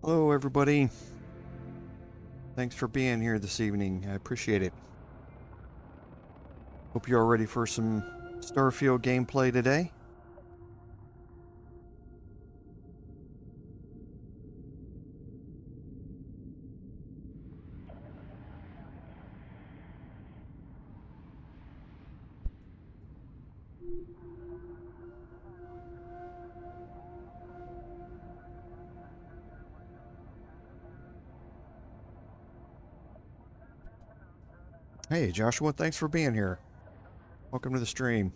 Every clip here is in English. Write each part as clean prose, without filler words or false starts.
Hello, everybody. Thanks for being here this evening. I appreciate it. Hope you're all ready for some Starfield gameplay today. Hey, Joshua, thanks for being here. Welcome to the stream.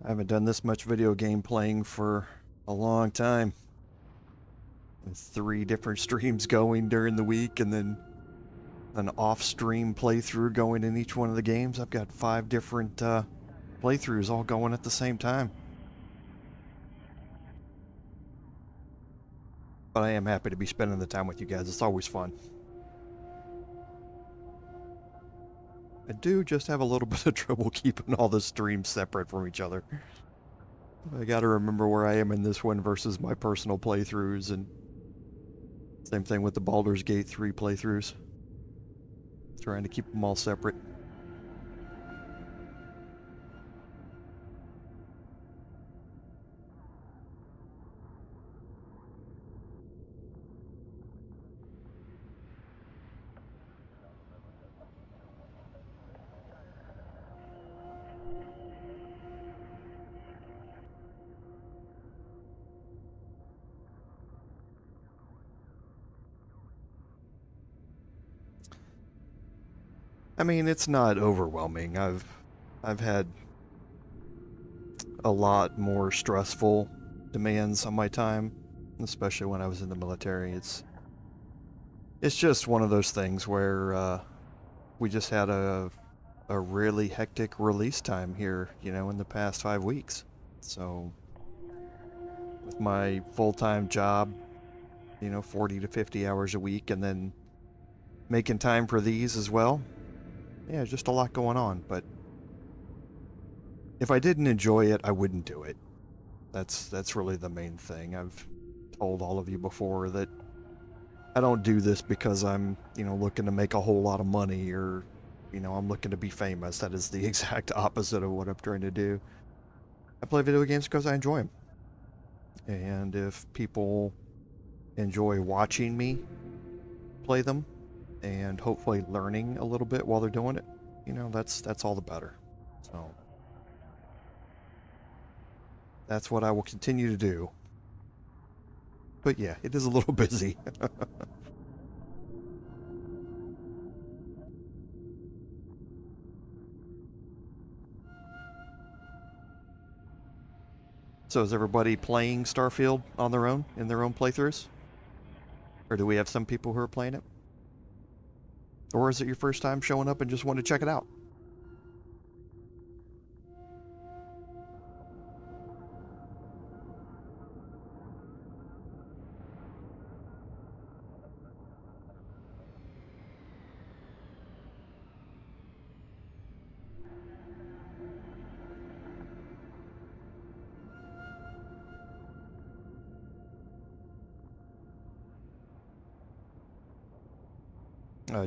I haven't done this much video game playing for a long time. With 3 different streams going during the week and then an off-stream playthrough going in each one of the games. I've got 5 different playthroughs all going at the same time. But I am happy to be spending the time with you guys. It's always fun. I do just have a little bit of trouble keeping all the streams separate from each other. I gotta remember where I am in this one versus my personal playthroughs, and same thing with the Baldur's Gate 3 playthroughs. Trying to keep them all separate. I mean, it's not overwhelming. I've had a lot more stressful demands on my time, especially when I was in the military. It's just one of those things where we just had a really hectic release time here, you know, in the past 5 weeks. So with my full-time job, you know, 40 to 50 hours a week, and then making time for these as well. Yeah, just a lot going on, but if I didn't enjoy it, I wouldn't do it. That's really the main thing. I've told all of you before that I don't do this because I'm, you know, looking to make a whole lot of money or, you know, I'm looking to be famous. That is the exact opposite of what I'm trying to do. I play video games because I enjoy them. And if people enjoy watching me play them and hopefully learning a little bit while they're doing it, you know, that's all the better. So that's what I will continue to do. But yeah, it is a little busy. So is everybody playing Starfield on their own, in their own playthroughs? Or do we have some people who are playing it? Or is it your first time showing up and just want to check it out?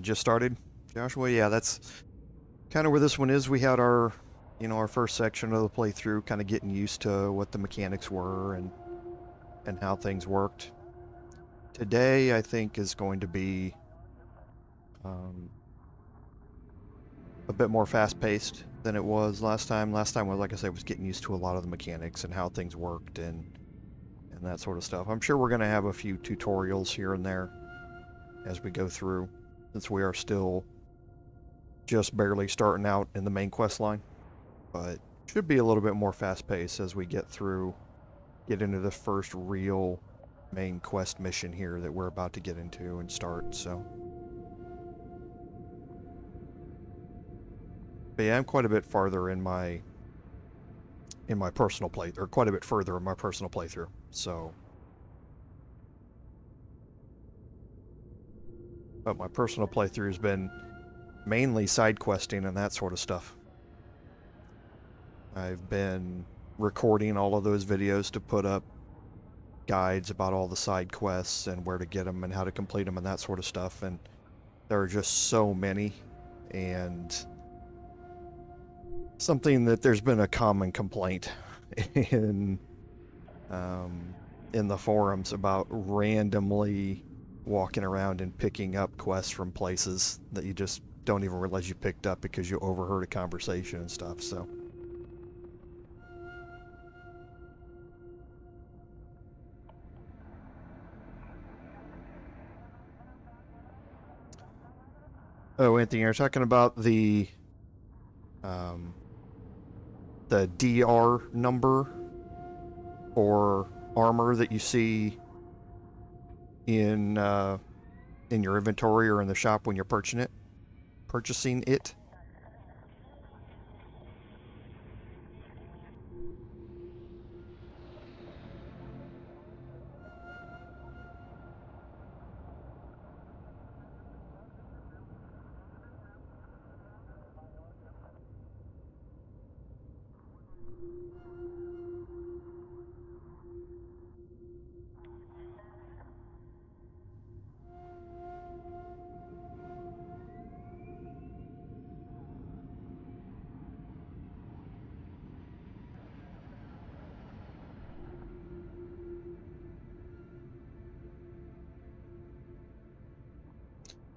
Just started, Joshua? Yeah, that's kind of where this one is. We had our, you know, our first section of the playthrough, kind of getting used to what the mechanics were and how things worked. Today, I think, is going to be a bit more fast-paced than it was last time. Last time was, like I said, was getting used to a lot of the mechanics and how things worked and that sort of stuff. I'm sure we're going to have a few tutorials here and there as we go through, since we are still just barely starting out in the main quest line. But should be a little bit more fast-paced as we get into the first real main quest mission here that we're about to get into and start, so. But yeah, I'm quite a bit farther in my personal play, or quite a bit further in my personal playthrough, so. But my personal playthrough has been mainly side questing and that sort of stuff. I've been recording all of those videos to put up guides about all the side quests and where to get them and how to complete them and that sort of stuff, and there are just so many, and something that there's been a common complaint in the forums about randomly walking around and picking up quests from places that you just don't even realize you picked up because you overheard a conversation and stuff, so. Oh, Anthony, you're talking about the DR number or armor that you see in your inventory or in the shop when you're purchasing it.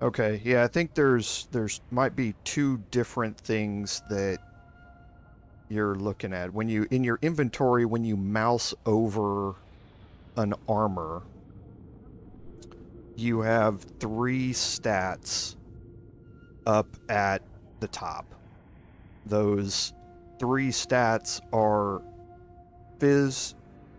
Okay, yeah, I think there's might be two different things that you're looking at. When you, in your inventory, when you mouse over an armor, you have 3 stats up at the top. Those 3 stats are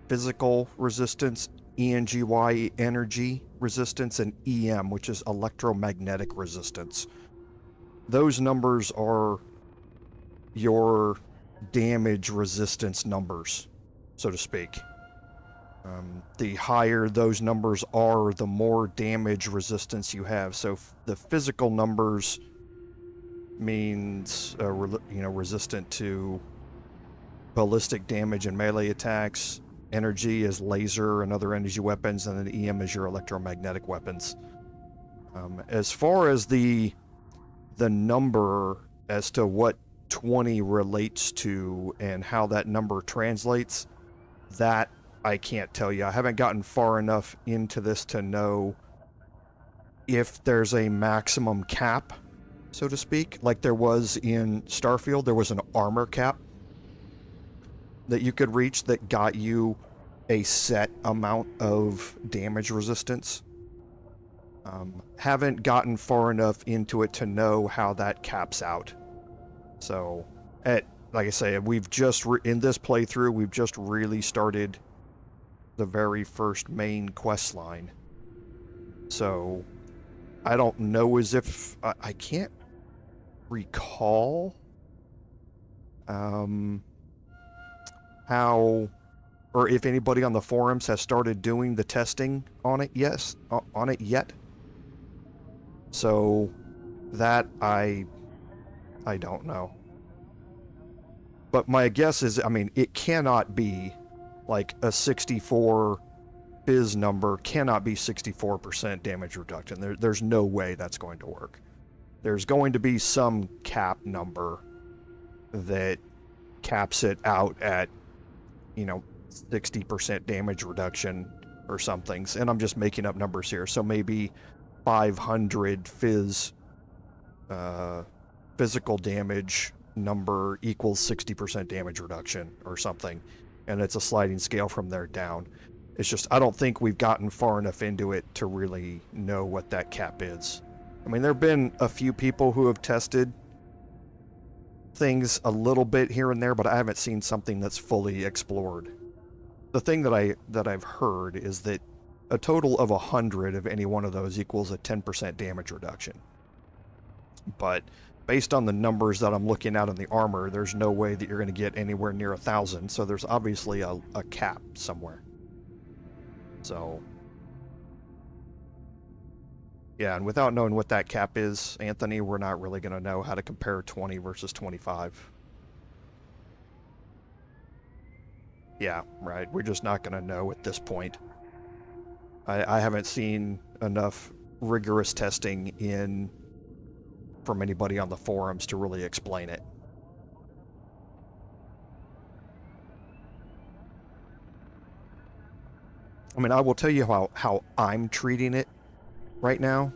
physical resistance, ENGY, energy resistance, and EM, which is electromagnetic resistance. Those numbers are your damage resistance numbers, so to speak. The higher those numbers are, the more damage resistance you have. So the physical numbers means resistant to ballistic damage and melee attacks. Energy is laser and other energy weapons, and then EM is your electromagnetic weapons. As far as the number as to what 20 relates to and how that number translates, that I can't tell you. I haven't gotten far enough into this to know if there's a maximum cap, so to speak. Like there was in Starfield, there was an armor cap that you could reach that got you a set amount of damage resistance. Haven't gotten far enough into it to know how that caps out. So, like I say, we've just, in this playthrough, we've just really started the very first main quest line. So, I don't know as if, I can't recall how, or if anybody on the forums has started doing the testing on it yet. So that I don't know. But my guess is, I mean, it cannot be like a 64 fizz number cannot be 64% damage reduction. There's no way that's going to work. There's going to be some cap number that caps it out at, 60% damage reduction or something. And I'm just making up numbers here. So maybe 500 physical damage number equals 60% damage reduction or something. And it's a sliding scale from there down. It's just, I don't think we've gotten far enough into it to really know what that cap is. I mean, there have been a few people who have tested things a little bit here and there, but I haven't seen something that's fully explored. The thing that I've heard is that a total of 100 of any one of those equals a 10% damage reduction. But based on the numbers that I'm looking at in the armor, there's no way that you're going to get anywhere near 1,000, so there's obviously a cap somewhere. So, yeah, and without knowing what that cap is, Anthony, we're not really going to know how to compare 20 versus 25. Yeah, right. We're just not going to know at this point. I haven't seen enough rigorous testing from anybody on the forums to really explain it. I mean, I will tell you how I'm treating it right now.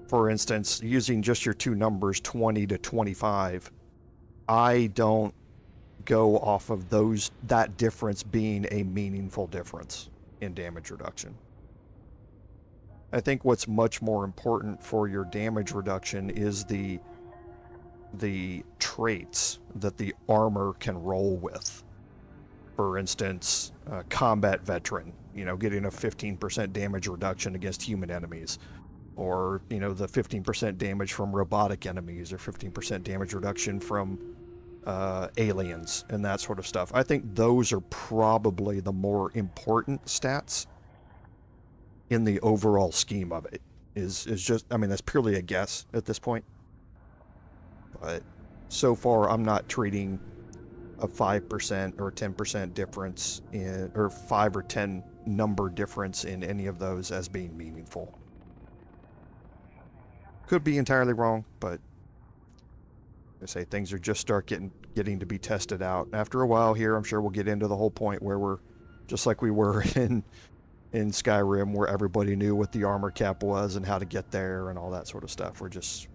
For instance, using just your two numbers, 20 to 25, I don't go off of that difference being a meaningful difference in damage reduction. I think what's much more important for your damage reduction is the traits that the armor can roll with. For instance, combat veteran, getting a 15% damage reduction against human enemies, or the 15% damage from robotic enemies, or 15% damage reduction from aliens and that sort of stuff. I think those are probably the more important stats in the overall scheme of it. Is just, I mean, that's purely a guess at this point. But so far, I'm not treating a 5% or 10% difference or 5 or 10 number difference in any of those as being meaningful. Could be entirely wrong, but I say things are just getting to be tested out. After a while here, I'm sure we'll get into the whole point where we're just like we were in Skyrim, where everybody knew what the armor cap was and how to get there and all that sort of stuff. We're just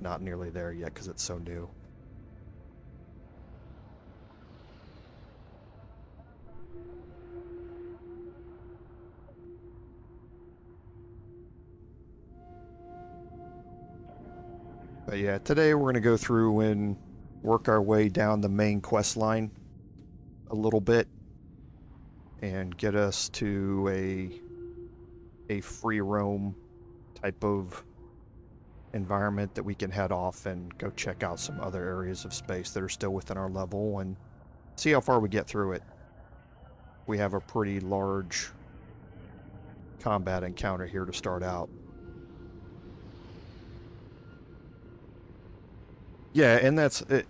not nearly there yet because it's so new. But yeah, today we're going to go through and work our way down the main quest line a little bit and get us to a free roam type of environment that we can head off and go check out some other areas of space that are still within our level and see how far we get through it. We have a pretty large combat encounter here to start out. Yeah, and that's it.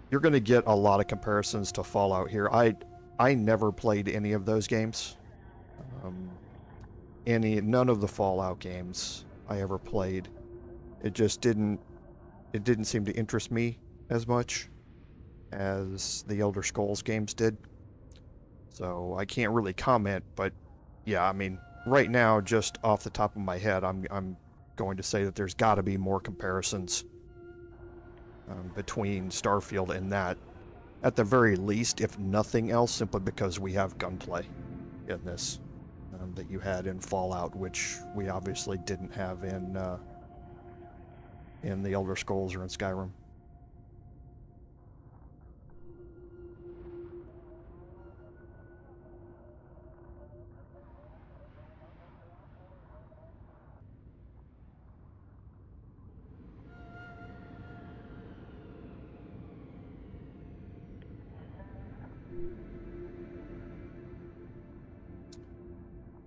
You're going to get a lot of comparisons to Fallout here. I never played any of those games. None of the Fallout games I ever played. It just didn't seem to interest me as much as the Elder Scrolls games did. So I can't really comment, but yeah, I mean, right now, just off the top of my head, I'm going to say that there's got to be more comparisons between Starfield and that, at the very least, if nothing else, simply because we have gunplay in this that you had in Fallout, which we obviously didn't have in the Elder Scrolls or in Skyrim.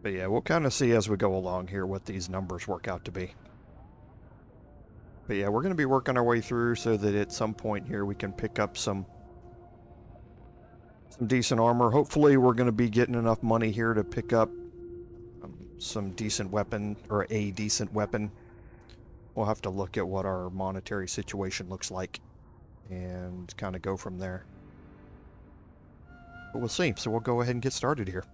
But yeah, we'll kind of see as we go along here what these numbers work out to be. But yeah, we're going to be working our way through so that at some point here we can pick up some decent armor. Hopefully we're going to be getting enough money here to pick up some decent weapon, or a decent weapon. We'll have to look at what our monetary situation looks like and kind of go from there. But we'll see. So we'll go ahead and get started here.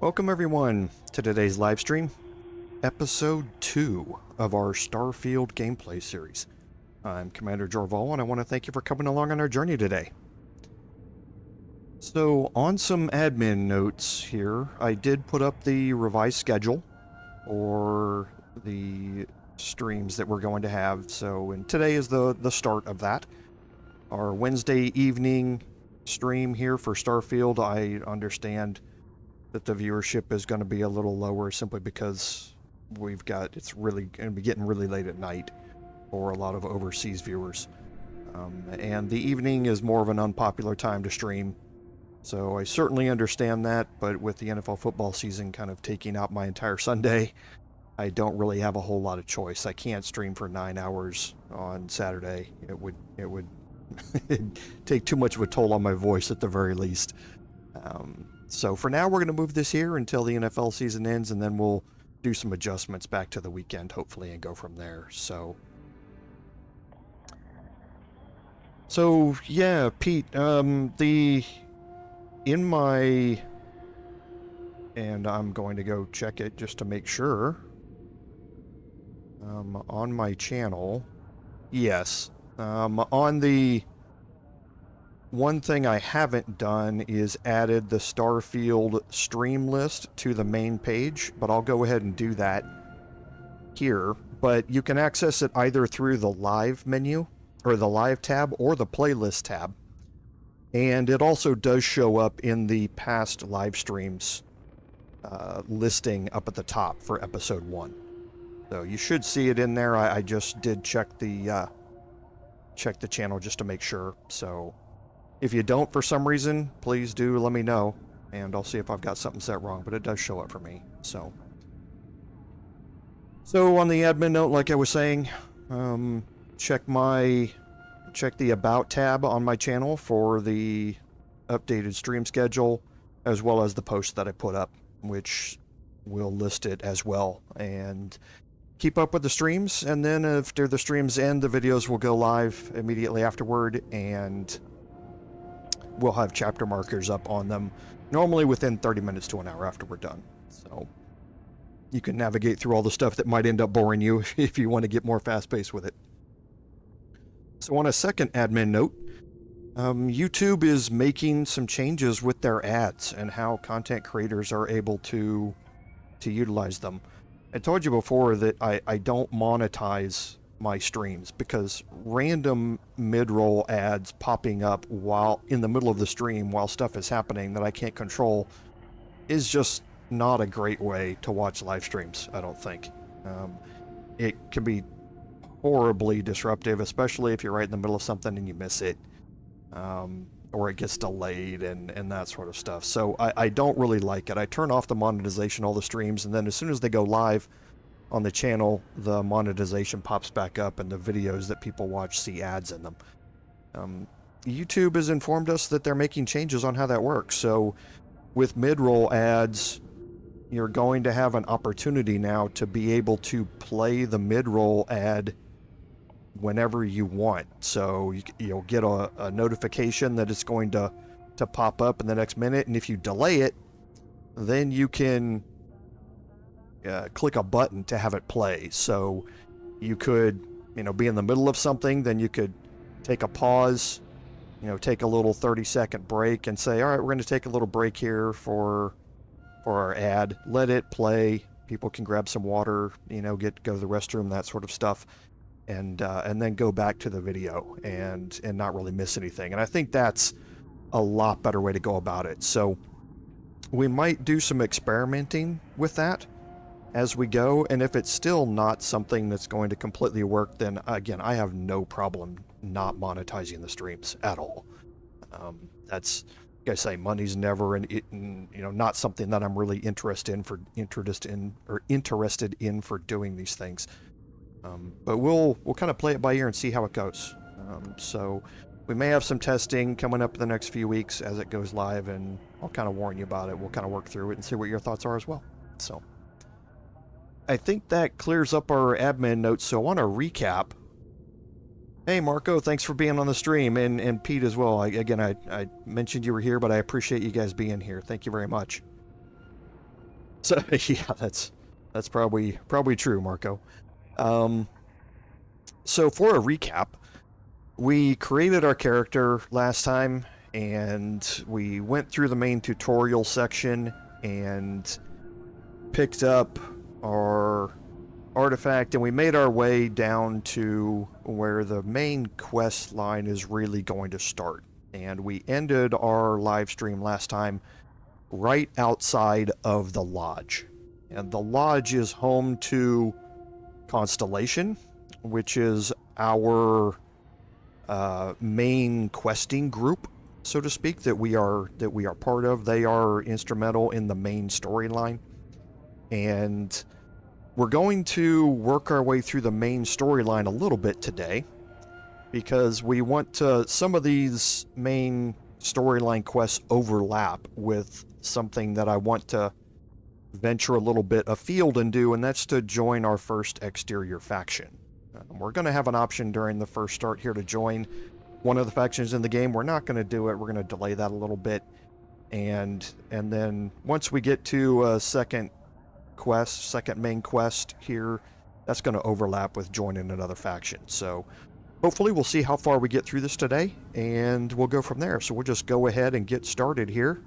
Welcome everyone to today's live stream, episode 2 of our Starfield gameplay series. I'm Commander Jorval, and I want to thank you for coming along on our journey today. So, on some admin notes here, I did put up the revised schedule for the streams that we're going to have. So, and today is the start of that. Our Wednesday evening stream here for Starfield, I understand that the viewership is going to be a little lower simply because it's really going to be getting really late at night for a lot of overseas viewers. And the evening is more of an unpopular time to stream. So I certainly understand that, but with the NFL football season kind of taking out my entire Sunday, I don't really have a whole lot of choice. I can't stream for 9 hours on Saturday. It would take too much of a toll on my voice at the very least. So for now, we're going to move this here until the NFL season ends, and then we'll do some adjustments back to the weekend, hopefully, and go from there. So yeah, Pete, and I'm going to go check it just to make sure. On my channel, yes. On the one thing I haven't done is added the Starfield stream list to the main page, but I'll go ahead and do that here. But you can access it either through the live menu, or the live tab, or the playlist tab. And it also does show up in the past live streams listing up at the top for episode 1. So you should see it in there. I just did check the channel just to make sure. So if you don't for some reason, please do let me know, and I'll see if I've got something set wrong, but it does show up for me. So on the admin note, like I was saying, check the About tab on my channel for the updated stream schedule, as well as the post that I put up, which will list it as well. And keep up with the streams, and then after the streams end, the videos will go live immediately afterward, and we'll have chapter markers up on them, normally within 30 minutes to an hour after we're done. So you can navigate through all the stuff that might end up boring you if you want to get more fast-paced with it. So on a second admin note, YouTube is making some changes with their ads and how content creators are able to utilize them. I told you before that I don't monetize my streams because random mid-roll ads popping up while in the middle of the stream while stuff is happening that I can't control is just not a great way to watch live streams, I don't think. It can be horribly disruptive, especially if you're right in the middle of something and you miss it, or it gets delayed and that sort of stuff. So I don't really like it. I turn off the monetization, all the streams, and then as soon as they go live on the channel, the monetization pops back up and the videos that people watch see ads in them. YouTube has informed us that they're making changes on how that works. So with mid-roll ads, you're going to have an opportunity now to be able to play the mid-roll ad whenever you want. So you'll get a notification that it's going to pop up in the next minute, and if you delay it, then you can click a button to have it play. So you could, be in the middle of something, then you could take a pause, take a little 30-second break and say, all right, we're going to take a little break here for our ad, let it play, people can grab some water, go to the restroom, that sort of stuff, and then go back to the video and not really miss anything. And I think that's a lot better way to go about it. So we might do some experimenting with that as we go, and if it's still not something that's going to completely work, then again, I have no problem not monetizing the streams at all. That's, like I say, money's never not something that I'm really interested in for doing these things. But we'll kind of play it by ear and see how it goes. So we may have some testing coming up in the next few weeks as it goes live, and I'll kind of warn you about it. We'll kind of work through it and see what your thoughts are as well. So I think that clears up our admin notes. So I want to recap. Hey, Marco, thanks for being on the stream, and Pete as well. I mentioned you were here, but I appreciate you guys being here. Thank you very much. So yeah, that's probably true, Marco. So for a recap, we created our character last time, and we went through the main tutorial section and picked up our artifact, and we made our way down to where the main quest line is really going to start. And we ended our live stream last time right outside of the lodge. And the lodge is home to Constellation, which is our main questing group, so to speak, that we are part of. They are instrumental in the main storyline, and we're going to work our way through the main storyline a little bit today, because we want to, some of these main storyline quests overlap with something that I want to venture a little bit afield and do, and that's to join our first exterior faction. We're going to have an option during the first start here to join one of the factions in the game. We're not going to do it. We're going to delay that a little bit, and then once we get to a second main quest here, that's going to overlap with joining another faction. So hopefully we'll see how far we get through this today, and we'll go from there. So we'll just go ahead and get started here.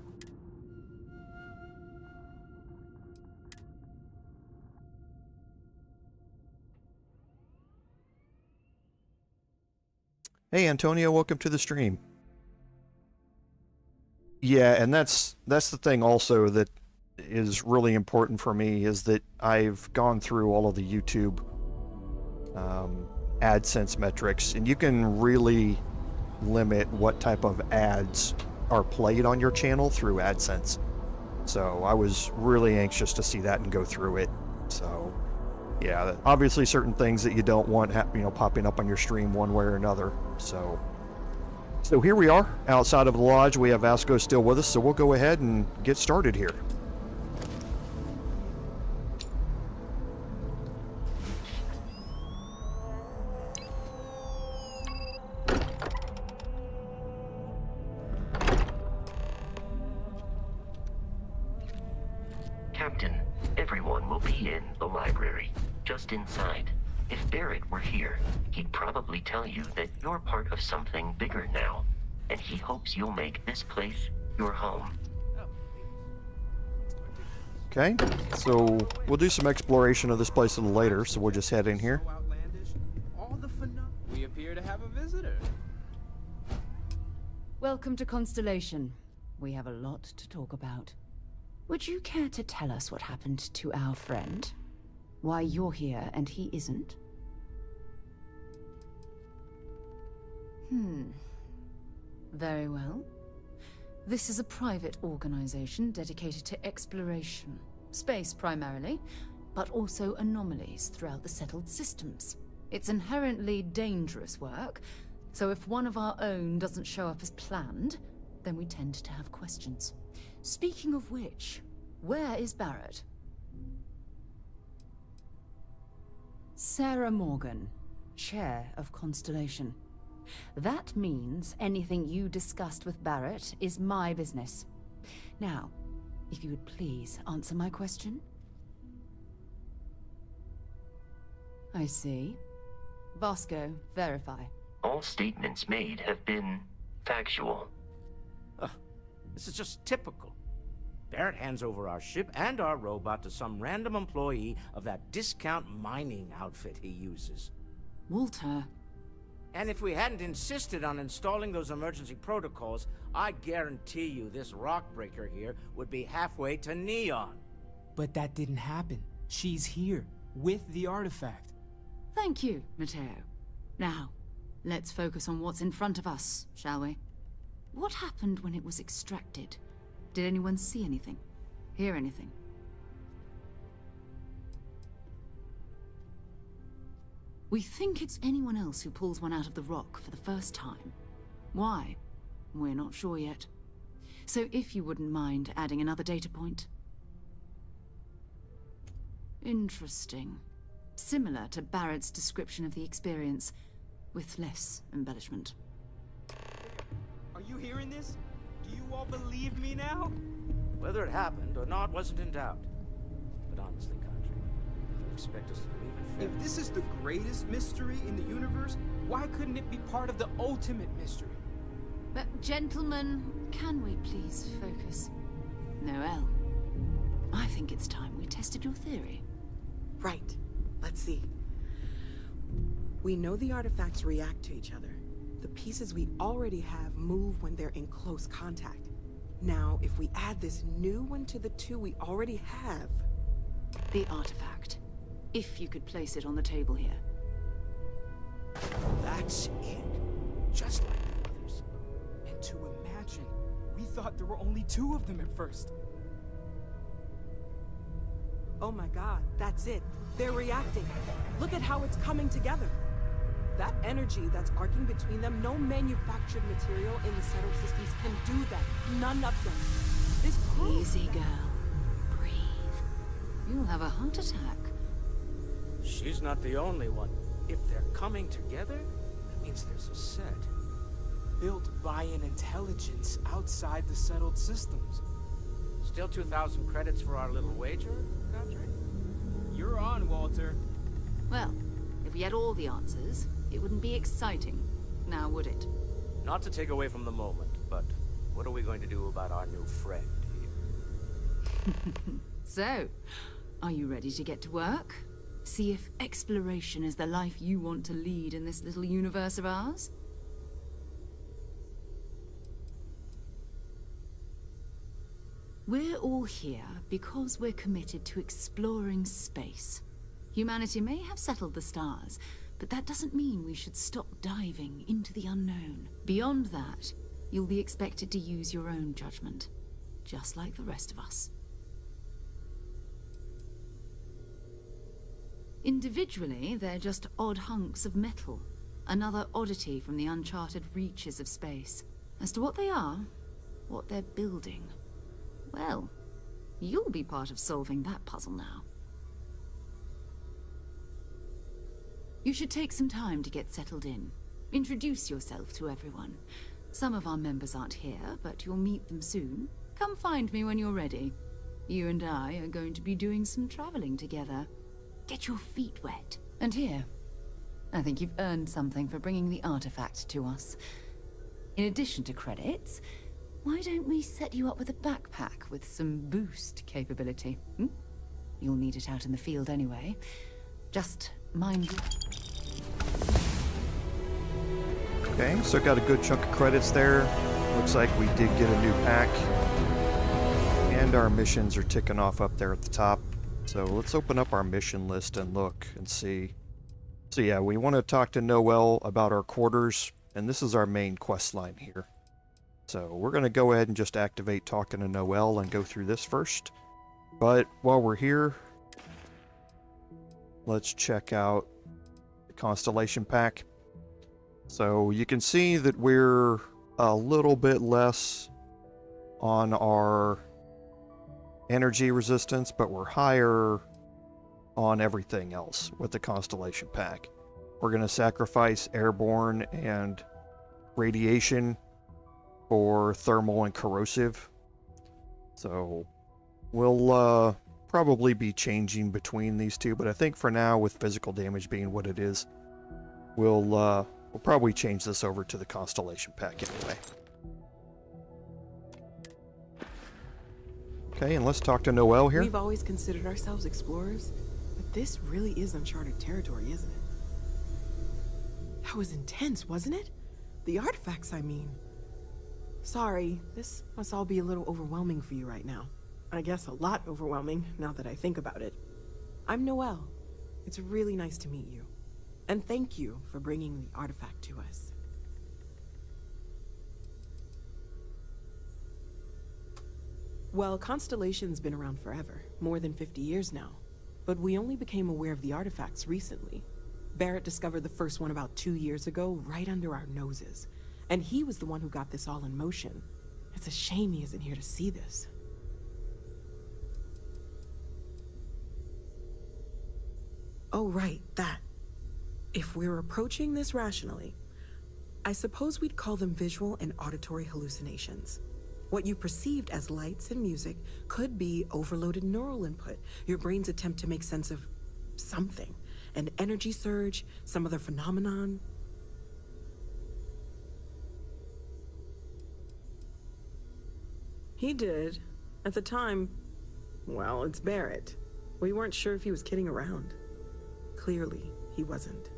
Hey Antonio, welcome to the stream. Yeah, and that's the thing also that is really important for me, is that I've gone through all of the YouTube AdSense metrics, and you can really limit what type of ads are played on your channel through AdSense. So I was really anxious to see that and go through it. So yeah, obviously certain things that you don't want popping up on your stream one way or another. So here we are outside of the lodge. We have Vasco still with us, so we'll go ahead and get started here. Captain, everyone will be in the library, just inside. If Barrett were here, he'd probably tell you that you're part of something bigger now, and he hopes you'll make this place your home. Okay, so we'll do some exploration of this place a little later, so we'll just head in here. We appear to have a visitor. Welcome to Constellation. We have a lot to talk about. Would you care to tell us what happened to our friend? Why you're here and he isn't? Very well. This is a private organization dedicated to exploration. Space primarily, but also anomalies throughout the settled systems. It's inherently dangerous work, so if one of our own doesn't show up as planned, then we tend to have questions. Speaking of which, where is Barrett? Sarah Morgan, Chair of Constellation. That means anything you discussed with Barrett is my business. Now, if you would please answer my question. I see. Vasco, verify. All statements made have been factual. This is just typical. Barrett hands over our ship and our robot to some random employee of that discount mining outfit he uses. Walter. And if we hadn't insisted on installing those emergency protocols, I guarantee you this rock breaker here would be halfway to Neon. But that didn't happen. She's here, with the artifact. Thank you, Matteo. Now, let's focus on what's in front of us, shall we? What happened when it was extracted? Did anyone see anything? Hear anything? We think it's anyone else who pulls one out of the rock for the first time. Why? We're not sure yet. So if you wouldn't mind adding another data point. Interesting. Similar to Barrett's description of the experience, with less embellishment. Are you hearing this? Do you all believe me now? Whether it happened or not wasn't in doubt. But honestly, Country, if you expect us to believe in If this is the greatest mystery in the universe, why couldn't it be part of the ultimate mystery? But gentlemen, can we please focus? Noel, I think it's time we tested your theory. Right. Let's see. We know the artifacts react to each other. The pieces we already have move when they're in close contact. Now, if we add this new one to the two we already have... The artifact. If you could place it on the table here. That's it. Just like the others. And to imagine, we thought there were only 2 of them at first. Oh my god, that's it. They're reacting. Look at how it's coming together. That energy that's arcing between them, no manufactured material in the settled systems can do that. None of them. This proves Easy, that- girl. Breathe. You'll have a heart attack. She's not the only one. If they're coming together, that means there's a set. Built by an intelligence outside the settled systems. Still 2,000 credits for our little wager, Godric? You're on, Walter. Well, if we had all the answers, it wouldn't be exciting, now would it? Not to take away from the moment, but what are we going to do about our new friend here? So, are you ready to get to work? See if exploration is the life you want to lead in this little universe of ours? We're all here because we're committed to exploring space. Humanity may have settled the stars, but that doesn't mean we should stop diving into the unknown. Beyond that, you'll be expected to use your own judgment, just like the rest of us. Individually, they're just odd hunks of metal, another oddity from the uncharted reaches of space. As to what they are, what they're building, well, you'll be part of solving that puzzle now. You should take some time to get settled in. Introduce yourself to everyone. Some of our members aren't here, but you'll meet them soon. Come find me when you're ready. You and I are going to be doing some traveling together. Get your feet wet. And here, I think you've earned something for bringing the artifact to us. In addition to credits, why don't we set you up with a backpack with some boost capability? You'll need it out in the field anyway. Just mind you. Okay, so got a good chunk of credits there. Looks like we did get a new pack. And our missions are ticking off up there at the top. So let's open up our mission list and look and see. So yeah, we want to talk to Noel about our quarters, and this is our main quest line here. So we're going to go ahead and just activate talking to Noel and go through this first. But while we're here, let's check out the Constellation Pack. So you can see that we're a little bit less on our energy resistance, but we're higher on everything else with the Constellation Pack. We're going to sacrifice airborne and radiation for thermal and corrosive. So we'll probably be changing between these two, but I think for now, with physical damage being what it is, we'll probably change this over to the Constellation Pack anyway. Okay, and let's talk to Noel here. We've always considered ourselves explorers, but this really is uncharted territory, isn't it? That was intense, wasn't it? The artifacts, I mean. Sorry, this must all be a little overwhelming for you right now. I guess a lot overwhelming, now that I think about it. I'm Noel. It's really nice to meet you. And thank you for bringing the artifact to us. Well, Constellation's been around forever, more than 50 years now. But we only became aware of the artifacts recently. Barrett discovered the first one about 2 years ago, right under our noses. And he was the one who got this all in motion. It's a shame he isn't here to see this. Oh, right, that. If we're approaching this rationally, I suppose we'd call them visual and auditory hallucinations. What you perceived as lights and music could be overloaded neural input, your brain's attempt to make sense of something. An energy surge, some other phenomenon. He did. At the time, well, it's Barrett. We weren't sure if he was kidding around. Clearly, he wasn't.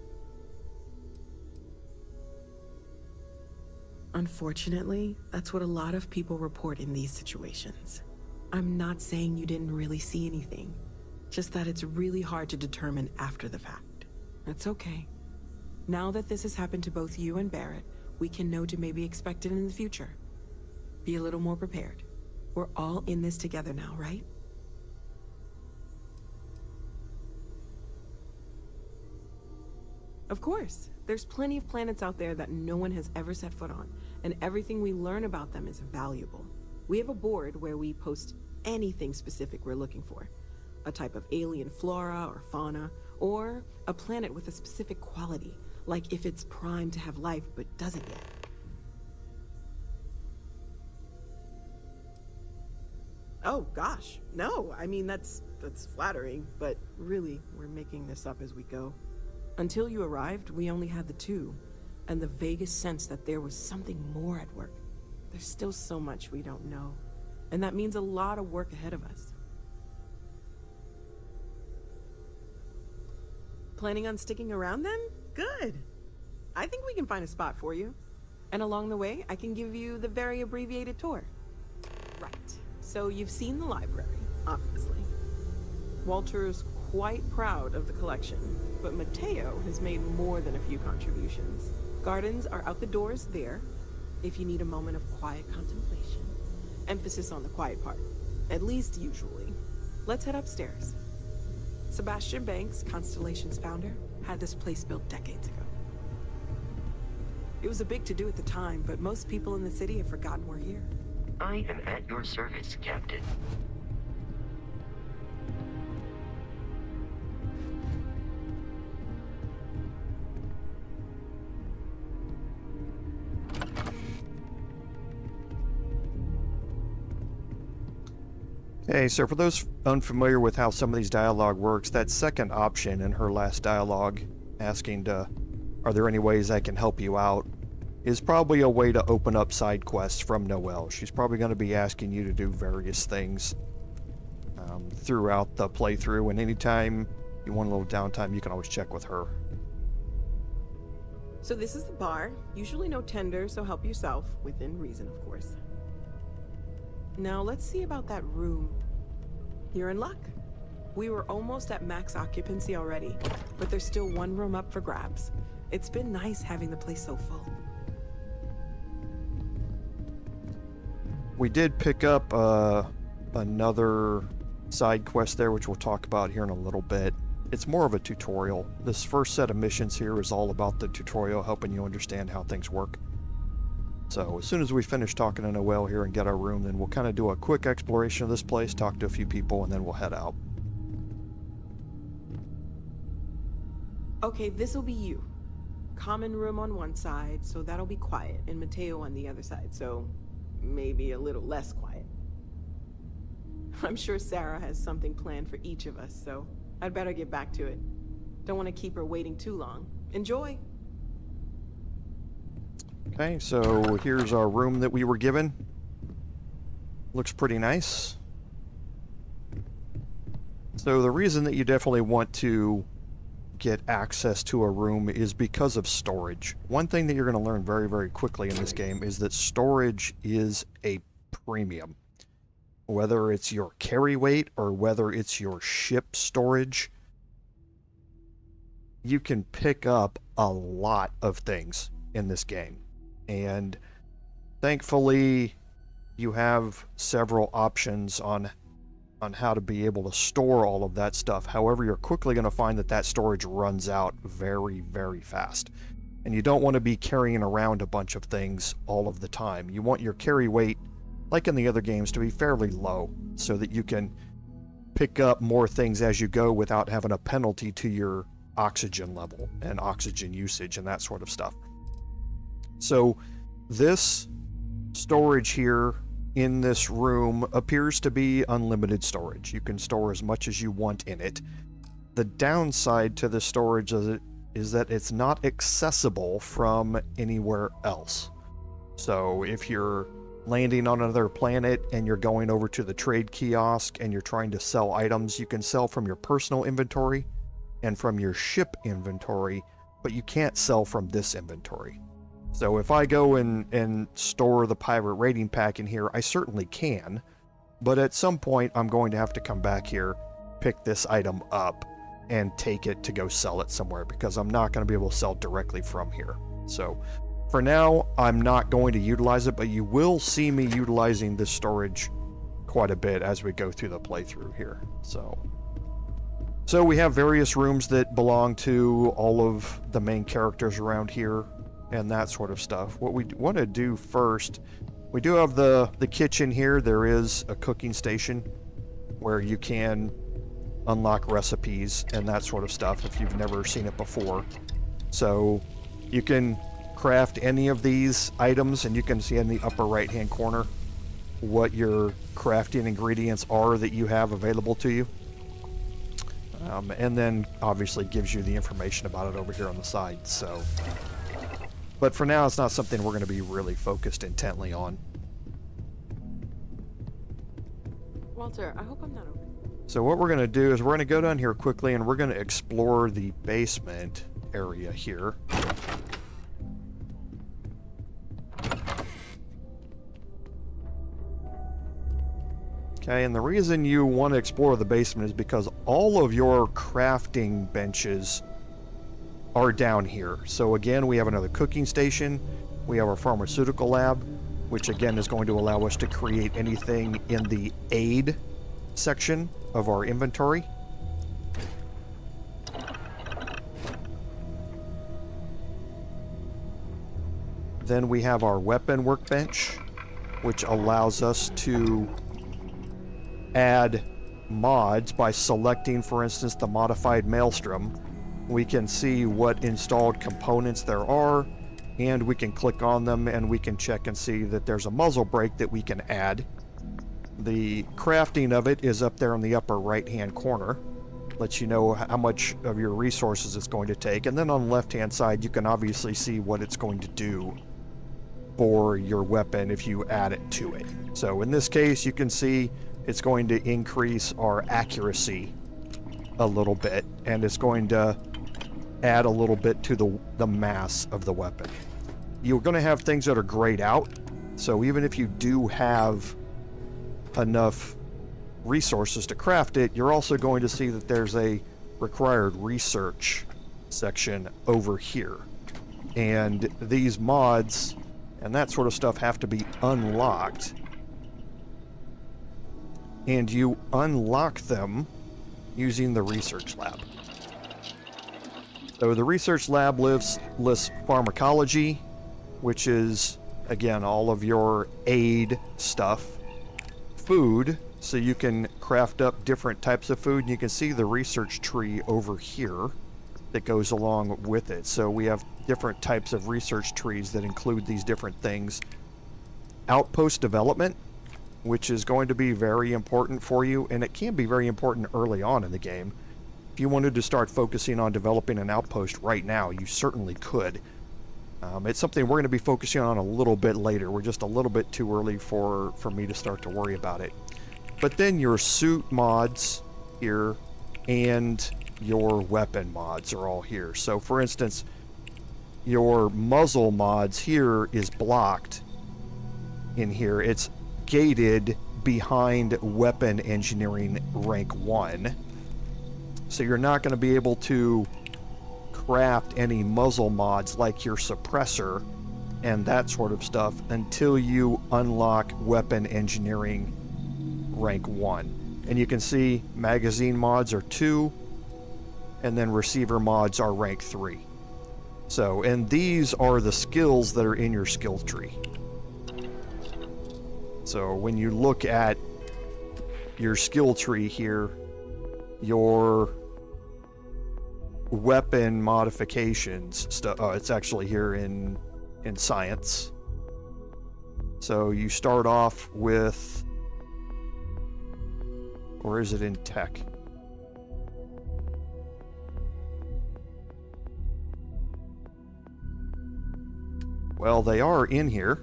Unfortunately, that's what a lot of people report in these situations. I'm not saying you didn't really see anything, just that it's really hard to determine after the fact. That's okay. Now that this has happened to both you and Barrett, we can know to maybe expect it in the future. Be a little more prepared. We're all in this together now, right? Of course. There's plenty of planets out there that no one has ever set foot on, and everything we learn about them is valuable. We have a board where we post anything specific we're looking for. A type of alien flora or fauna, or a planet with a specific quality, like if it's primed to have life but doesn't yet. Oh gosh, no, I mean that's flattering, but really, we're making this up as we go. Until you arrived, we only had the two, and the vaguest sense that there was something more at work. There's still so much we don't know, and that means a lot of work ahead of us. Planning on sticking around then? Good. I think we can find a spot for you. And along the way, I can give you the very abbreviated tour. Right. So you've seen the library, obviously. Walter's quite proud of the collection, but Mateo has made more than a few contributions. Gardens are out the doors there, if you need a moment of quiet contemplation. Emphasis on the quiet part, at least usually. Let's head upstairs. Sebastian Banks, Constellation's founder, had this place built decades ago. It was a big to-do at the time, but most people in the city have forgotten we're here. I am at your service, Captain. Okay, so for those unfamiliar with how some of these dialogue works, that second option in her last dialogue, asking are there any ways I can help you out, is probably a way to open up side quests from Noelle. She's probably going to be asking you to do various things throughout the playthrough, and anytime you want a little downtime, you can always check with her. So this is the bar. Usually no tender, so help yourself, within reason, of course. Now let's see about that room. You're in luck. We were almost at max occupancy already, but there's still one room up for grabs. It's been nice having the place so full. We did pick up another side quest there, which we'll talk about here in a little bit. It's more of a tutorial. This first set of missions here is all about the tutorial, helping you understand how things work. So as soon as we finish talking to Noelle here and get our room, then we'll kind of do a quick exploration of this place, talk to a few people, and then we'll head out. Okay, this'll be you. Common room on one side, so that'll be quiet, and Mateo on the other side, so maybe a little less quiet. I'm sure Sarah has something planned for each of us, so I'd better get back to it. Don't want to keep her waiting too long. Enjoy! Okay, so here's our room that we were given. Looks pretty nice. So the reason that you definitely want to get access to a room is because of storage. One thing that you're going to learn very, very quickly in this game is that storage is a premium. Whether it's your carry weight or whether it's your ship storage, you can pick up a lot of things in this game. And thankfully, you have several options on how to be able to store all of that stuff. However, you're quickly going to find that that storage runs out very, very fast. And you don't want to be carrying around a bunch of things all of the time. You want your carry weight, like in the other games, to be fairly low so that you can pick up more things as you go without having a penalty to your oxygen level and oxygen usage and that sort of stuff. So this storage here in this room appears to be unlimited storage. You can store as much as you want in it. The downside to the storage is that it's not accessible from anywhere else. So if you're landing on another planet and you're going over to the trade kiosk and you're trying to sell items, you can sell from your personal inventory and from your ship inventory, but you can't sell from this inventory. So if I go and store the pirate raiding pack in here, I certainly can, but at some point I'm going to have to come back here, pick this item up, and take it to go sell it somewhere, because I'm not going to be able to sell directly from here. So for now, I'm not going to utilize it, but you will see me utilizing this storage quite a bit as we go through the playthrough here. So we have various rooms that belong to all of the main characters around here and that sort of stuff. What we want to do first, we do have the kitchen here. There is a cooking station where you can unlock recipes and that sort of stuff if you've never seen it before. So you can craft any of these items, and you can see in the upper right hand corner what your crafting ingredients are that you have available to you. And then obviously gives you the information about it over here on the side. So, but for now, it's not something we're going to be really focused intently on. Walter, I hope I'm not over. So what we're going to do is we're going to go down here quickly and we're going to explore the basement area here. Okay, and the reason you want to explore the basement is because all of your crafting benches are down here. So again, we have another cooking station, we have our pharmaceutical lab, which again is going to allow us to create anything in the aid section of our inventory. Then we have our weapon workbench, which allows us to add mods by selecting, for instance, the modified Maelstrom. We can see what installed components there are, and we can click on them and we can check and see that there's a muzzle brake that we can add. The crafting of it is up there in the upper right hand corner, lets you know how much of your resources it's going to take, and then on the left hand side you can obviously see what it's going to do for your weapon if you add it to it. So in this case, you can see it's going to increase our accuracy a little bit, and it's going to add a little bit to the mass of the weapon. You're going to have things that are grayed out, so even if you do have enough resources to craft it, you're also going to see that there's a required research section over here. And these mods and that sort of stuff have to be unlocked. And you unlock them using the research lab. So the research lab lists pharmacology, which is, again, all of your aid stuff. Food, so you can craft up different types of food, and you can see the research tree over here that goes along with it. So we have different types of research trees that include these different things. Outpost development, which is going to be very important for you, and it can be very important early on in the game. If you wanted to start focusing on developing an outpost right now, you certainly could. It's something we're going to be focusing on a little bit later. We're just a little bit too early for me to start to worry about it. But then your suit mods here and your weapon mods are all here. So for instance, your muzzle mods here is blocked in here. It's gated behind weapon engineering rank 1. So you're not going to be able to craft any muzzle mods like your suppressor and that sort of stuff until you unlock weapon engineering rank 1. And you can see magazine mods are 2, and then receiver mods are rank 3. So, and these are the skills that are in your skill tree. So when you look at your skill tree here, your weapon modifications stuff, it's actually here in science. So you start off with, or is it in tech? Well, they are in here.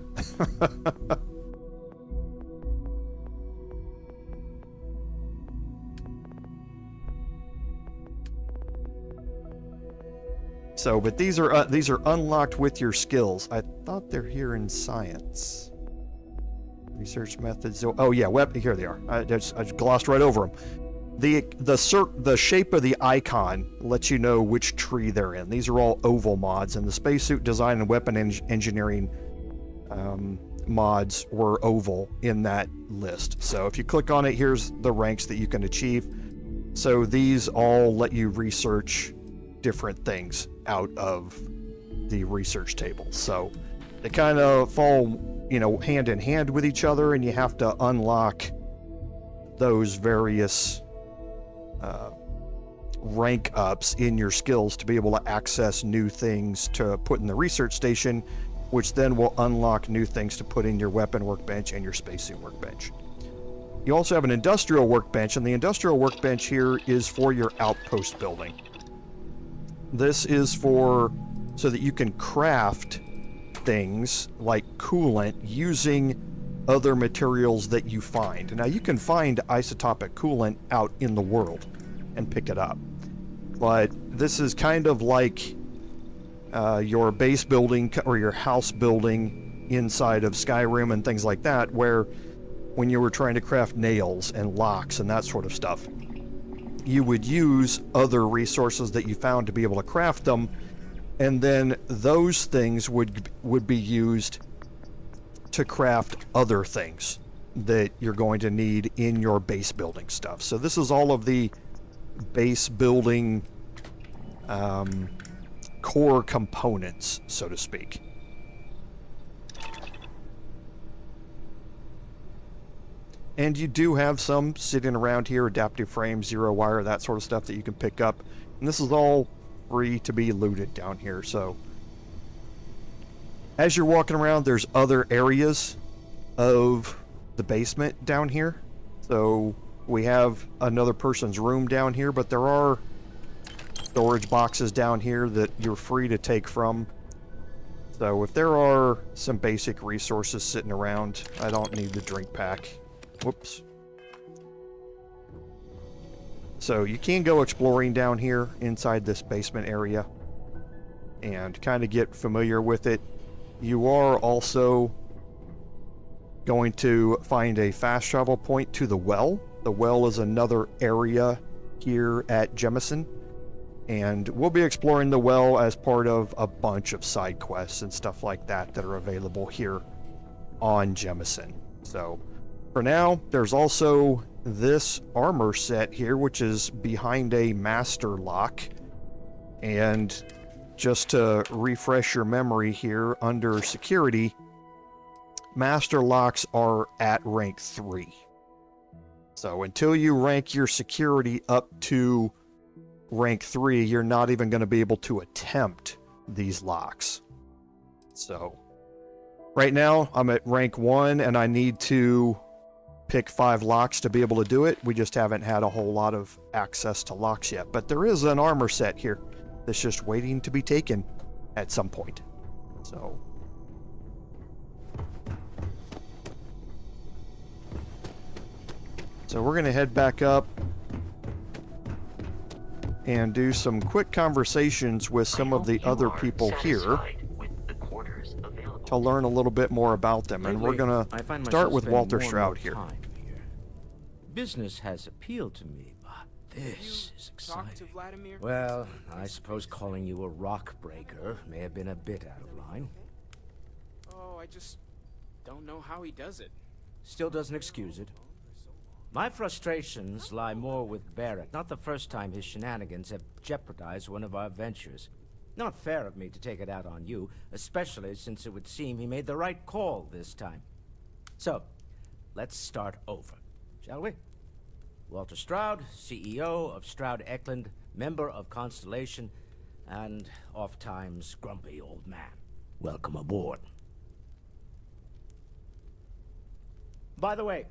So, but these are unlocked with your skills. I thought they're here in science. Research methods. Oh yeah, here they are. I just glossed right over them. The shape of the icon lets you know which tree they're in. These are all oval mods, and the spacesuit design and weapon engineering mods were oval in that list. So if you click on it, here's the ranks that you can achieve. So these all let you research different things out of the research table. So they kind of fall, you know, hand in hand with each other, and you have to unlock those various rank ups in your skills to be able to access new things to put in the research station, which then will unlock new things to put in your weapon workbench and your spacesuit workbench. You also have an industrial workbench, and the industrial workbench here is for your outpost building. This is for so that you can craft things like coolant using other materials that you find. Now you can find isotopic coolant out in the world and pick it up, but this is kind of like your base building or your house building inside of Skyrim and things like that, where when you were trying to craft nails and locks and that sort of stuff, you would use other resources that you found to be able to craft them, and then those things would be used to craft other things that you're going to need in your base building stuff. So this is all of the base building core components, so to speak. And you do have some sitting around here, adaptive frame, zero wire, that sort of stuff that you can pick up. And this is all free to be looted down here. So as you're walking around, there's other areas of the basement down here. So we have another person's room down here, but there are storage boxes down here that you're free to take from. So if there are some basic resources sitting around, I don't need the drink pack. Whoops. So you can go exploring down here inside this basement area and kind of get familiar with it. You are also going to find a fast travel point to the well. The well is another area here at Jemison, and we'll be exploring the well as part of a bunch of side quests and stuff like that that are available here on Jemison. So for now, there's also this armor set here, which is behind a master lock. And just to refresh your memory here, under security, master locks are at rank 3. So until you rank your security up to rank 3, you're not even going to be able to attempt these locks. So right now, I'm at rank 1, and I need to pick 5 locks to be able to do it. We just haven't had a whole lot of access to locks yet, but there is an armor set here that's just waiting to be taken at some point. So we're gonna head back up and do some quick conversations with some of the other people here to learn a little bit more about them. And we're gonna start with Walter Stroud here. Business has appealed to me, but this is exciting. Well, I suppose calling you a rock breaker may have been a bit out of line. Oh, I just don't know how he does it. Still doesn't excuse it. My frustrations lie more with Barrett. Not the first time his shenanigans have jeopardized one of our ventures. Not fair of me to take it out on you, especially since it would seem he made the right call this time. So, let's start over, shall we? Walter Stroud, CEO of Stroud Eklund, member of Constellation, and oft-times grumpy old man. Welcome aboard. By the way,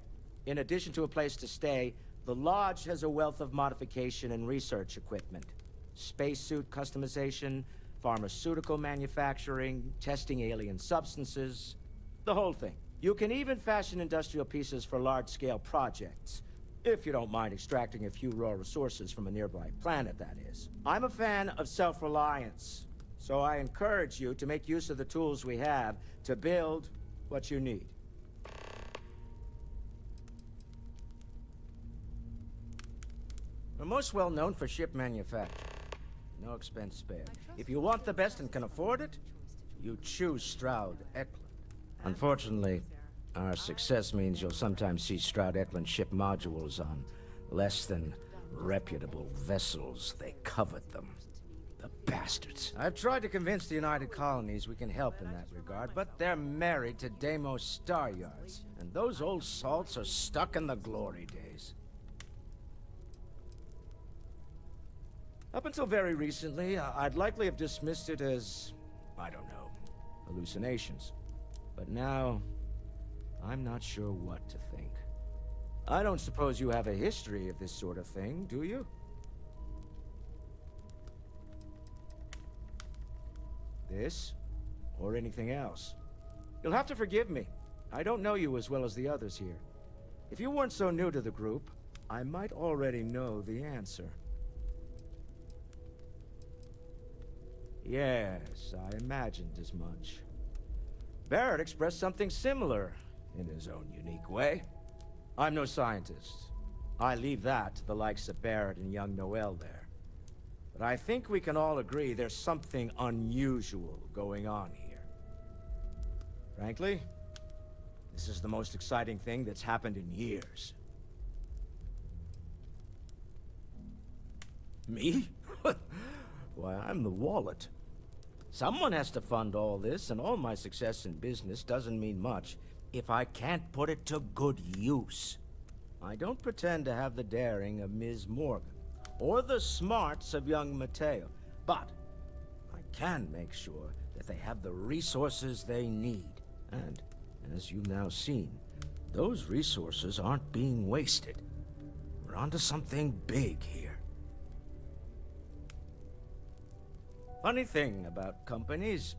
in addition to a place to stay, the Lodge has a wealth of modification and research equipment. Spacesuit customization, pharmaceutical manufacturing, testing alien substances, the whole thing. You can even fashion industrial pieces for large-scale projects, if you don't mind extracting a few raw resources from a nearby planet, that is. I'm a fan of self-reliance, So I encourage you to make use of the tools we have to build what you need. We're most well known for ship manufacturing. No expense spared. If you want the best and can afford it, you choose Stroud Eklund. Unfortunately, our success means you'll sometimes see Stroud Eklund ship modules on less than reputable vessels. They covet them. The bastards. I've tried to convince the United Colonies we can help in that regard, but they're married to Deimos Staryards, and those old salts are stuck in the glory days. Up until very recently, I'd likely have dismissed it as, I don't know, hallucinations. But now, I'm not sure what to think. I don't suppose you have a history of this sort of thing, do you? This, or anything else. You'll have to forgive me. I don't know you as well as the others here. If you weren't so new to the group, I might already know the answer. Yes, I imagined as much. Barrett expressed something similar, in his own unique way. I'm no scientist. I leave that to the likes of Barrett and young Noel there. But I think we can all agree there's something unusual going on here. Frankly, this is the most exciting thing that's happened in years. Me? Why, I'm the wallet. Someone has to fund all this, and all my success in business doesn't mean much if I can't put it to good use. I don't pretend to have the daring of Ms. Morgan, or the smarts of young Mateo, but I can make sure that they have the resources they need. And, as you've now seen, those resources aren't being wasted. We're onto something big here. Funny thing about companies,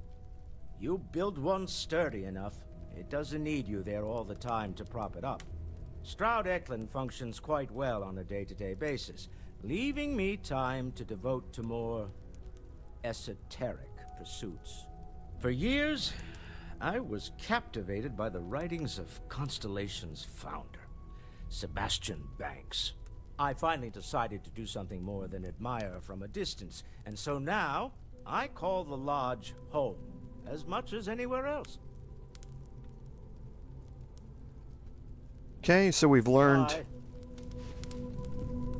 you build one sturdy enough, it doesn't need you there all the time to prop it up. Stroud Eklund functions quite well on a day-to-day basis, leaving me time to devote to more esoteric pursuits. For years, I was captivated by the writings of Constellation's founder, Sebastian Banks. I finally decided to do something more than admire from a distance, and so now I call the Lodge home, as much as anywhere else. Okay, so we've learned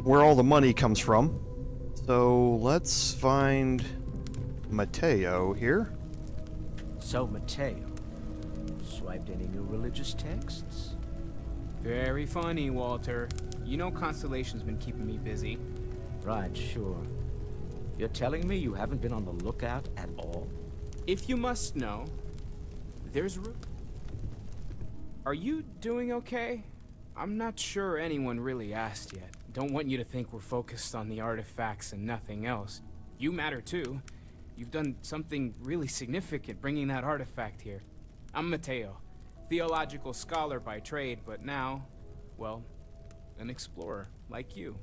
where all the money comes from. So let's find Mateo here. So, Mateo, swiped any new religious texts? Very funny, Walter. You know Constellation's been keeping me busy. Right, sure. You're telling me you haven't been on the lookout at all? If you must know, there's room. Are you doing okay? I'm not sure anyone really asked yet. Don't want you to think we're focused on the artifacts and nothing else. You matter too. You've done something really significant bringing that artifact here. I'm Mateo, theological scholar by trade, but now, well, an explorer like you.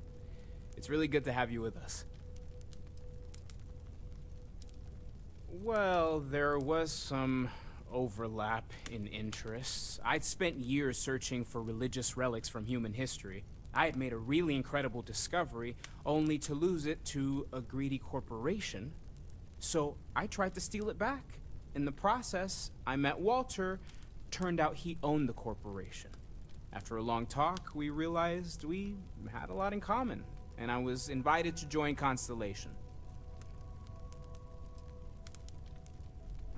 It's really good to have you with us. Well, there was some overlap in interests. I'd spent years searching for religious relics from human history. I had made a really incredible discovery, only to lose it to a greedy corporation. So I tried to steal it back. In the process, I met Walter. Turned out he owned the corporation. After a long talk, we realized we had a lot in common, and I was invited to join Constellation.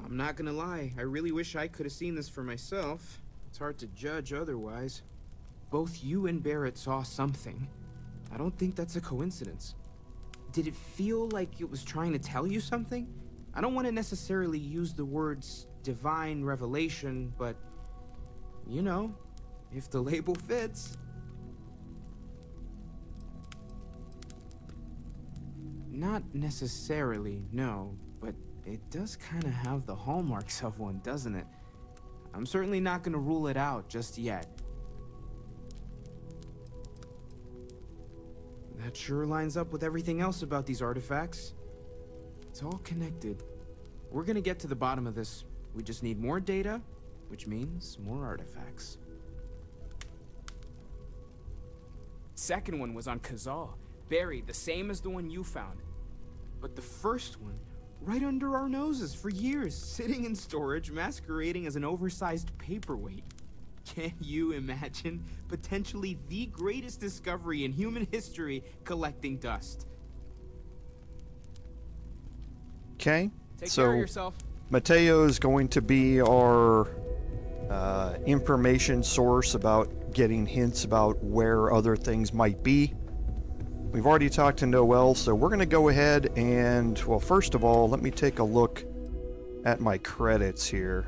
I'm not gonna lie, I really wish I could have seen this for myself. It's hard to judge otherwise. Both you and Barrett saw something. I don't think that's a coincidence. Did it feel like it was trying to tell you something? I don't want to necessarily use the words divine revelation, but, you know, if the label fits. Not necessarily, no, but it does kind of have the hallmarks of one, doesn't it? I'm certainly not going to rule it out just yet. That sure lines up with everything else about these artifacts. It's all connected. We're gonna get to the bottom of this. We just need more data, which means more artifacts. Second one was on Kazal, buried the same as the one you found. But the first one, right under our noses for years, sitting in storage, masquerading as an oversized paperweight. Can you imagine potentially the greatest discovery in human history collecting dust? Okay, Take so care of yourself. Mateo is going to be our information source about getting hints about where other things might be. We've already talked to Noel, so we're going to go ahead and, well, first of all, let me take a look at my credits here.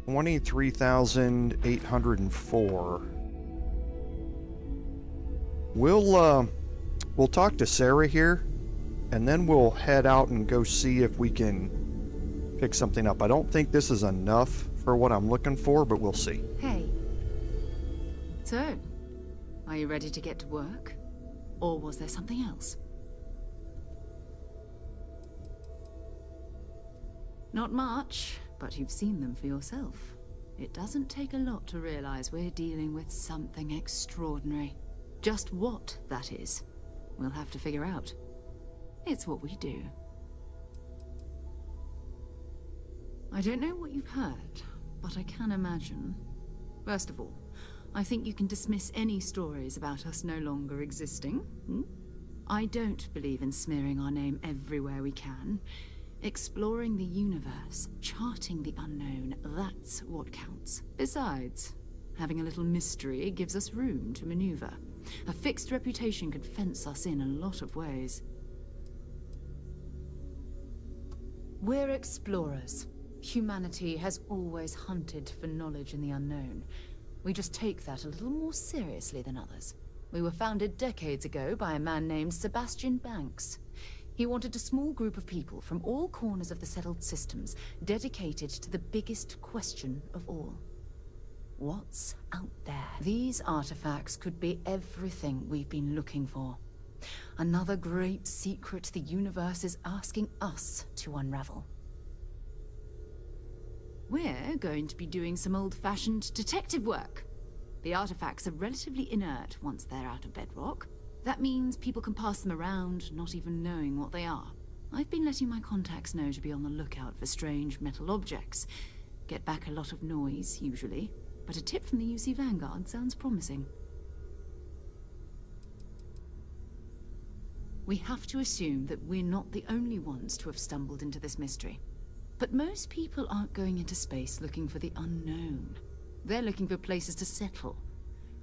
23,804. We'll talk to Sarah here, and then we'll head out and go see if we can pick something up. I don't think this is enough for what I'm looking for, but we'll see. Hey. So, are you ready to get to work? Or was there something else? Not much, but you've seen them for yourself. It doesn't take a lot to realize we're dealing with something extraordinary. Just what that is, we'll have to figure out. It's what we do. I don't know what you've heard, but I can imagine. First of all, I think you can dismiss any stories about us no longer existing. I don't believe in smearing our name everywhere we can. Exploring the universe, charting the unknown, that's what counts. Besides, having a little mystery gives us room to maneuver. A fixed reputation could fence us in a lot of ways. We're explorers. Humanity has always hunted for knowledge in the unknown. We just take that a little more seriously than others. We were founded decades ago by a man named Sebastian Banks. He wanted a small group of people from all corners of the settled systems dedicated to the biggest question of all. What's out there? These artifacts could be everything we've been looking for. Another great secret the universe is asking us to unravel. We're going to be doing some old-fashioned detective work. The artifacts are relatively inert once they're out of bedrock. That means people can pass them around, not even knowing what they are. I've been letting my contacts know to be on the lookout for strange metal objects. Get back a lot of noise, usually, but a tip from the UC Vanguard sounds promising. We have to assume that we're not the only ones to have stumbled into this mystery. But most people aren't going into space looking for the unknown. They're looking for places to settle,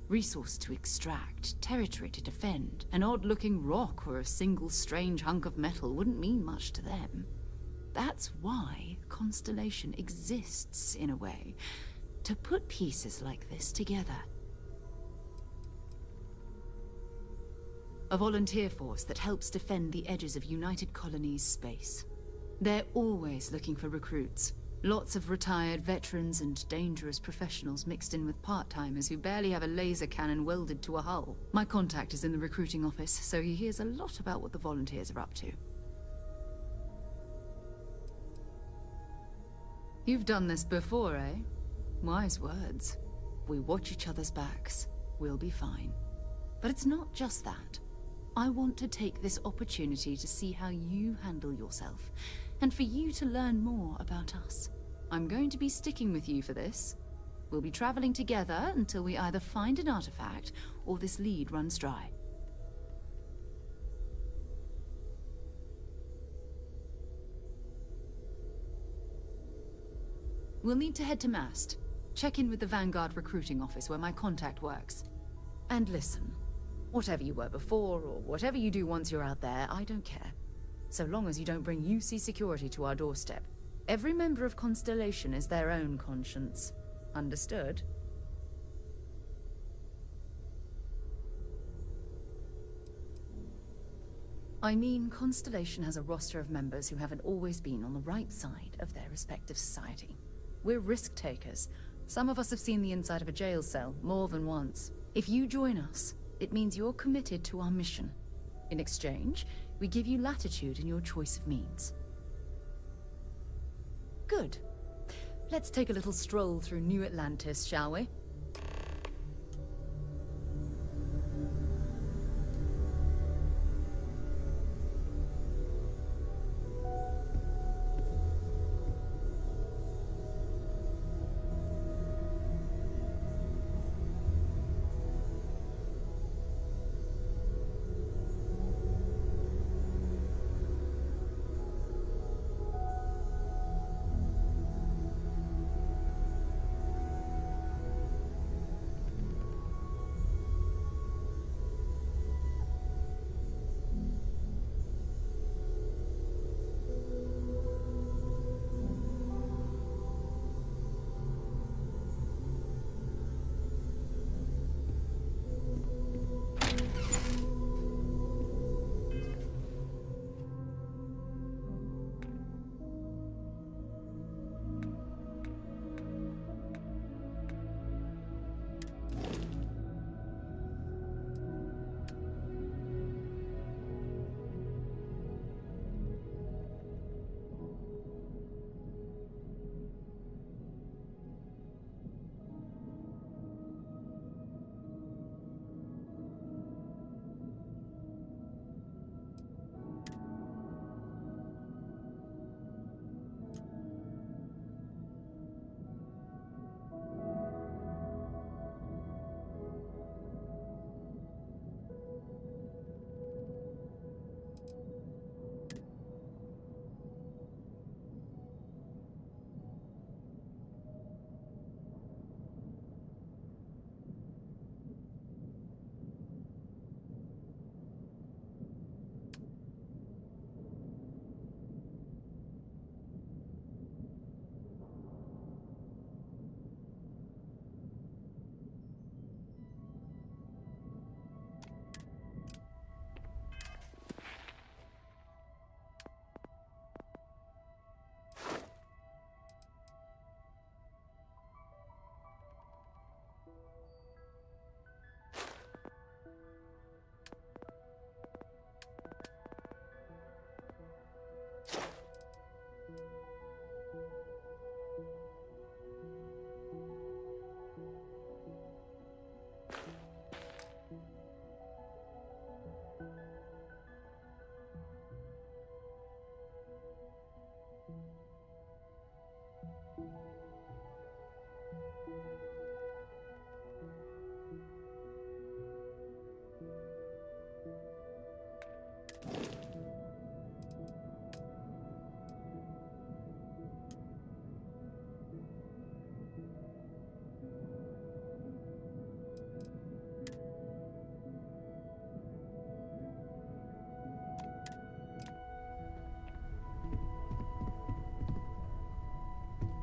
resource to extract, territory to defend. An odd-looking rock or a single strange hunk of metal wouldn't mean much to them. That's why Constellation exists, in a way, to put pieces like this together. A volunteer force that helps defend the edges of United Colonies space. They're always looking for recruits. Lots of retired veterans and dangerous professionals mixed in with part-timers who barely have a laser cannon welded to a hull. My contact is in the recruiting office, so he hears a lot about what the volunteers are up to. You've done this before, eh? Wise words. We watch each other's backs, we'll be fine. But it's not just that. I want to take this opportunity to see how you handle yourself, and for you to learn more about us. I'm going to be sticking with you for this. We'll be traveling together until we either find an artifact or this lead runs dry. We'll need to head to Mast. Check in with the Vanguard recruiting office where my contact works. And listen, whatever you were before or whatever you do once you're out there, I don't care. So long as you don't bring UC security to our doorstep. Every member of Constellation is their own conscience. Understood? I mean, Constellation has a roster of members who haven't always been on the right side of their respective society. We're risk takers. Some of us have seen the inside of a jail cell more than once. If you join us, it means you're committed to our mission. In exchange, we give you latitude in your choice of means. Good. Let's take a little stroll through New Atlantis, shall we?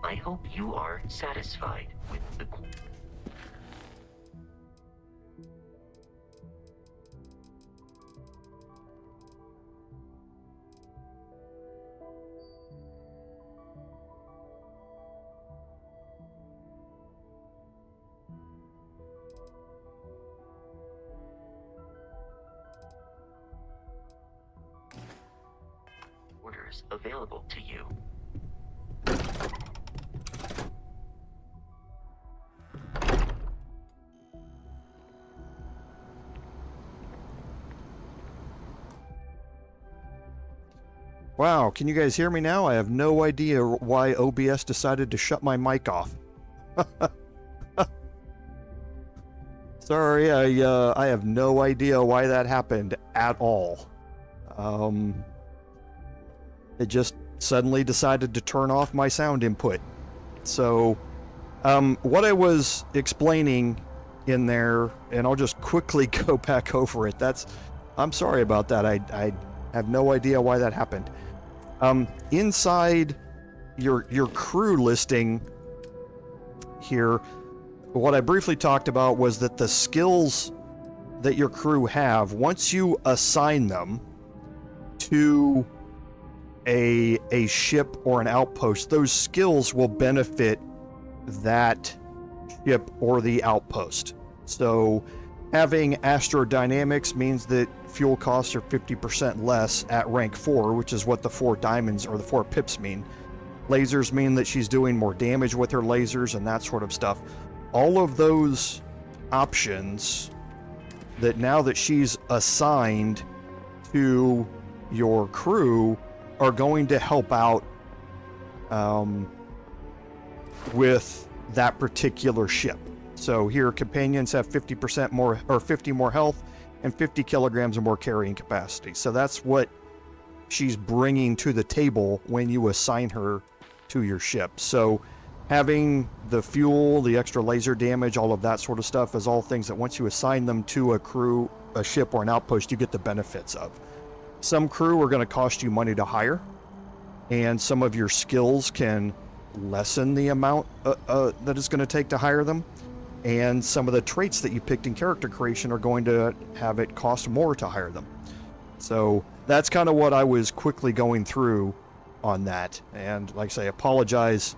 I hope you are satisfied with the... orders available to you. Wow, can you guys hear me now? I have no idea why OBS decided to shut my mic off. Sorry, I have no idea why that happened at all. It just suddenly decided to turn off my sound input. So, what I was explaining in there, and I'll just quickly go back over it. I'm sorry about that. I have no idea why that happened. Inside your crew listing here, what I briefly talked about was that the skills that your crew have, once you assign them to a ship or an outpost, those skills will benefit that ship or the outpost. So having astrodynamics means that fuel costs are 50% less at rank 4, which is what the 4 diamonds or the 4 pips mean. lasers mean that she's doing more damage with her lasers and that sort of stuff. All of those options that now that she's assigned to your crew are going to help out with that particular ship. So here, companions have 50% more, or 50 more health and 50 kilograms of more carrying capacity. So that's what she's bringing to the table when you assign her to your ship. So having the fuel, the extra laser damage, all of that sort of stuff is all things that once you assign them to a crew, a ship, or an outpost, you get the benefits of. Some crew are going to cost you money to hire, and some of your skills can lessen the amount that it's going to take to hire them. And some of the traits that you picked in character creation are going to have it cost more to hire them. So that's kind of what I was quickly going through on that. And like I say, apologize.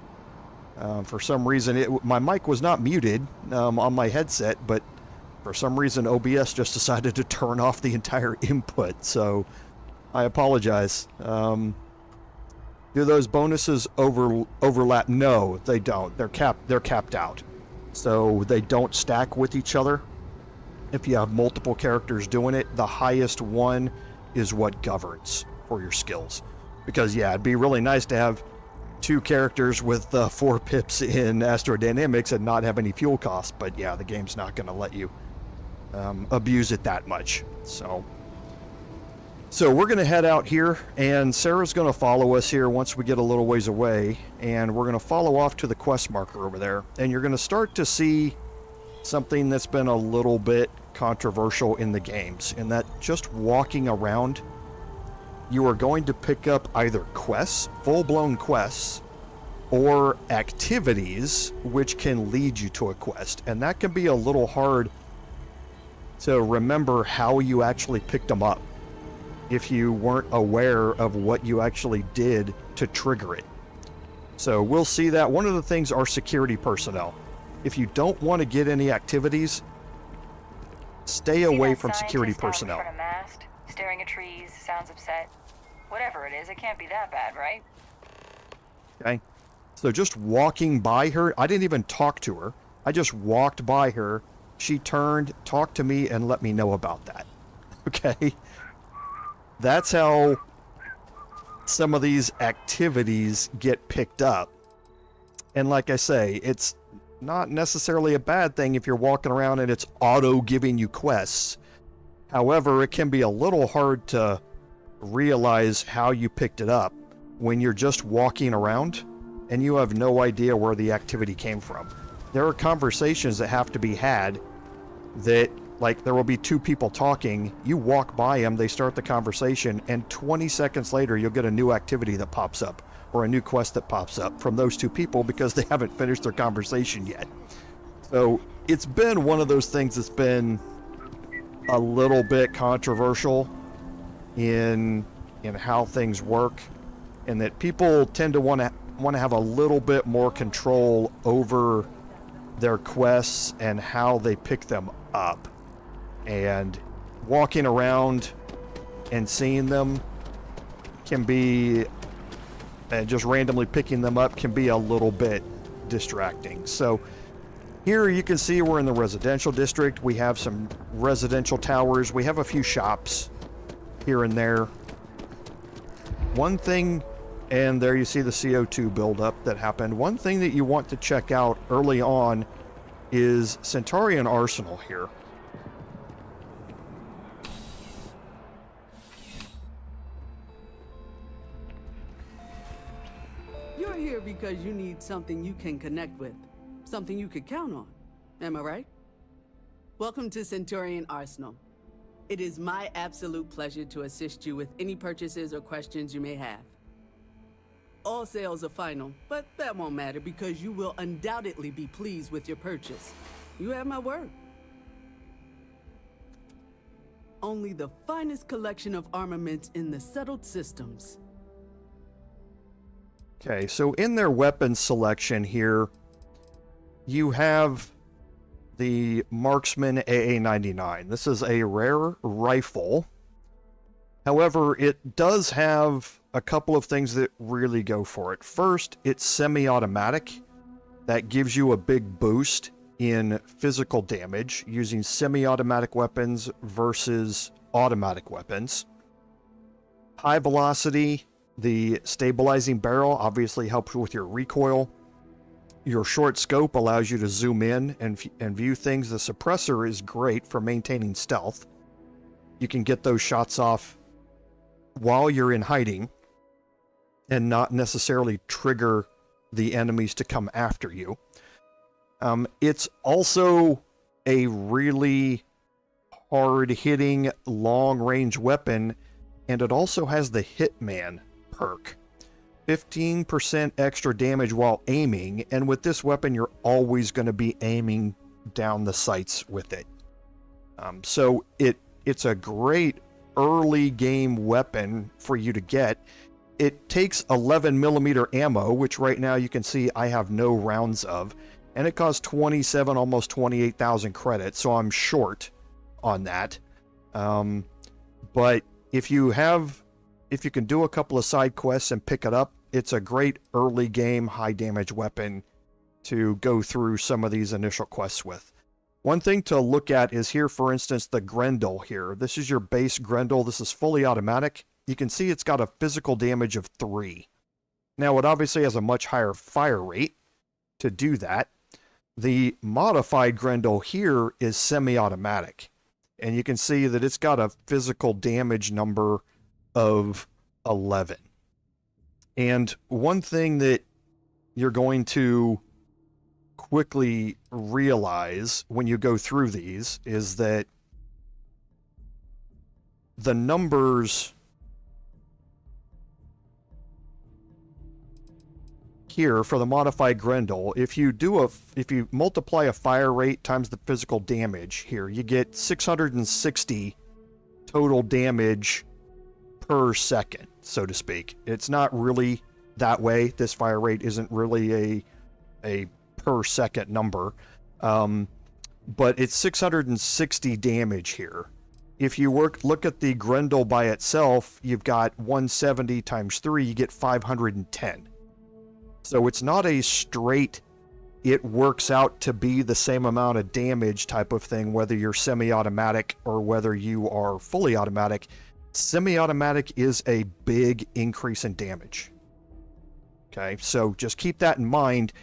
For some reason, my mic was not muted on my headset, but for some reason OBS just decided to turn off the entire input. So I apologize. Do those bonuses overlap? No, they don't. They're capped out. So they don't stack with each other. If you have multiple characters doing it, the highest one is what governs for your skills. Because yeah, it'd be really nice to have 2 characters with 4 pips in astrodynamics and not have any fuel costs, but yeah, the game's not going to let you abuse it that much. So we're going to head out here, and Sarah's going to follow us here once we get a little ways away, and we're going to follow off to the quest marker over there, and you're going to start to see something that's been a little bit controversial in the games, in that just walking around, you are going to pick up either quests, full-blown quests, or activities which can lead you to a quest, and that can be a little hard to remember how you actually picked them up if you weren't aware of what you actually did to trigger it. So we'll see that. One of the things are security personnel. If you don't want to get any activities, stay away from security personnel. Out in front of mast, staring at trees, sounds upset. Whatever it is, it can't be that bad, right? Okay. So just walking by her, I didn't even talk to her. I just walked by her. She turned, talked to me, and let me know about that. Okay. That's how some of these activities get picked up. And like I say, it's not necessarily a bad thing if you're walking around and it's auto giving you quests. However, it can be a little hard to realize how you picked it up when you're just walking around and you have no idea where the activity came from. There are conversations that have to be had that, like, there will be 2 people talking, you walk by them, they start the conversation, and 20 seconds later you'll get a new activity that pops up, or a new quest that pops up from those 2 people because they haven't finished their conversation yet. So it's been one of those things that's been a little bit controversial in how things work, and that people tend to want to have a little bit more control over their quests and how they pick them up. And walking around and seeing them can be, and just randomly picking them up can be a little bit distracting. So here you can see we're in the residential district. We have some residential towers. We have a few shops here and there. One thing, and there you see the CO2 buildup that happened. One thing that you want to check out early on is Centaurian Arsenal here. You're here because you need something you can connect with, something you could count on. Am I right? Welcome to Centaurian Arsenal. It is my absolute pleasure to assist you with any purchases or questions you may have. All sales are final, but that won't matter because you will undoubtedly be pleased with your purchase. You have my word. Only the finest collection of armaments in the settled systems. Okay, so in their weapons selection here, you have the Marksman AA-99. This is a rare rifle. However, it does have a couple of things that really go for it. First, it's semi-automatic. That gives you a big boost in physical damage using semi-automatic weapons versus automatic weapons. High velocity, the stabilizing barrel obviously helps with your recoil. Your short scope allows you to zoom in and view things. The suppressor is great for maintaining stealth. You can get those shots off while you're in hiding and not necessarily trigger the enemies to come after you. It's also a really hard-hitting, long-range weapon, and it also has the Hitman perk. 15% extra damage while aiming, and with this weapon, you're always going to be aiming down the sights with it. So it's a great early game weapon for you to get. It takes 11mm ammo, which right now you can see I have no rounds of, and it costs 27, almost 28,000 credits, so I'm short on that. But if you can do a couple of side quests and pick it up, it's a great early game high damage weapon to go through some of these initial quests with. One thing to look at is here, for instance, the Grendel here. This is your base Grendel. This is fully automatic. You can see it's got a physical damage of 3. Now, it obviously has a much higher fire rate to do that. The modified Grendel here is semi-automatic. And you can see that it's got a physical damage number of 11. And one thing that you're going to quickly realize when you go through these is that the numbers here for the modified Grendel, if you multiply a fire rate times the physical damage here, you get 660 total damage per second, so to speak. It's not really that way. This fire rate isn't really a per second number, but it's 660 damage here. If you look at the Grendel by itself, you've got 170 times 3, you get 510. So it's not a straight, it works out to be the same amount of damage type of thing, whether you're semi-automatic or whether you are fully automatic. Semi-automatic is a big increase in damage. Okay, so just keep that in mind.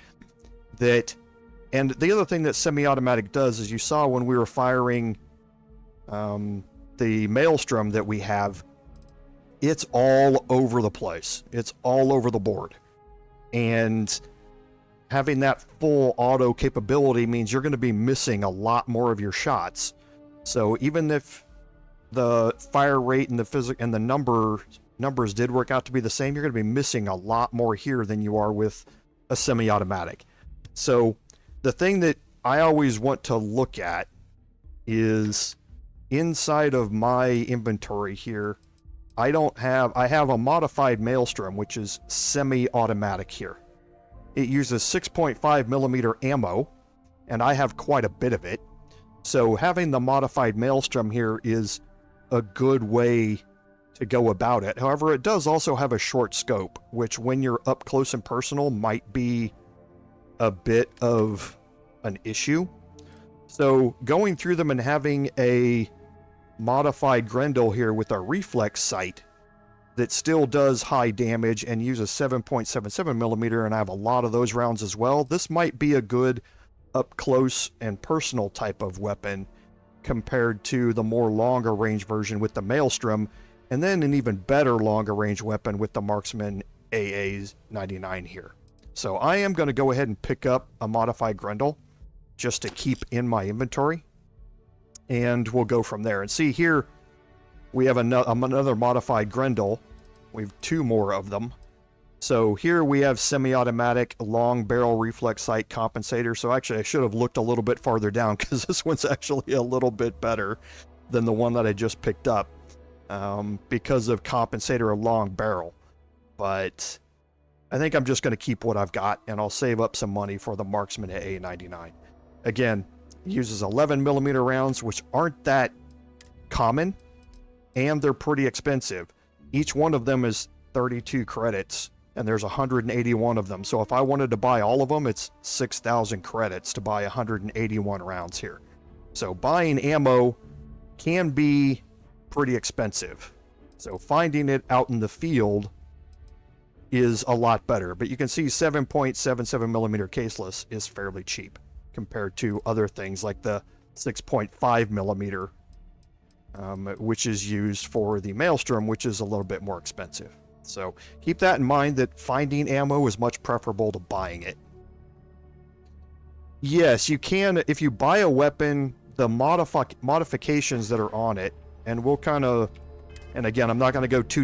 And the other thing that semi-automatic does is, you saw when we were firing the Maelstrom that we have, it's all over the place. It's all over the board. And having that full auto capability means you're going to be missing a lot more of your shots. So even if the fire rate and the numbers did work out to be the same, you're going to be missing a lot more here than you are with a semi-automatic. So the thing that I always want to look at is inside of my inventory here, I have a modified Maelstrom, which is semi-automatic here. It uses 6.5mm ammo, and I have quite a bit of it. So having the modified Maelstrom here is a good way to go about it. However, it does also have a short scope, which when you're up close and personal might be a bit of an issue. So going through them and having a modified Grendel here with a reflex sight that still does high damage and uses 7.77mm, and I have a lot of those rounds as well, this might be a good up close and personal type of weapon compared to the more longer range version with the Maelstrom, and then an even better longer range weapon with the Marksman AA-99 here. So I am going to go ahead and pick up a modified Grendel just to keep in my inventory, and we'll go from there. And see here, we have another modified Grendel. We have 2 more of them. So here we have semi-automatic long barrel reflex sight compensator. So actually I should have looked a little bit farther down, because this one's actually a little bit better than the one that I just picked up because of compensator or long barrel. But I think I'm just going to keep what I've got, and I'll save up some money for the Marksman AA-99. Again, it uses 11mm rounds, which aren't that common, and they're pretty expensive. Each one of them is 32 credits, and there's 181 of them. So if I wanted to buy all of them, it's 6,000 credits to buy 181 rounds here. So buying ammo can be pretty expensive. So finding it out in the field is a lot better. But you can see 7.77 millimeter caseless is fairly cheap compared to other things like the 6.5 millimeter, which is used for the Maelstrom, which is a little bit more expensive. So keep that in mind, that finding ammo is much preferable to buying it. Yes, you can, if you buy a weapon, the modifications that are on it, and we'll kind of, and again, I'm not going to go too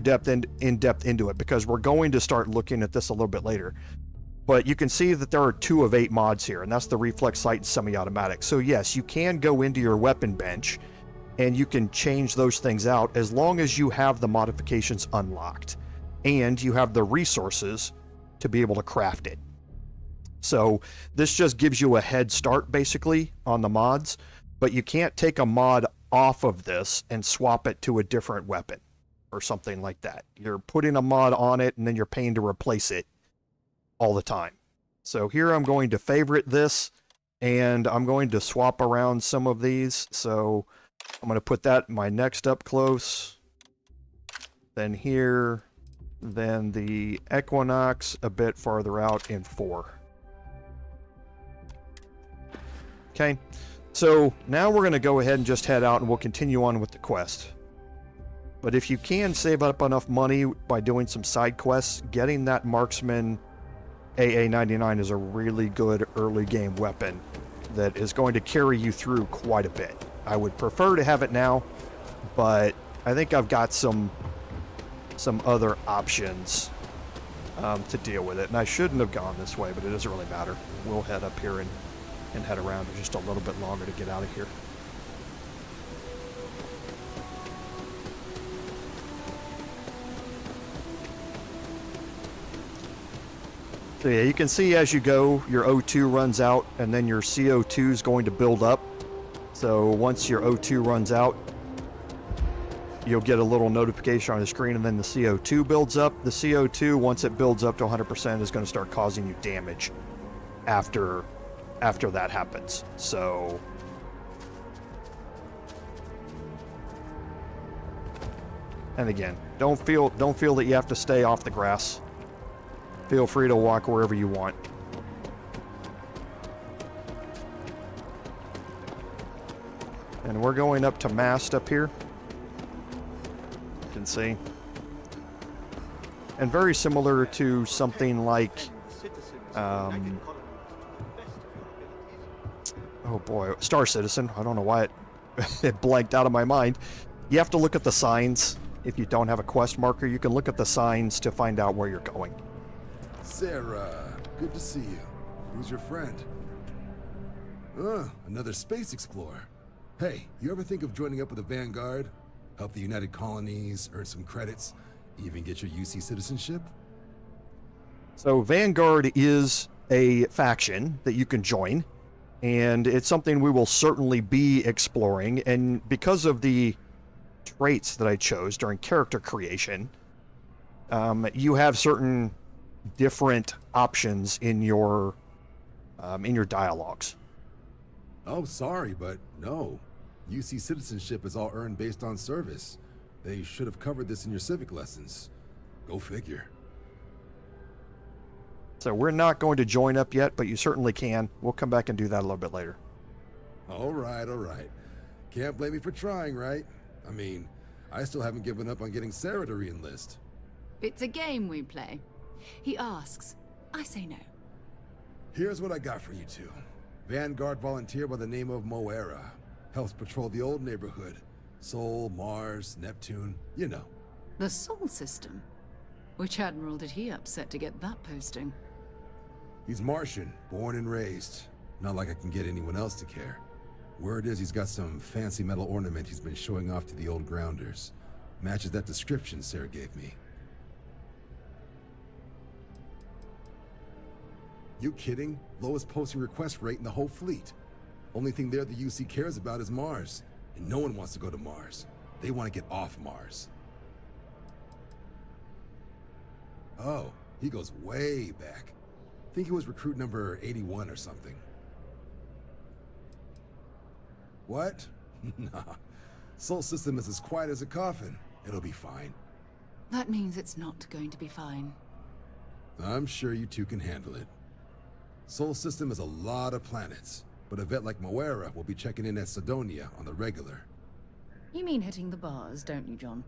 in depth into it because we're going to start looking at this a little bit later. But you can see that there are 2 of 8 mods here, and that's the reflex sight and semi-automatic. So yes, you can go into your weapon bench and you can change those things out as long as you have the modifications unlocked and you have the resources to be able to craft it. So this just gives you a head start basically on the mods, but you can't take a mod off of this and swap it to a different weapon or something like that. You're putting a mod on it and then you're paying to replace it all the time. So here I'm going to favorite this and I'm going to swap around some of these. So I'm going to put that my next up close, then here, then the Equinox a bit farther out in 4. Okay, so now we're going to go ahead and just head out and we'll continue on with the quest. But if you can save up enough money by doing some side quests, getting that Marksman AA-99 is a really good early game weapon that is going to carry you through quite a bit. I would prefer to have it now, but I think I've got some other options to deal with it. And I shouldn't have gone this way, but it doesn't really matter. We'll head up here and head around just a little bit longer to get out of here. So yeah, you can see as you go, your O2 runs out, and then your CO2 is going to build up. So once your O2 runs out, you'll get a little notification on the screen, and then the CO2 builds up. The CO2, once it builds up to 100%, is going to start causing you damage after that happens. So and again, don't feel that you have to stay off the grass. Feel free to walk wherever you want. And we're going up to mast up here. You can see. And very similar to something like oh boy, Star Citizen. I don't know why it blanked out of my mind. You have to look at the signs. If you don't have a quest marker, you can look at the signs to find out where you're going. Sarah, good to see you. Who's your friend? Another space explorer. Hey, you ever think of joining up with the Vanguard? Help the United Colonies, earn some credits, even get your UC citizenship? So Vanguard is a faction that you can join, and it's something we will certainly be exploring. And because of the traits that I chose during character creation, you have certain different options in your dialogues. Oh, sorry, but no. UC citizenship is all earned based on service. They should have covered this in your civic lessons. Go figure. So we're not going to join up yet, but you certainly can. We'll come back and do that a little bit later. All right, all right. Can't blame me for trying, right? I mean, I still haven't given up on getting Sarah to re-enlist. It's a game we play. He asks, I say no. Here's what I got for you two. Vanguard volunteer by the name of Moara. Helps patrol the old neighborhood. Sol, Mars, Neptune, you know. The Sol system? Which admiral did he upset to get that posting? He's Martian, born and raised. Not like I can get anyone else to care. Word is he's got some fancy metal ornament he's been showing off to the old grounders. Matches that description Sarah gave me. You kidding? Lowest posting request rate in the whole fleet. Only thing there the UC cares about is Mars. And no one wants to go to Mars. They want to get off Mars. Oh, he goes way back. Think he was recruit number 81 or something. What? Nah. Sol System is as quiet as a coffin. It'll be fine. That means it's not going to be fine. I'm sure you two can handle it. Sol System has a lot of planets, but a vet like Moara will be checking in at Sidonia on the regular. You mean hitting the bars, don't you, John?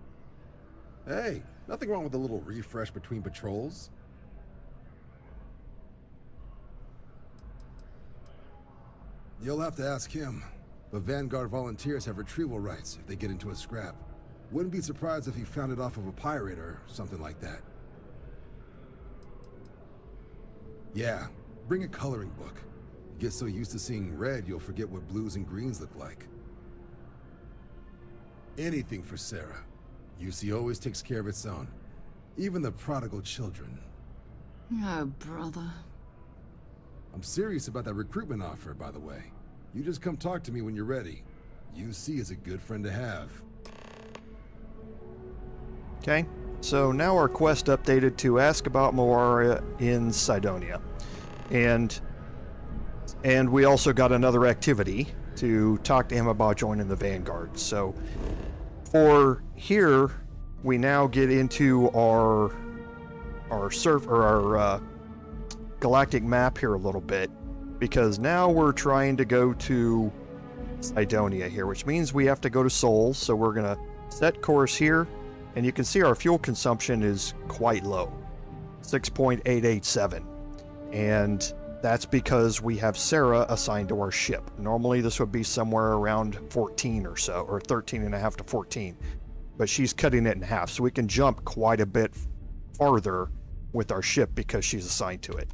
Hey, nothing wrong with a little refresh between patrols. You'll have to ask him, but Vanguard volunteers have retrieval rights if they get into a scrap. Wouldn't be surprised if he found it off of a pirate or something like that. Yeah, bring a coloring book. You get so used to seeing red, you'll forget what blues and greens look like. Anything for Sarah. UC always takes care of its own. Even the prodigal children. Oh, brother. I'm serious about that recruitment offer, by the way. You just come talk to me when you're ready. UC is a good friend to have. Okay, so now our quest updated to ask about Moara in Sidonia. And we also got another activity to talk to him about joining the Vanguard. So for here, we now get into our galactic map here a little bit, because now we're trying to go to Sidonia here, which means we have to go to Sol. So we're gonna set course here, and you can see our fuel consumption is quite low, 6.887, and that's because we have Sarah assigned to our ship. Normally this would be somewhere around 14 or so, or 13.5 to 14, but she's cutting it in half, so we can jump quite a bit farther with our ship because she's assigned to it.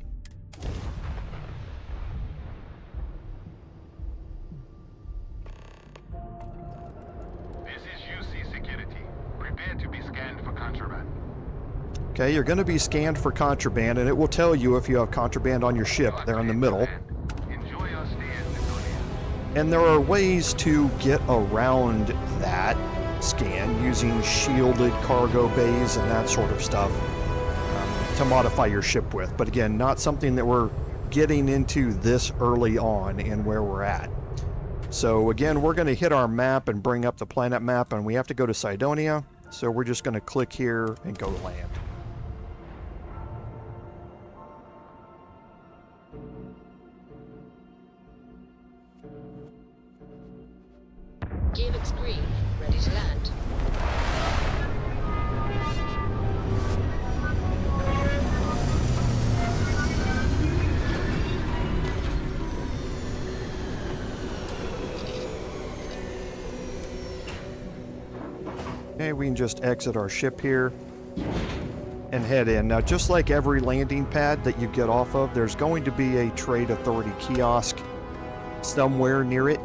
This is UC Security. Prepare to be scanned for contraband. Okay, you're going to be scanned for contraband, and it will tell you if you have contraband on your ship there in the middle. Enjoy your stay at Sidonia. And there are ways to get around that scan using shielded cargo bays and that sort of stuff to modify your ship with. But again, not something that we're getting into this early on in where we're at. So again, we're going to hit our map and bring up the planet map, and we have to go to Sidonia. So we're just going to click here and go to land. Gearbox green, ready to land. Okay, we can just exit our ship here and head in. Now, just like every landing pad that you get off of, there's going to be a Trade Authority kiosk somewhere near it.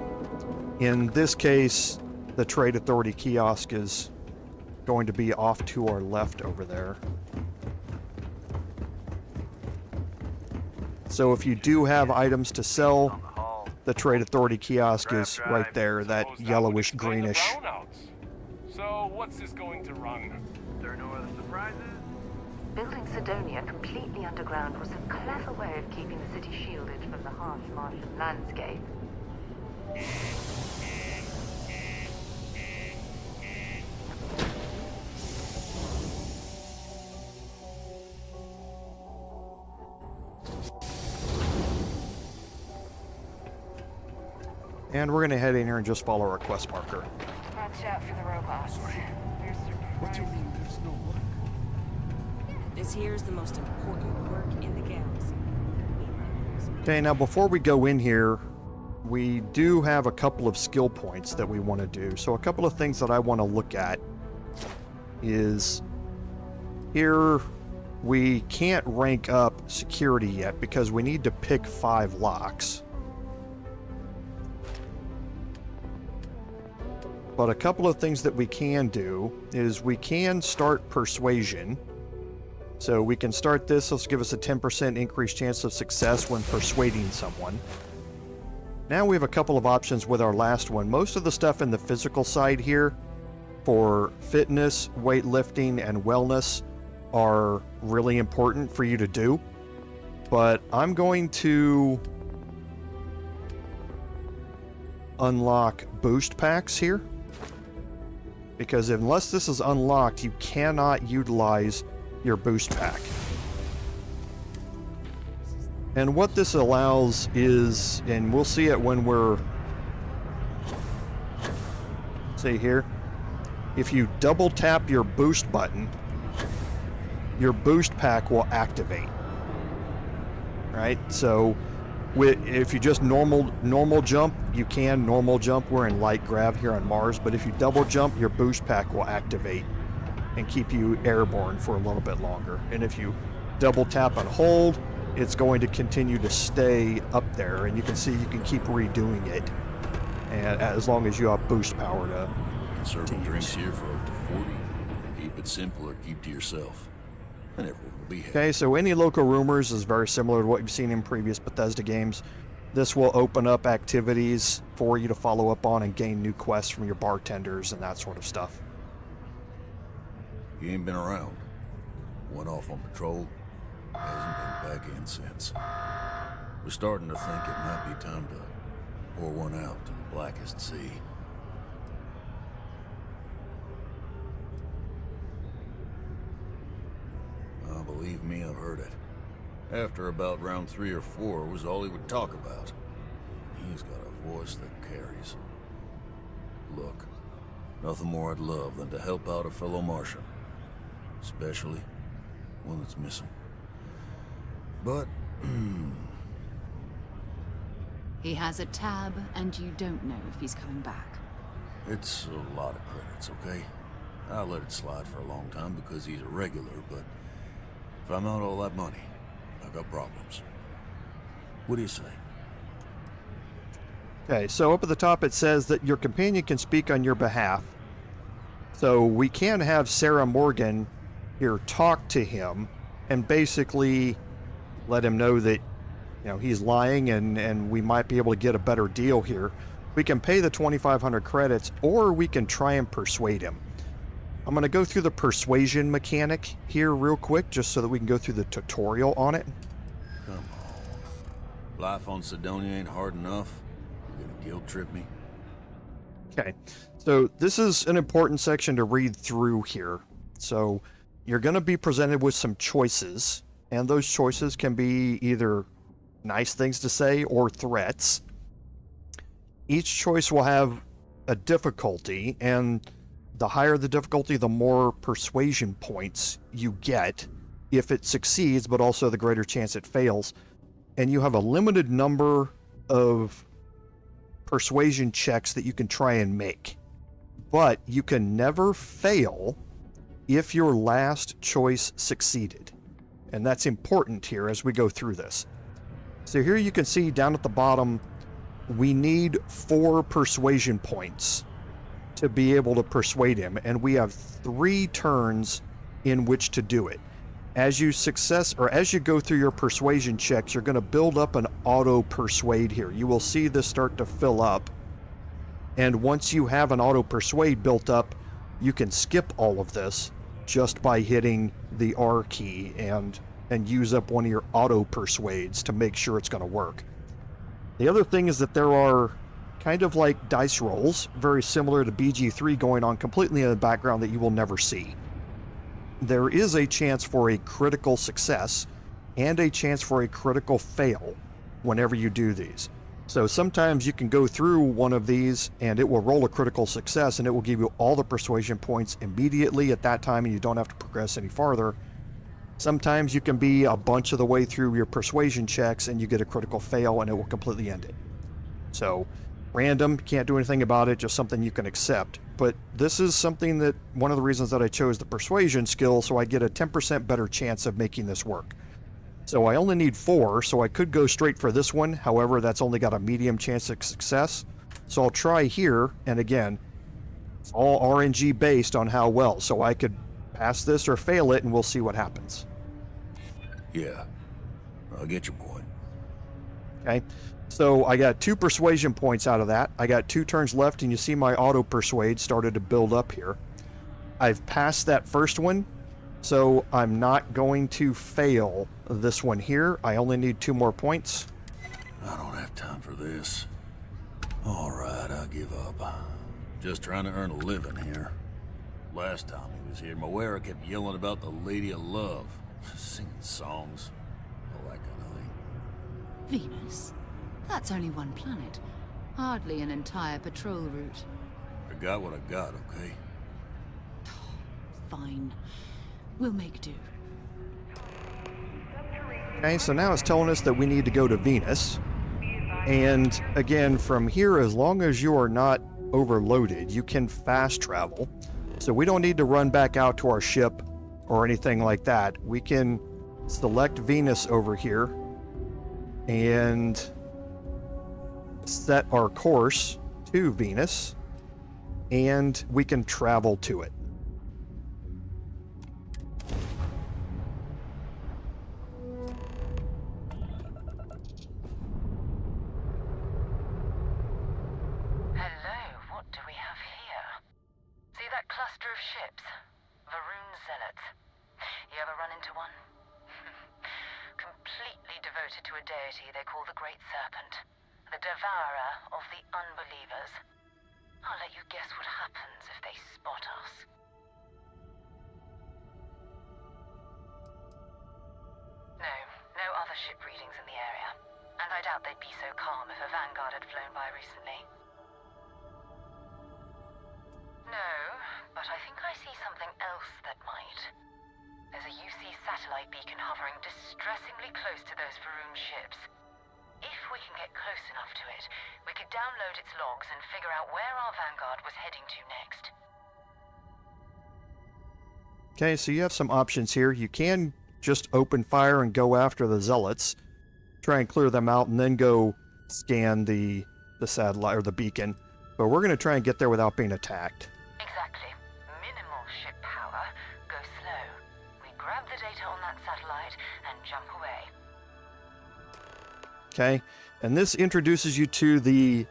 In this case, the Trade Authority kiosk is going to be off to our left over there. So if you do have items to sell, the Trade Authority kiosk is right there, that yellowish greenish. So what's this going to run? There are no other surprises? Building Sidonia completely underground was a clever way of keeping the city shielded from the harsh Martian landscape. And we're going to head in here and just follow our quest marker. Watch out for the robots. What do you mean there's no work? This here is the most important work in the galaxy. Okay, now before we go in here, we do have a couple of skill points that we want to do. So a couple of things that I want to look at is here we can't rank up security yet because we need to pick 5 locks. But a couple of things that we can do is we can start persuasion. So we can start this. This will give us a 10% increased chance of success when persuading someone. Now we have a couple of options with our last one. Most of the stuff in the physical side here for fitness, weightlifting, and wellness are really important for you to do, but I'm going to unlock boost packs here, because unless this is unlocked, you cannot utilize your boost pack. And what this allows is, and we'll see it when we're, see here, if you double tap your boost button, your boost pack will activate. Right? So if you just normal jump, you can normal jump. We're in light grav here on Mars, but if you double jump, your boost pack will activate and keep you airborne for a little bit longer. And if you double tap and hold, it's going to continue to stay up there, and you can see you can keep redoing it, and as long as you have boost power to serving drinks here for up to 40. Keep it simple or keep to yourself, and everyone will be happy. Okay, so any local rumors is very similar to what you've seen in previous Bethesda games. This will open up activities for you to follow up on and gain new quests from your bartenders and that sort of stuff. He ain't been around. Went off on patrol. Hasn't been back in since. We're starting to think it might be time to pour one out to the blackest sea. Believe me, I've heard it. After about round 3 or 4 was all he would talk about. He's got a voice that carries. Look, nothing more I'd love than to help out a fellow Martian. Especially one that's missing. But, He has a tab, and you don't know if he's coming back. it's a lot of credits, okay? I'll let it slide for a long time because he's a regular, but if I'm out all that money, I got problems. What do you say? Okay, so up at the top it says that your companion can speak on your behalf. So we can have Sarah Morgan here talk to him and basically let him know that, you know, he's lying and we might be able to get a better deal here. We can pay the 2,500 credits, or we can try and persuade him. I'm going to go through the persuasion mechanic here real quick, just so that we can go through the tutorial on it. Come on. Life on Sidonia ain't hard enough. You're gonna guilt trip me? Okay, so this is an important section to read through here. So you're going to be presented with some choices, and those choices can be either nice things to say or threats. Each choice will have a difficulty, and the higher the difficulty, the more persuasion points you get if it succeeds, but also the greater chance it fails. And you have a limited number of persuasion checks that you can try and make. But you can never fail if your last choice succeeded. And that's important here as we go through this. So here you can see down at the bottom, we need 4 persuasion points to be able to persuade him, and we have 3 turns in which to do it. As you go through your persuasion checks, you're going to build up an auto persuade here. You will see this start to fill up, and once you have an auto persuade built up, you can skip all of this just by hitting the R key and use up one of your auto persuades to make sure it's going to work. The other thing is that there are kind of like dice rolls, very similar to BG3, going on completely in the background that you will never see. There is a chance for a critical success and a chance for a critical fail whenever you do these. So sometimes you can go through one of these and it will roll a critical success and it will give you all the persuasion points immediately at that time and you don't have to progress any farther. Sometimes you can be a bunch of the way through your persuasion checks and you get a critical fail and it will completely end it. So random, can't do anything about it, just something you can accept. But this is something that, one of the reasons that I chose the persuasion skill, so I get a 10% better chance of making this work. So I only need 4, so I could go straight for this one. However, that's only got a medium chance of success. So I'll try here, and again, it's all RNG based on how well. So I could pass this or fail it, and we'll see what happens. Yeah, I'll get your point. Okay, so I got 2 persuasion points out of that. I got 2 turns left, and you see my auto persuade started to build up here. I've passed that first one, So I'm not going to fail this one here. I only need 2 more points. I don't have time for this. Alright, I give up. Just trying to earn a living here. Last time he was here, Moara kept yelling about the Lady of Love. Singing songs. All that kind of thing. Venus? That's only one planet. Hardly an entire patrol route. I got what I got, okay? Fine. We'll make do. Okay, so now it's telling us that we need to go to Venus. And again, from here, as long as you are not overloaded, you can fast travel. So we don't need to run back out to our ship or anything like that. We can select Venus over here and set our course to Venus, and we can travel to it. Ship readings in the area, and I doubt they'd be so calm if a Vanguard had flown by recently. No, but I think I see something else that might. There's a UC satellite beacon hovering distressingly close to those Faroon ships. If we can get close enough to it, we could download its logs and figure out where our Vanguard was heading to next. Okay, so you have some options here. You can just open fire and go after the zealots, try and clear them out, and then go scan the satellite or the beacon. But we're going to try and get there without being attacked. Exactly. Minimal ship power. Go slow. We grab the data on that satellite and jump away. Okay, and this introduces you to the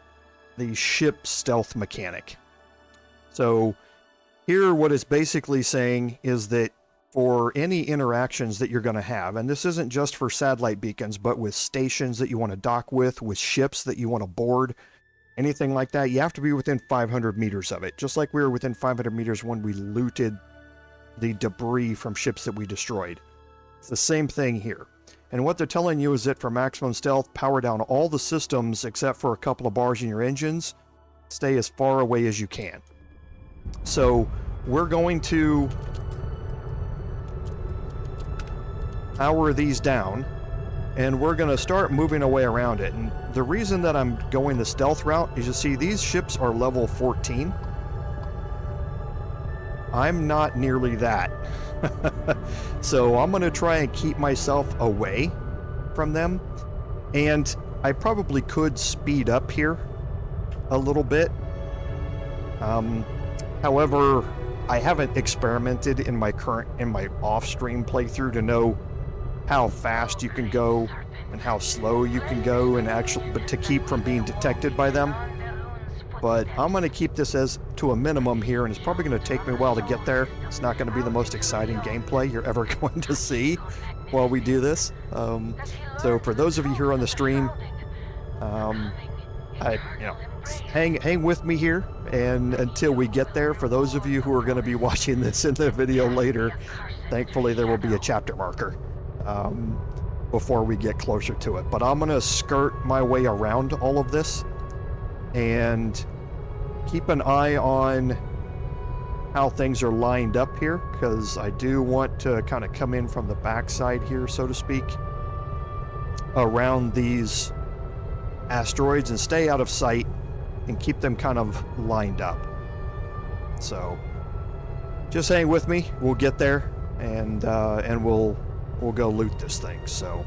ship stealth mechanic. So here what it's basically saying is that for any interactions that you're going to have, and this isn't just for satellite beacons, but with stations that you want to dock with ships that you want to board, anything like that, you have to be within 500 meters of it, just like we were within 500 meters when we looted the debris from ships that we destroyed. It's the same thing here. And what they're telling you is that for maximum stealth, power down all the systems except for a couple of bars in your engines. Stay as far away as you can. So we're going to power these down, and we're going to start moving away around it. And the reason that I'm going the stealth route is, you see, these ships are level 14. I'm not nearly that. So I'm going to try and keep myself away from them. And I probably could speed up here a little bit. However, I haven't experimented in my off-stream playthrough to know how fast you can go and how slow you can go, and but to keep from being detected by them. But I'm going to keep this to a minimum here, and it's probably going to take me a while to get there. It's not going to be the most exciting gameplay you're ever going to see while we do this. So for those of you here on the stream, hang with me here, and until we get there. For those of you who are going to be watching this in the video later, thankfully there will be a chapter marker before we get closer to it. But I'm going to skirt my way around all of this and keep an eye on how things are lined up here, because I do want to kind of come in from the backside here, so to speak, around these asteroids and stay out of sight and keep them kind of lined up. So just hang with me. We'll get there, and we'll go loot this thing. So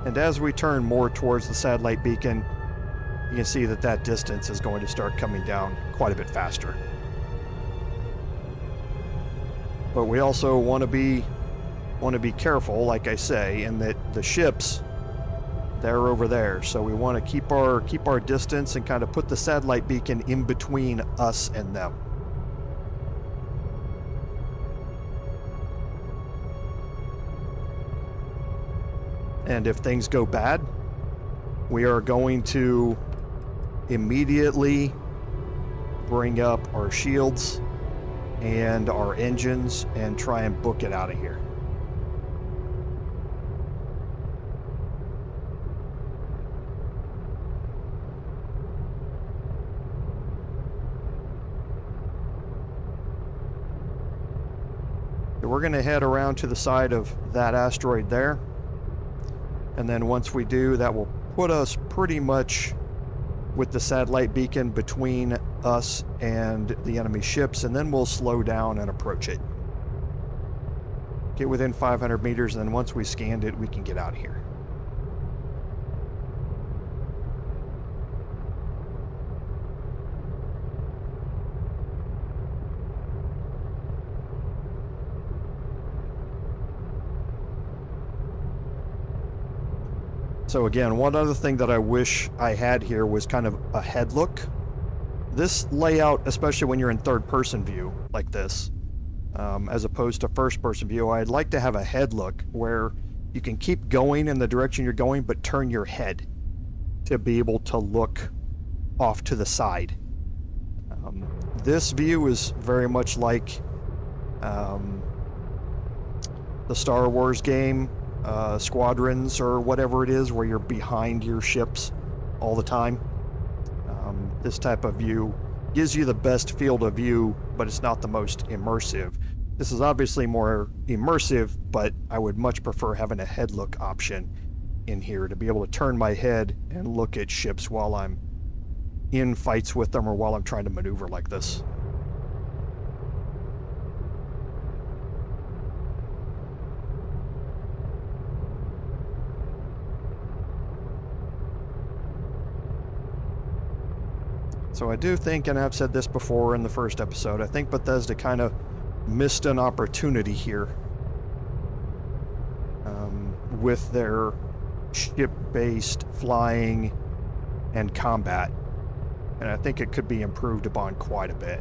and as we turn more towards the satellite beacon, you can see that distance is going to start coming down quite a bit faster. But we also want to be careful, like I say, in that the ships they're over there. So we want to keep our distance and kind of put the satellite beacon in between us and them. And if things go bad, we are going to immediately bring up our shields and our engines and try and book it out of here. So we're going to head around to the side of that asteroid there. And then once we do, that will put us pretty much with the satellite beacon between us and the enemy ships, and then we'll slow down and approach it. Get within 500 meters, and then once we scanned it, we can get out of here. So again, one other thing that I wish I had here was kind of a head look. This layout, especially when you're in third-person view like this, as opposed to first-person view, I'd like to have a head look where you can keep going in the direction you're going, but turn your head to be able to look off to the side. This view is very much like the Star Wars game, Squadrons or whatever it is, where you're behind your ships all the time. This type of view gives you the best field of view, but it's not the most immersive. This is obviously more immersive, but I would much prefer having a head look option in here to be able to turn my head and look at ships while I'm in fights with them or while I'm trying to maneuver like this. So I do think, and I've said this before in the first episode, I think Bethesda kind of missed an opportunity here with their ship-based flying and combat. And I think it could be improved upon quite a bit.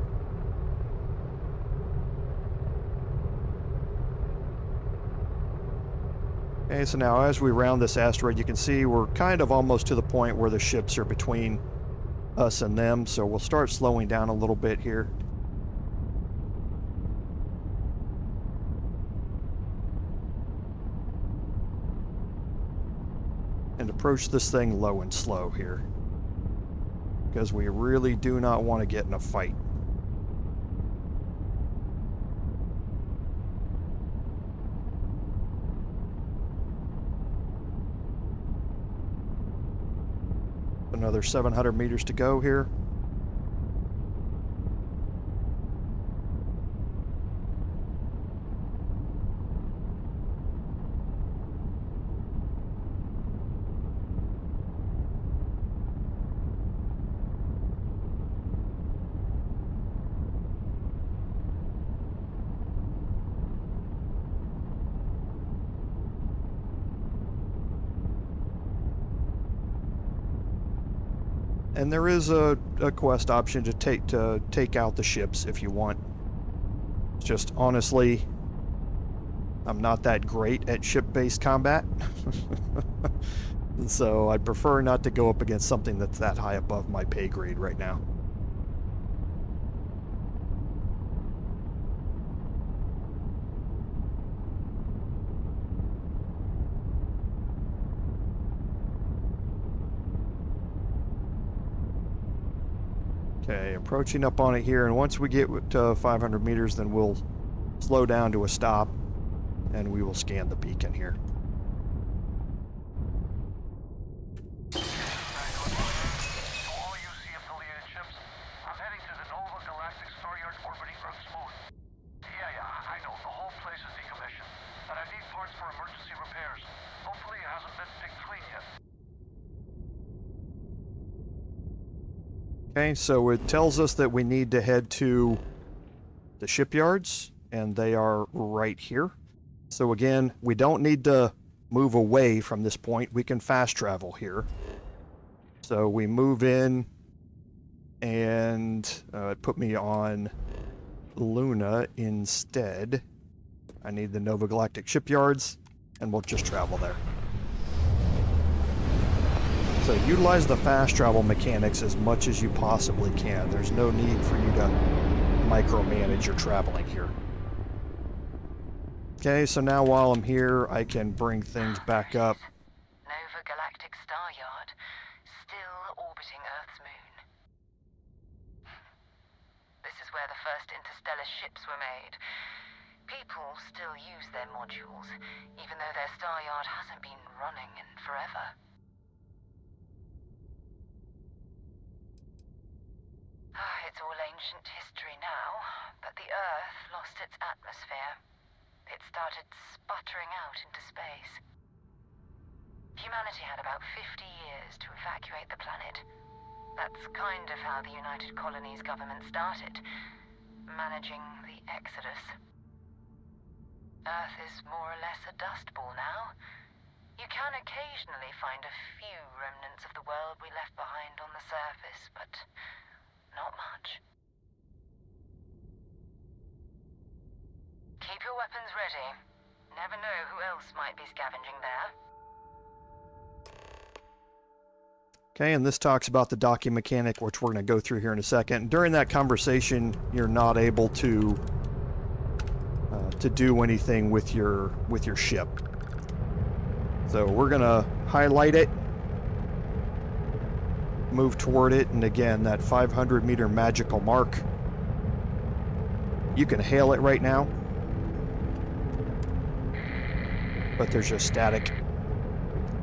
Okay, so now as we round this asteroid, you can see we're kind of almost to the point where the ships are between us and them, so we'll start slowing down a little bit here. And approach this thing low and slow here, because we really do not want to get in a fight. Another 700 meters to go here. And there is a quest option to take out the ships if you want. It's just, honestly, I'm not that great at ship-based combat. So I'd prefer not to go up against something that's that high above my pay grade right now. Okay, approaching up on it here, and once we get to 500 meters, then we'll slow down to a stop, and we will scan the beacon here. To all UC-affiliated ships, I'm heading to the Nova Galactic Staryard orbiting Earth's moon. Yeah, I know, the whole place is decommissioned, but I need parts for emergency repairs. Hopefully it hasn't been picked clean yet. Okay, so it tells us that we need to head to the shipyards, and they are right here. So again, we don't need to move away from this point, we can fast travel here. So we move in, and it put me on Luna instead. I need the Nova Galactic shipyards, and we'll just travel there. So utilize the fast travel mechanics as much as you possibly can. There's no need for you to micromanage your traveling here. Okay, so now while I'm here, I can bring things back up. Nova Galactic Staryard, still orbiting Earth's moon. This is where the first interstellar ships were made. People still use their modules, even though their Staryard hasn't been running in forever. It's all ancient history now, but the Earth lost its atmosphere. It started sputtering out into space. Humanity had about 50 years to evacuate the planet. That's kind of how the United Colonies government started, managing the exodus. Earth is more or less a dust ball now. You can occasionally find a few remnants of the world we left behind on the surface, but not much. Keep your weapons ready. Never know who else might be scavenging there. Okay, and this talks about the docking mechanic, which we're going to go through here in a second. During that conversation, you're not able to do anything with your ship. So we're going to highlight it, move toward it, and again, that 500-meter magical mark. You can hail it right now, but there's just static.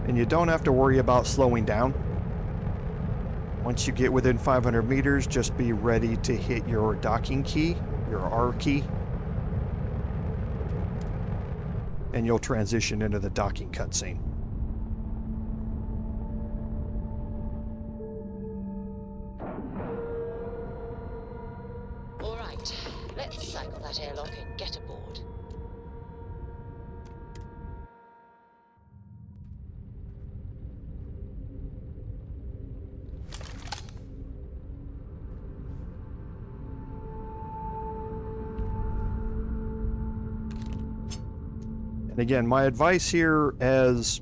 And you don't have to worry about slowing down. Once you get within 500 meters, just be ready to hit your docking key, your R key, and you'll transition into the docking cutscene. All right, let's cycle that airlock and get aboard. And again, my advice here, as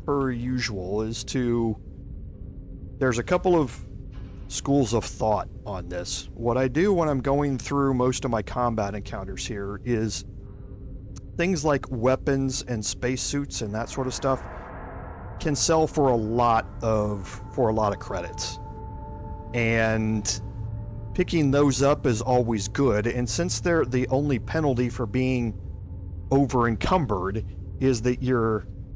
per usual, is there's a couple of schools of thought on this. What I do when I'm going through most of my combat encounters here is things like weapons and spacesuits and that sort of stuff can sell for a lot of credits. And picking those up is always good. And since they're the only penalty for being over encumbered is that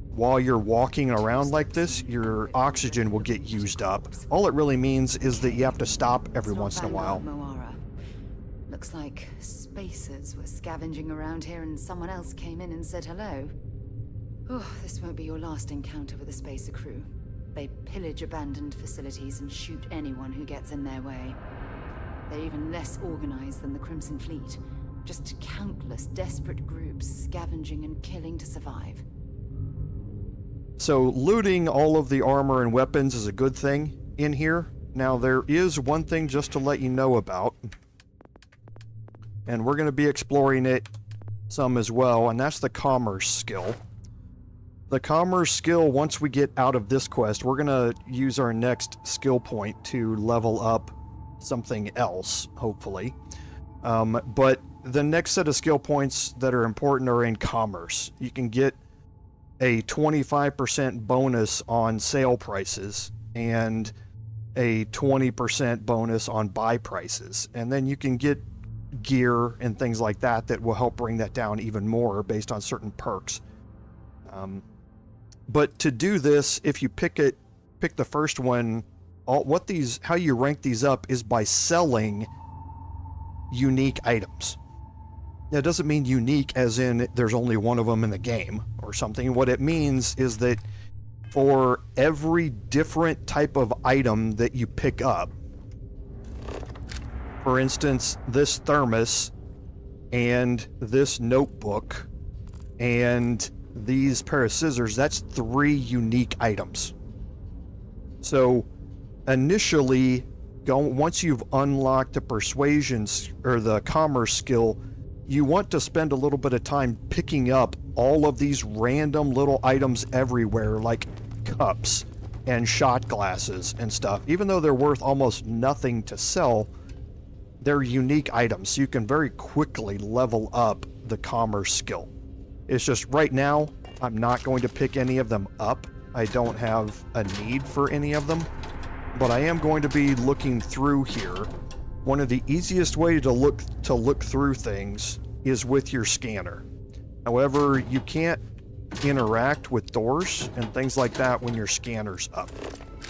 while you're walking around like this, your oxygen will get used up. All it really means is that you have to stop every once in a while. Moara. Looks like spacers were scavenging around here and someone else came in and said hello. Oh, this won't be your last encounter with a spacer crew. They pillage abandoned facilities and shoot anyone who gets in their way. They're even less organized than the Crimson Fleet. Just countless desperate groups scavenging and killing to survive. So looting all of the armor and weapons is a good thing in here. Now there is one thing just to let you know about, and we're going to be exploring it some as well, and that's the commerce skill. The commerce skill, once we get out of this quest, we're going to use our next skill point to level up something else, hopefully. But the next set of skill points that are important are in commerce. You can get a 25% bonus on sale prices and a 20% bonus on buy prices. And then you can get gear and things like that that will help bring that down even more based on certain perks. But to do this, if you pick the first one, how you rank these up is by selling unique items. That doesn't mean unique as in there's only one of them in the game or something. What it means is that for every different type of item that you pick up, for instance, this thermos and this notebook and these pair of scissors, that's 3 unique items. So initially, once you've unlocked the persuasion or the commerce skill, you want to spend a little bit of time picking up all of these random little items everywhere, like cups and shot glasses and stuff. Even though they're worth almost nothing to sell, they're unique items, so you can very quickly level up the commerce skill. It's just right now, I'm not going to pick any of them up. I don't have a need for any of them, but I am going to be looking through here. One of the easiest way to look through things is with your scanner. However, you can't interact with doors and things like that when your scanner's up.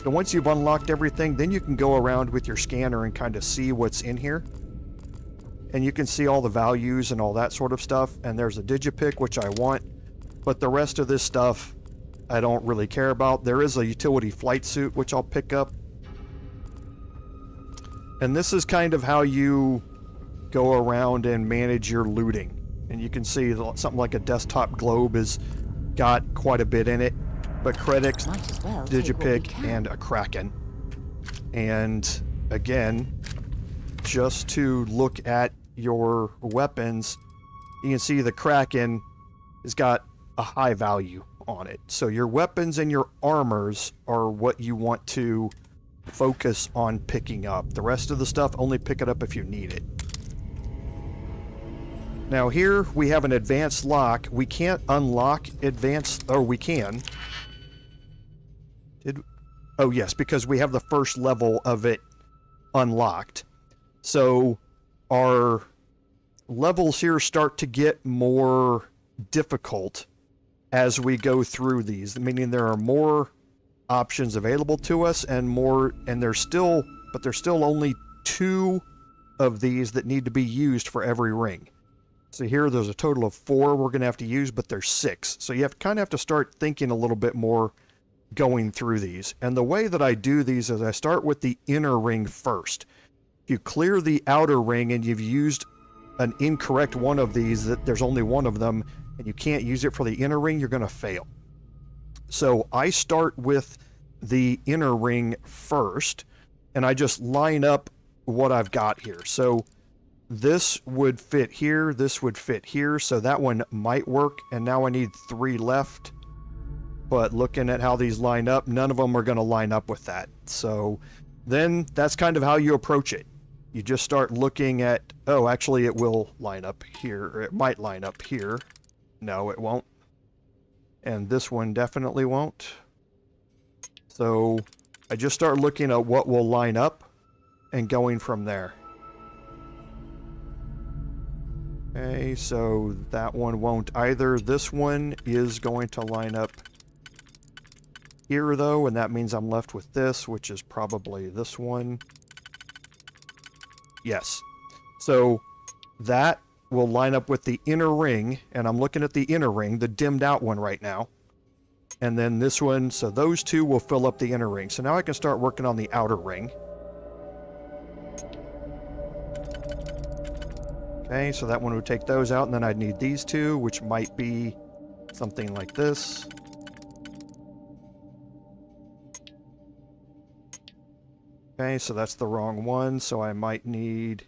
So once you've unlocked everything, then you can go around with your scanner and kind of see what's in here. And you can see all the values and all that sort of stuff. And there's a digipick, which I want. But the rest of this stuff, I don't really care about. There is a utility flight suit, which I'll pick up. And this is kind of how you go around and manage your looting. And you can see something like a desktop globe has got quite a bit in it. But credits, digipick, and a kraken. And again, just to look at your weapons, you can see the kraken has got a high value on it. So your weapons and your armors are what you want to focus on picking up. The rest of the stuff, only pick it up if you need it. Now here we have an advanced lock. We can't unlock advanced, or we can. Oh yes, because we have the first level of it unlocked. So our levels here start to get more difficult as we go through these, meaning there are more options available to us and there's still only 2 of these that need to be used for every ring. So here there's a total of 4 we're going to have to use, but there's 6. So you kind of have to start thinking a little bit more going through these. And the way that I do these is I start with the inner ring first. If you clear the outer ring and you've used an incorrect one of these, that there's only one of them, and you can't use it for the inner ring, you're going to fail. So I start with the inner ring first, and I just line up what I've got here. So this would fit here, this would fit here, so that one might work, and now I need 3 left. But looking at how these line up, none of them are going to line up with that. So then that's kind of how you approach it. You just start looking at, oh, actually it will line up here, or it might line up here. No, it won't. And this one definitely won't. So I just start looking at what will line up and going from there. Okay, so that one won't either. This one is going to line up here though, and that means I'm left with this, which is probably this one. Yes. So that will line up with the inner ring, and I'm looking at the inner ring, the dimmed out one right now. And then this one, so those 2 will fill up the inner ring. So now I can start working on the outer ring. Okay, so that one would take those out, and then I'd need these 2, which might be something like this. Okay, so that's the wrong one, so I might need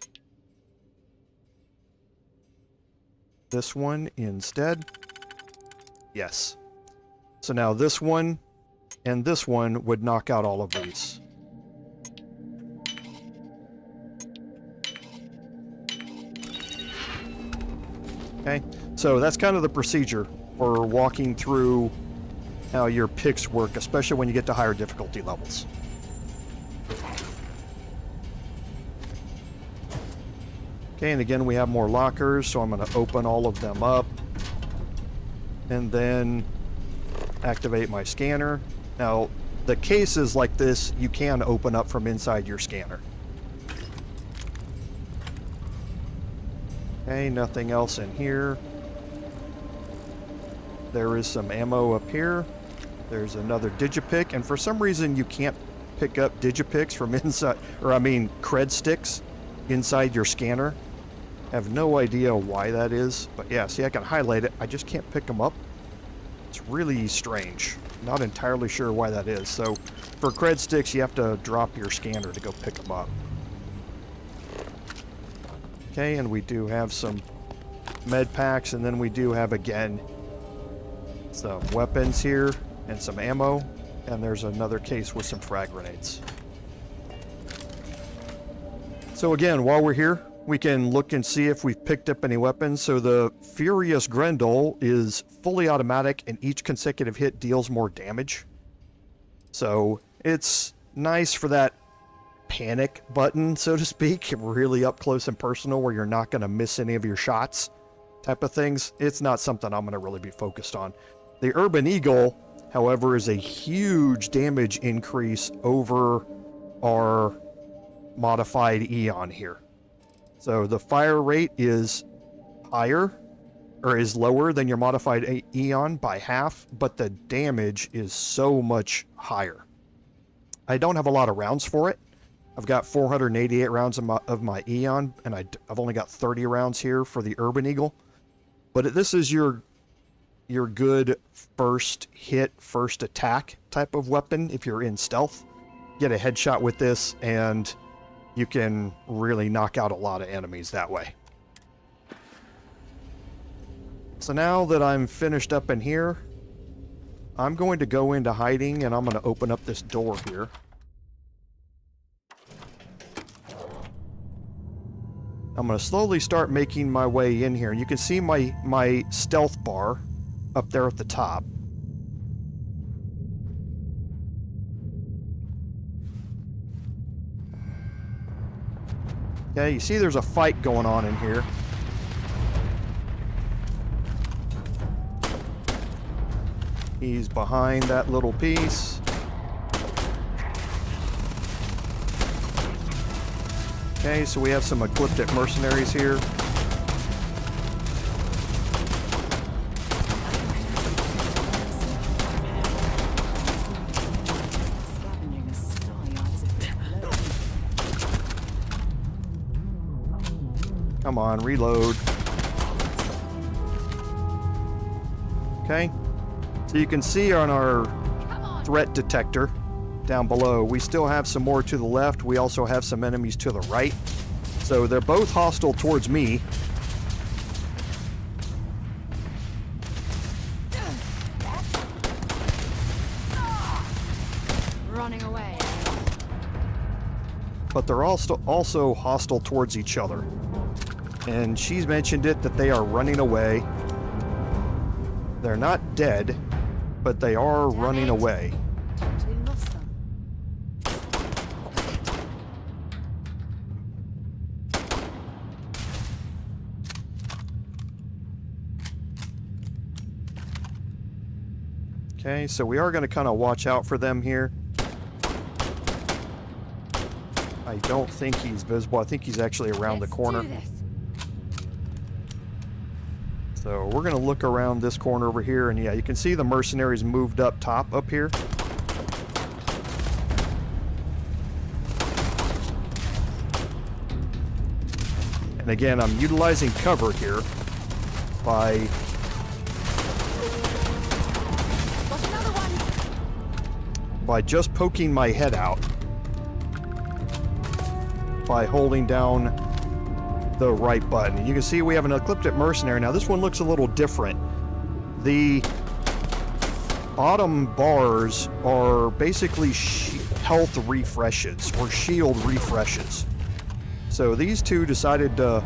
this one instead. Yes. So now this one and this one would knock out all of these. Okay, so that's kind of the procedure for walking through how your picks work, especially when you get to higher difficulty levels. Okay, and again we have more lockers, so I'm going to open all of them up and then activate my scanner. Now, the cases like this you can open up from inside your scanner. Okay, nothing else in here. There is some ammo up here. There's another digipick, and for some reason you can't pick up digipicks from inside, or I mean cred sticks inside your scanner. I have no idea why that is, but yeah, see, I can highlight it. I just can't pick them up. It's really strange. Not entirely sure why that is. So for cred sticks, you have to drop your scanner to go pick them up. Okay, and we do have some med packs, and then we do have, again, some weapons here and some ammo, and there's another case with some frag grenades. So again, while we're here, we can look and see if we've picked up any weapons. So the Furious Grendel is fully automatic, and each consecutive hit deals more damage. So it's nice for that panic button, so to speak, really up close and personal where you're not going to miss any of your shots type of things. It's not something I'm going to really be focused on. The Urban Eagle, however, is a huge damage increase over our modified Eon here. So the fire rate is higher, or is lower than your modified Eon by half, but the damage is so much higher. I don't have a lot of rounds for it. I've got 488 rounds of my Eon, and I've only got 30 rounds here for the Urban Eagle. But this is your good first hit, first attack type of weapon if you're in stealth. Get a headshot with this, and you can really knock out a lot of enemies that way. So now that I'm finished up in here, I'm going to go into hiding, and I'm going to open up this door here. I'm going to slowly start making my way in here. And you can see my stealth bar up there at the top. Okay, you see there's a fight going on in here. He's behind that little piece. Okay, so we have some Ecliptic mercenaries here. Come on, reload. Okay, so you can see on our threat detector down below, we still have some more to the left. We also have some enemies to the right. So they're both hostile towards me. Running away. But they're also hostile towards each other. And she's mentioned it that they are running away. They're not dead, but they are running away. Okay, so we are going to kind of watch out for them here. I don't think he's visible. I think he's actually around the corner. So we're going to look around this corner over here, and yeah, you can see the mercenaries moved up top up here. And again, I'm utilizing cover here by just poking my head out by holding down the right button. You can see we have an Ecliptic mercenary. Now this one looks a little different. The bottom bars are basically health refreshes or shield refreshes. So these two decided to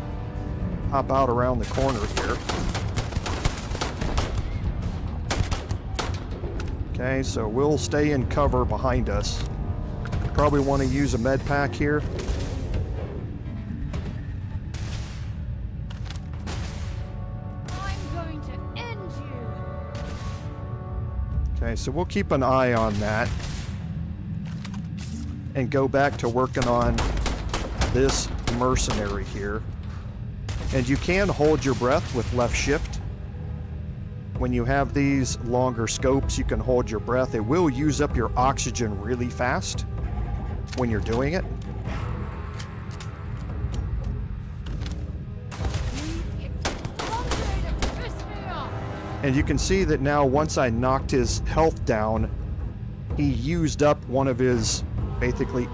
hop out around the corner here. Okay, so we'll stay in cover behind us. Probably want to use a med pack here. I'm going to end you. Okay, so we'll keep an eye on that and go back to working on this mercenary here. And you can hold your breath with left shift. When you have these longer scopes, you can hold your breath. It will use up your oxygen really fast when you're doing it. And you can see that now once I knocked his health down, he used up one of his basically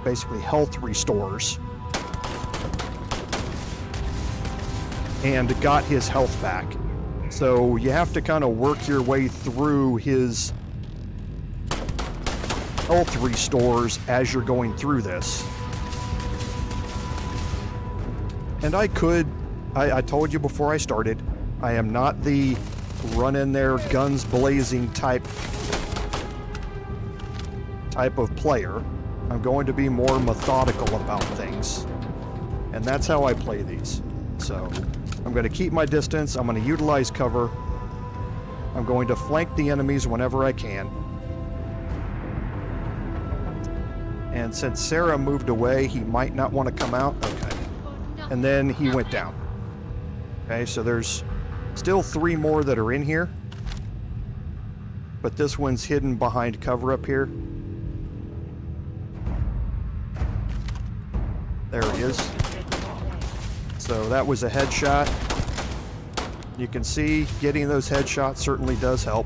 health restores and got his health back. So you have to kind of work your way through his health restores as you're going through this. And I told you before I started, I am not the run in there guns blazing type of player. I'm going to be more methodical about things. And that's how I play these. So I'm going to keep my distance. I'm going to utilize cover. I'm going to flank the enemies whenever I can. And since Sarah moved away, he might not want to come out. Okay. And then he went down. Okay, so there's still 3 more that are in here. But this one's hidden behind cover up here. There he is. So that was a headshot. You can see getting those headshots certainly does help.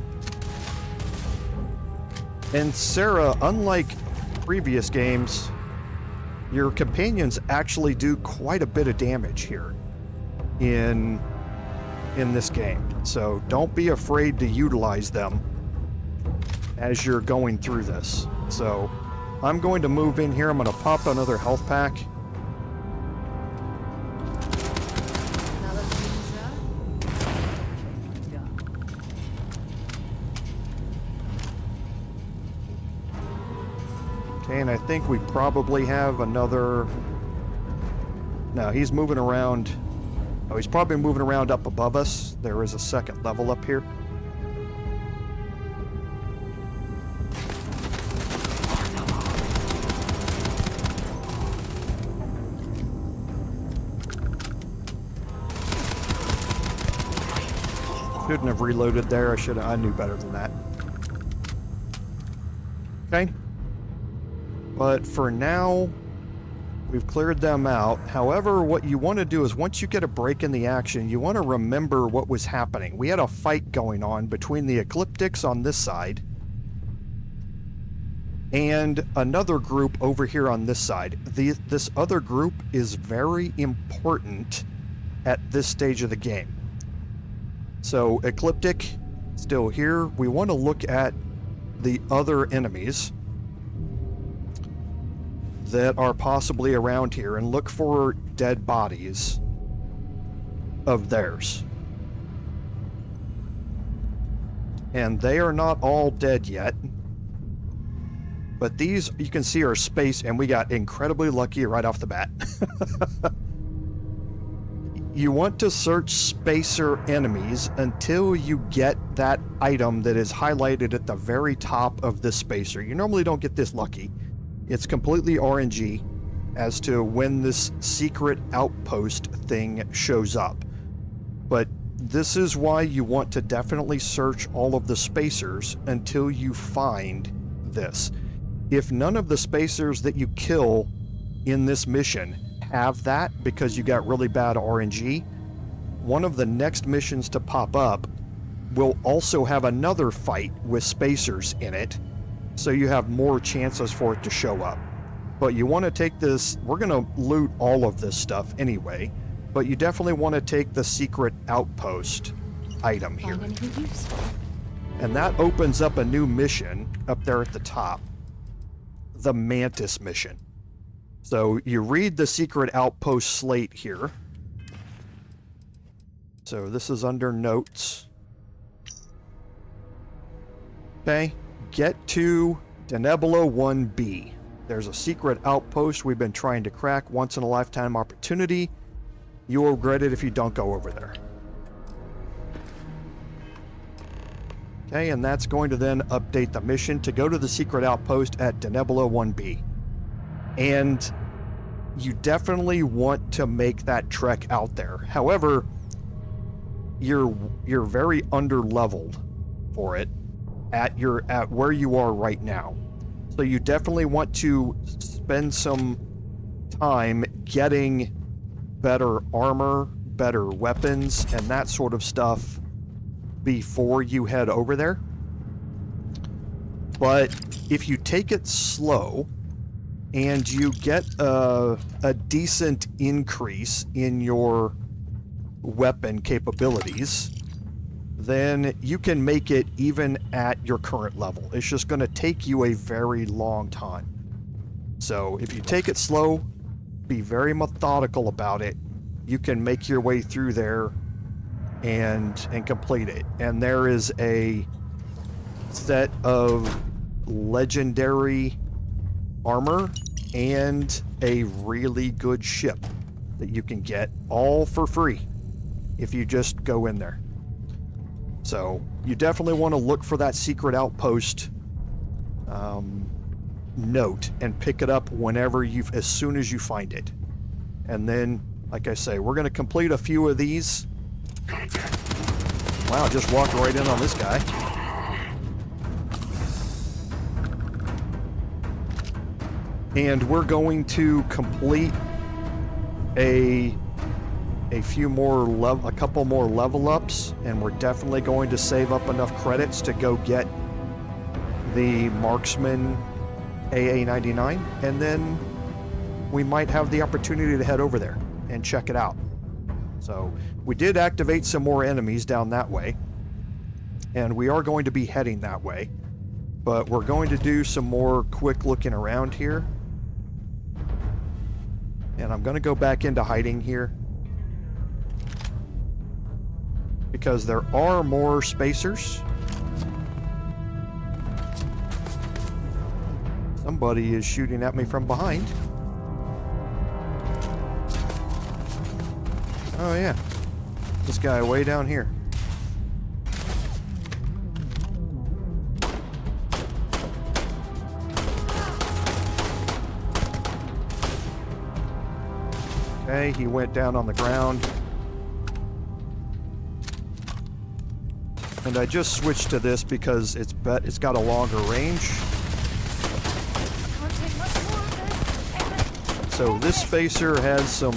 And Sarah, unlike previous games, your companions actually do quite a bit of damage here in this game. So don't be afraid to utilize them as you're going through this. So I'm going to move in here. I'm going to pop another health pack. Okay, and I think we probably have another... No, he's moving around. Oh, he's probably moving around up above us. There is a second level up here. Shouldn't have reloaded there. I knew better than that. Okay. But for now, we've cleared them out. However, what you want to do is once you get a break in the action, you want to remember what was happening. We had a fight going on between the Ecliptics on this side and another group over here on this side. This other group is very important at this stage of the game. So Ecliptic, still here. We want to look at the other enemies that are possibly around here and look for dead bodies of theirs. And they are not all dead yet. But these, you can see, are space, and we got incredibly lucky right off the bat. You want to search spacer enemies until you get that item that is highlighted at the very top of this spacer. You normally don't get this lucky. It's completely RNG as to when this secret outpost thing shows up. But this is why you want to definitely search all of the spacers until you find this. If none of the spacers that you kill in this mission have that because you got really bad RNG, one of the next missions to pop up will also have another fight with spacers in it, so you have more chances for it to show up. But you want to take this, we're going to loot all of this stuff anyway, but you definitely want to take the secret outpost item here. And that opens up a new mission up there at the top, the Mantis mission. So you read the secret outpost slate here. So this is under notes. Okay, get to Denebula 1B. There's a secret outpost we've been trying to crack, once in a lifetime opportunity. You will regret it if you don't go over there. Okay, and that's going to then update the mission to go to the secret outpost at Denebula 1B. And you definitely want to make that trek out there. However, you're very under-leveled for it at where you are right now. So you definitely want to spend some time getting better armor, better weapons, and that sort of stuff before you head over there. But if you take it slow and you get a decent increase in your weapon capabilities, then you can make it even at your current level. It's just going to take you a very long time. So if you take it slow, be very methodical about it, you can make your way through there and complete it. And there is a set of legendary armor and a really good ship that you can get all for free if you just go in there. So you definitely want to look for that secret outpost note and pick it up as soon as you find it. And then, like I say, we're going to complete a few of these. Wow, just walked right in on this guy. And we're going to complete a couple more level ups, and we're definitely going to save up enough credits to go get the Marksman AA-99, and then we might have the opportunity to head over there and check it out. So we did activate some more enemies down that way, and we are going to be heading that way, but we're going to do some more quick looking around here. And I'm going to go back into hiding here because there are more spacers. Somebody is shooting at me from behind. Oh yeah, this guy way down here. Okay, he went down on the ground. And I just switched to this because it's got a longer range. So this spacer has some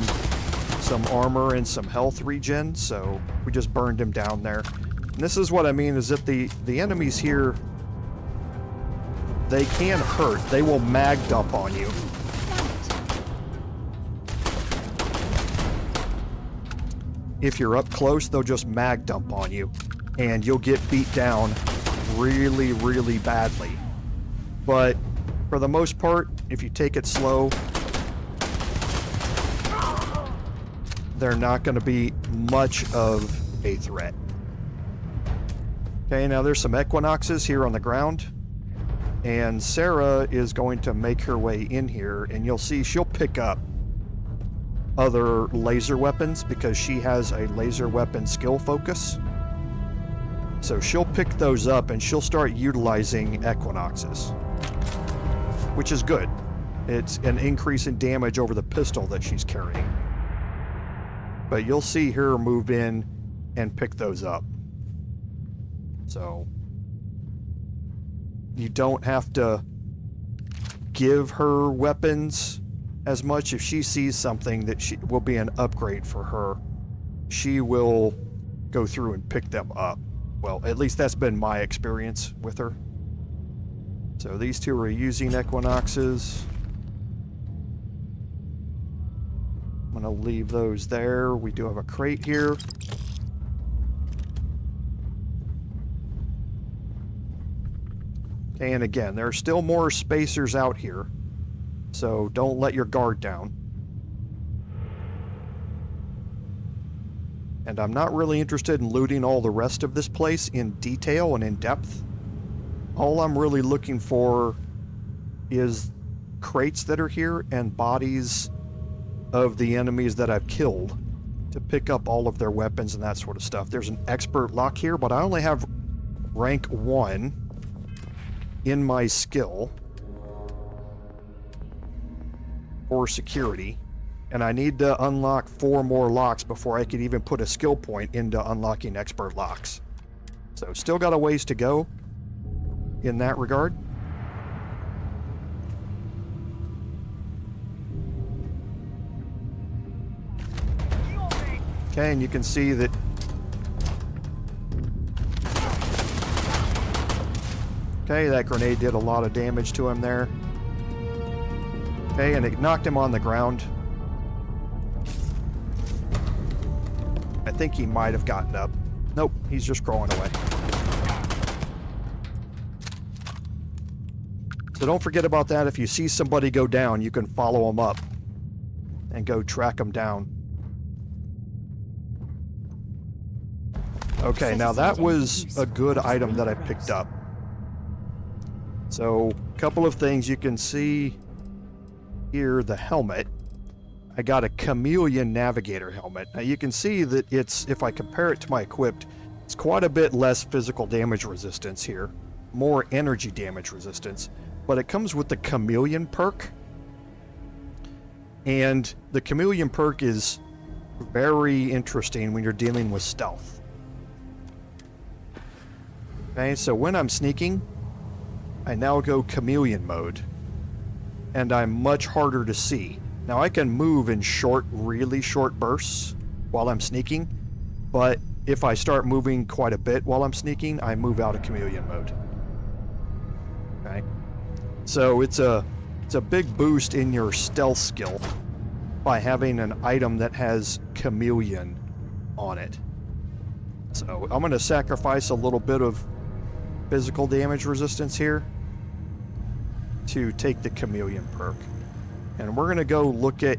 armor and some health regen, so we just burned him down there. And this is what I mean, is that the enemies here, they can hurt. They will mag dump on you. If you're up close, they'll just mag dump on you, and you'll get beat down really, really badly. But for the most part, if you take it slow, they're not going to be much of a threat. Okay, now there's some equinoxes here on the ground, and Sarah is going to make her way in here, and you'll see she'll pick up other laser weapons because she has a laser weapon skill focus. So she'll pick those up and she'll start utilizing equinoxes, which is good. It's an increase in damage over the pistol that she's carrying. But you'll see her move in and pick those up. So you don't have to give her weapons as much. If she sees something that will be an upgrade for her, she will go through and pick them up. Well, at least that's been my experience with her. So these two are using equinoxes. I'm going to leave those there. We do have a crate here. And again, there are still more spacers out here, so don't let your guard down. And I'm not really interested in looting all the rest of this place in detail and in depth. All I'm really looking for is crates that are here and bodies of the enemies that I've killed to pick up all of their weapons and that sort of stuff. There's an expert lock here, but I only have rank 1 in my skill for security, and I need to unlock 4 more locks before I could even put a skill point into unlocking expert locks. So still got a ways to go in that regard. Okay, and you can see that Okay, that grenade did a lot of damage to him there. Okay, and it knocked him on the ground. I think he might have gotten up. Nope, he's just crawling away. So don't forget about that. If you see somebody go down, you can follow them up and go track them down. Okay, now that was a good item that I picked up. So, a couple of things. You can see here the helmet. I got a Chameleon Navigator helmet. Now you can see that it's, if I compare it to my equipped, it's quite a bit less physical damage resistance here. More energy damage resistance. But it comes with the Chameleon perk. And the Chameleon perk is very interesting when you're dealing with stealth. Okay, so when I'm sneaking, I now go Chameleon mode. And I'm much harder to see. Now I can move in short, really short bursts while I'm sneaking, but if I start moving quite a bit while I'm sneaking, I move out of Chameleon mode. Okay, so it's a big boost in your stealth skill by having an item that has Chameleon on it. So I'm going to sacrifice a little bit of physical damage resistance here to take the Chameleon perk. And we're going to go look at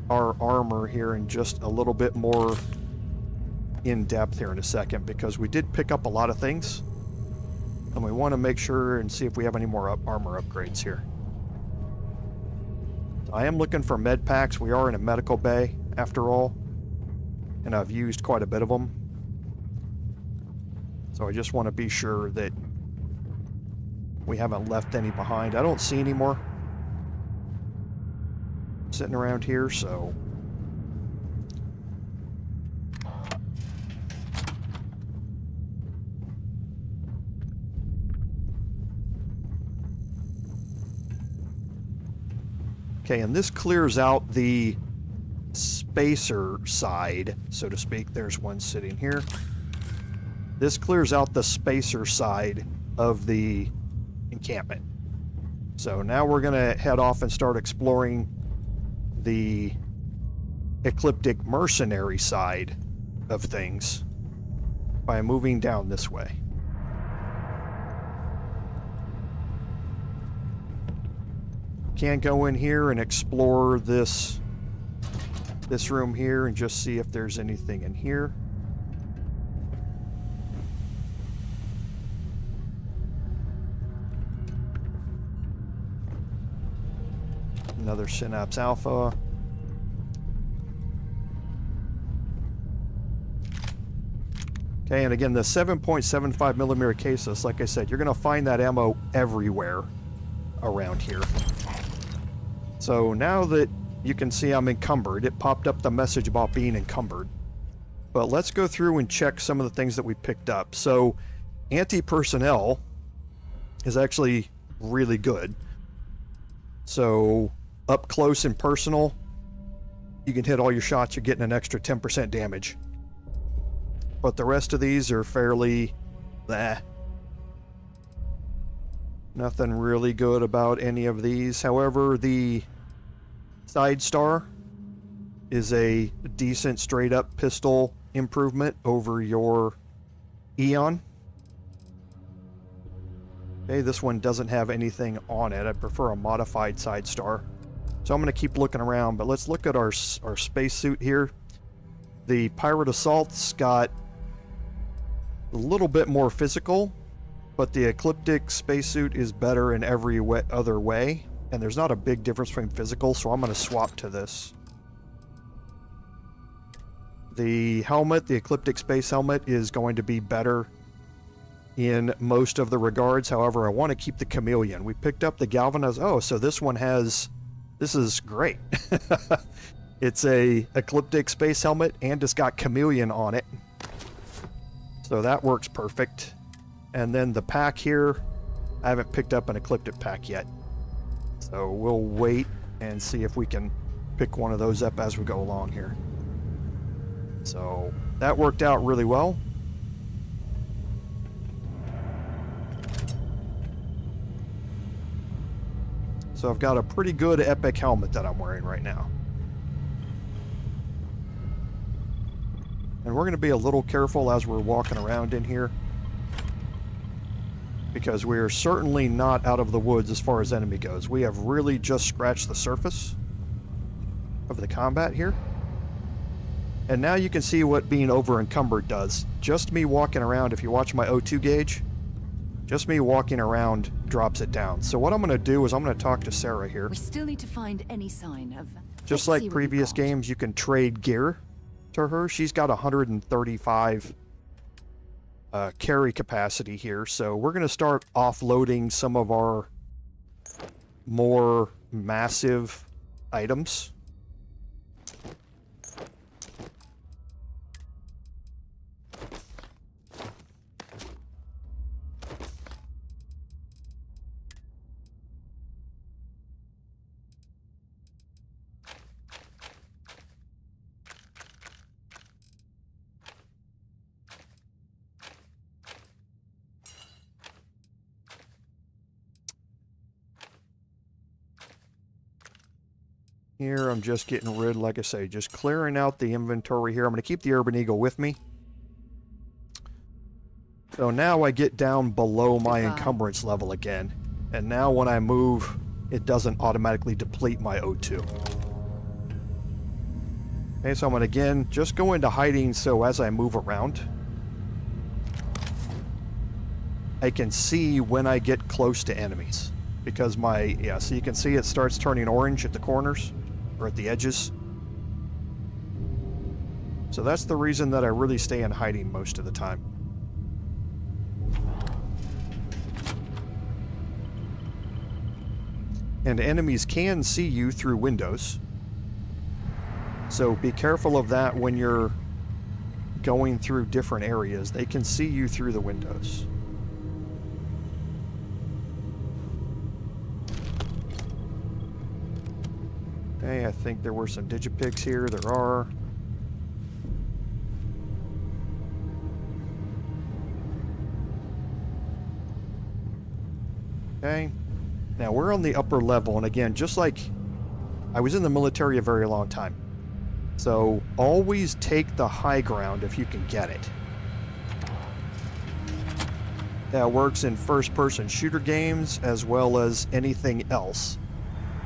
our armor here in just a little bit more in depth here in a second, because we did pick up a lot of things. And we want to make sure and see if we have any more armor upgrades here. So I am looking for med packs. We are in a medical bay, after all. And I've used quite a bit of them. So I just want to be sure that we haven't left any behind. I don't see any more sitting around here, so okay, and this clears out the spacer side, so to speak. There's one sitting here. This clears out the spacer side of the encampment. So now we're going to head off and start exploring the ecliptic mercenary side of things by moving down this way. Can go in here and explore this room here and just see if there's anything in here. Another Synapse Alpha. Okay, and again, the 7.75 millimeter cases, like I said, you're going to find that ammo everywhere around here. So now that you can see I'm encumbered, it popped up the message about being encumbered. But let's go through and check some of the things that we picked up. So anti-personnel is actually really good. So up close and personal, you can hit all your shots, you're getting an extra 10% damage. But the rest of these are fairly nothing really good about any of these. However, the Side Star is a decent straight up pistol improvement over your Eon. Okay, this one doesn't have anything on it. I prefer a modified Side Star. So I'm going to keep looking around, but let's look at our spacesuit here. The Pirate Assault's got a little bit more physical, but the Ecliptic spacesuit is better in every other way, and there's not a big difference between physical, so I'm going to swap to this. The helmet, the Ecliptic space helmet, is going to be better in most of the regards. However, I want to keep the Chameleon. We picked up the Galvanized. Oh, so this one has... This is great. It's a Ecliptic space helmet, and it's got Chameleon on it. So that works perfect. And then the pack here, I haven't picked up an Ecliptic pack yet. So we'll wait and see if we can pick one of those up as we go along here. So that worked out really well. So I've got a pretty good epic helmet that I'm wearing right now. And we're going to be a little careful as we're walking around in here, because we are certainly not out of the woods as far as enemy goes. We have really just scratched the surface of the combat here. And now you can see what being over encumbered does. Just me walking around, if you watch my O2 gauge, just me walking around drops it down. So what I'm going to do is I'm going to talk to Sarah here. We still need to find any sign of... Just like previous games, you can trade gear to her. She's got 135 carry capacity here. So we're going to start offloading some of our more massive items. Here, I'm just getting rid, like I say, just clearing out the inventory here. I'm going to keep the Urban Eagle with me. So now I get down below my encumbrance level again. And now when I move, it doesn't automatically deplete my O2. Okay, so I'm going to again just go into hiding so as I move around, I can see when I get close to enemies. Because so you can see it starts turning orange at the corners. Or at the edges. So that's the reason that I really stay in hiding most of the time. And enemies can see you through windows. So be careful of that when you're going through different areas. They can see you through the windows. Okay, I think there were some digipigs here. There are. Okay. Now we're on the upper level, and again, just like I was in the military a very long time. So always take the high ground if you can get it. That works in first-person shooter games as well as anything else.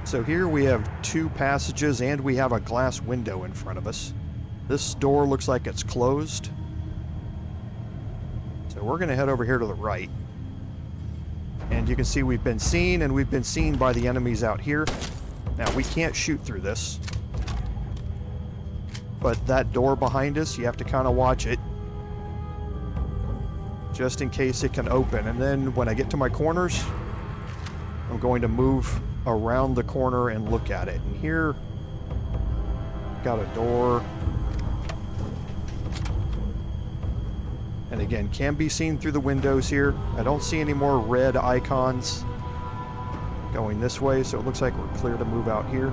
So here we have 2 passages and we have a glass window in front of us. This door looks like it's closed. So we're going to head over here to the right. And you can see we've been seen, and we've been seen by the enemies out here. Now we can't shoot through this. But that door behind us, you have to kind of watch it. Just in case it can open. And then when I get to my corners, I'm going to move around the corner and look at it. And here, got a door. And again, can be seen through the windows here. I don't see any more red icons going this way, so it looks like we're clear to move out here.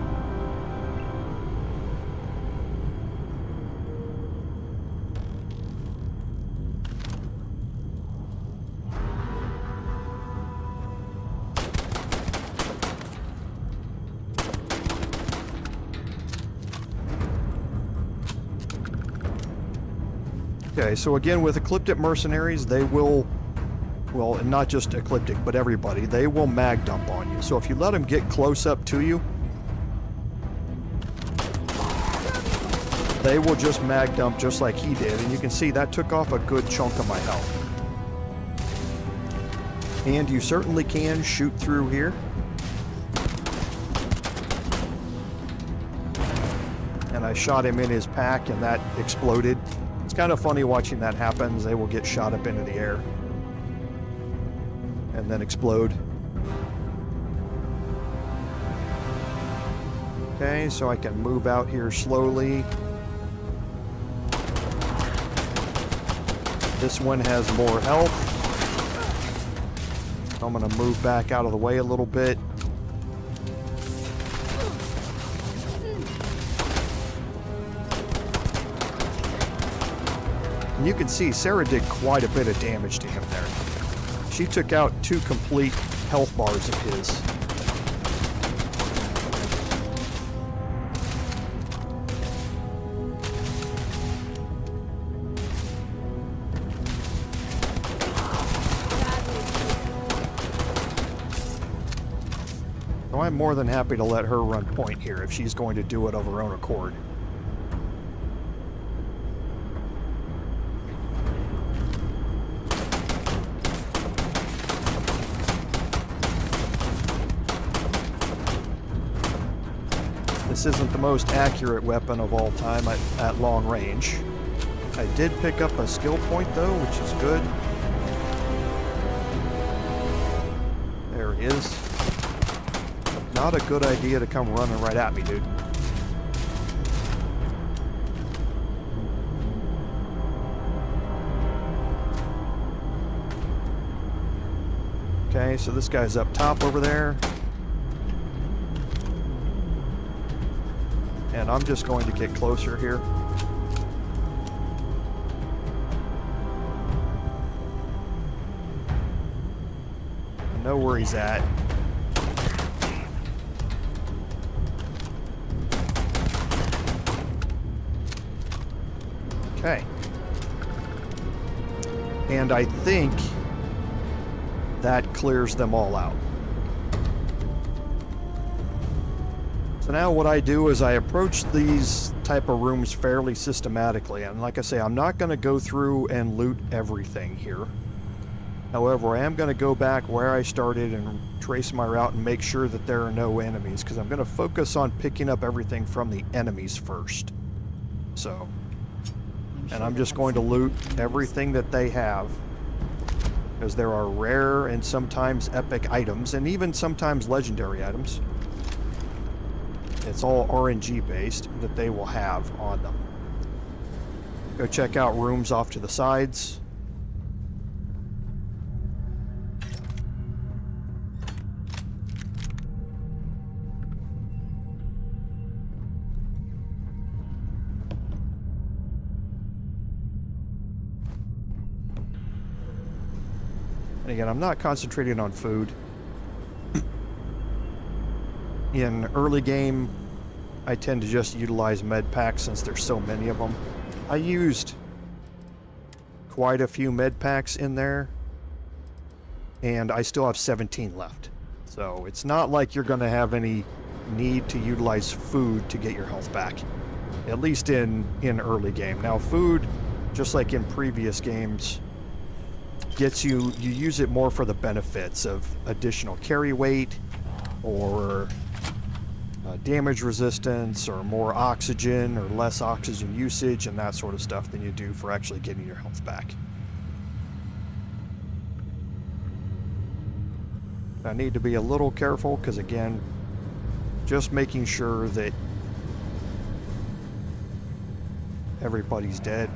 Okay, so again, with Ecliptic mercenaries, they will, well, not just Ecliptic, but everybody, they will mag dump on you. So if you let them get close up to you, they will just mag dump just like he did. And you can see that took off a good chunk of my health. And you certainly can shoot through here. And I shot him in his pack and that exploded. It's kind of funny watching that happen. They will get shot up into the air and then explode. Okay, so I can move out here slowly. This one has more health. I'm going to move back out of the way a little bit. And you can see Sarah did quite a bit of damage to him there. She took out 2 complete health bars of his. I'm more than happy to let her run point here if she's going to do it of her own accord. This isn't the most accurate weapon of all time at long range. I did pick up a skill point though, which is good. There he is. Not a good idea to come running right at me, dude. Okay, so this guy's up top over there. And I'm just going to get closer here. I know where he's at. Okay. And I think that clears them all out. So now what I do is I approach these type of rooms fairly systematically, and like I say, I'm not going to go through and loot everything here. However, I am going to go back where I started and trace my route and make sure that there are no enemies, because I'm going to focus on picking up everything from the enemies first. So, and I'm just going to loot everything that they have, because there are rare and sometimes epic items, and even sometimes legendary items. It's all RNG based that they will have on them. Go check out rooms off to the sides. And again, I'm not concentrating on food. In early game, I tend to just utilize med packs since there's so many of them. I used quite a few med packs in there, and I still have 17 left. So it's not like you're going to have any need to utilize food to get your health back, at least in early game. Now food, just like in previous games, gets you use it more for the benefits of additional carry weight or damage resistance or more oxygen or less oxygen usage and that sort of stuff than you do for actually getting your health back. I need to be a little careful because, again, just making sure that everybody's dead.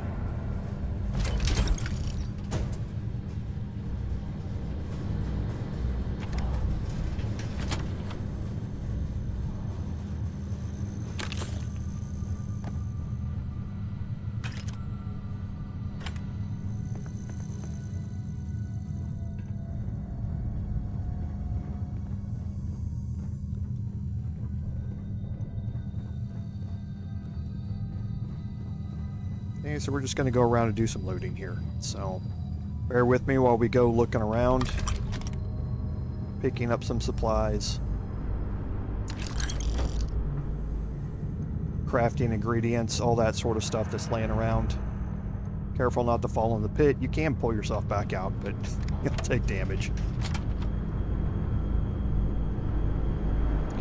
Okay, so we're just going to go around and do some looting here. So bear with me while we go looking around, picking up some supplies, crafting ingredients, all that sort of stuff that's laying around. Careful not to fall in the pit. You can pull yourself back out, but you'll take damage.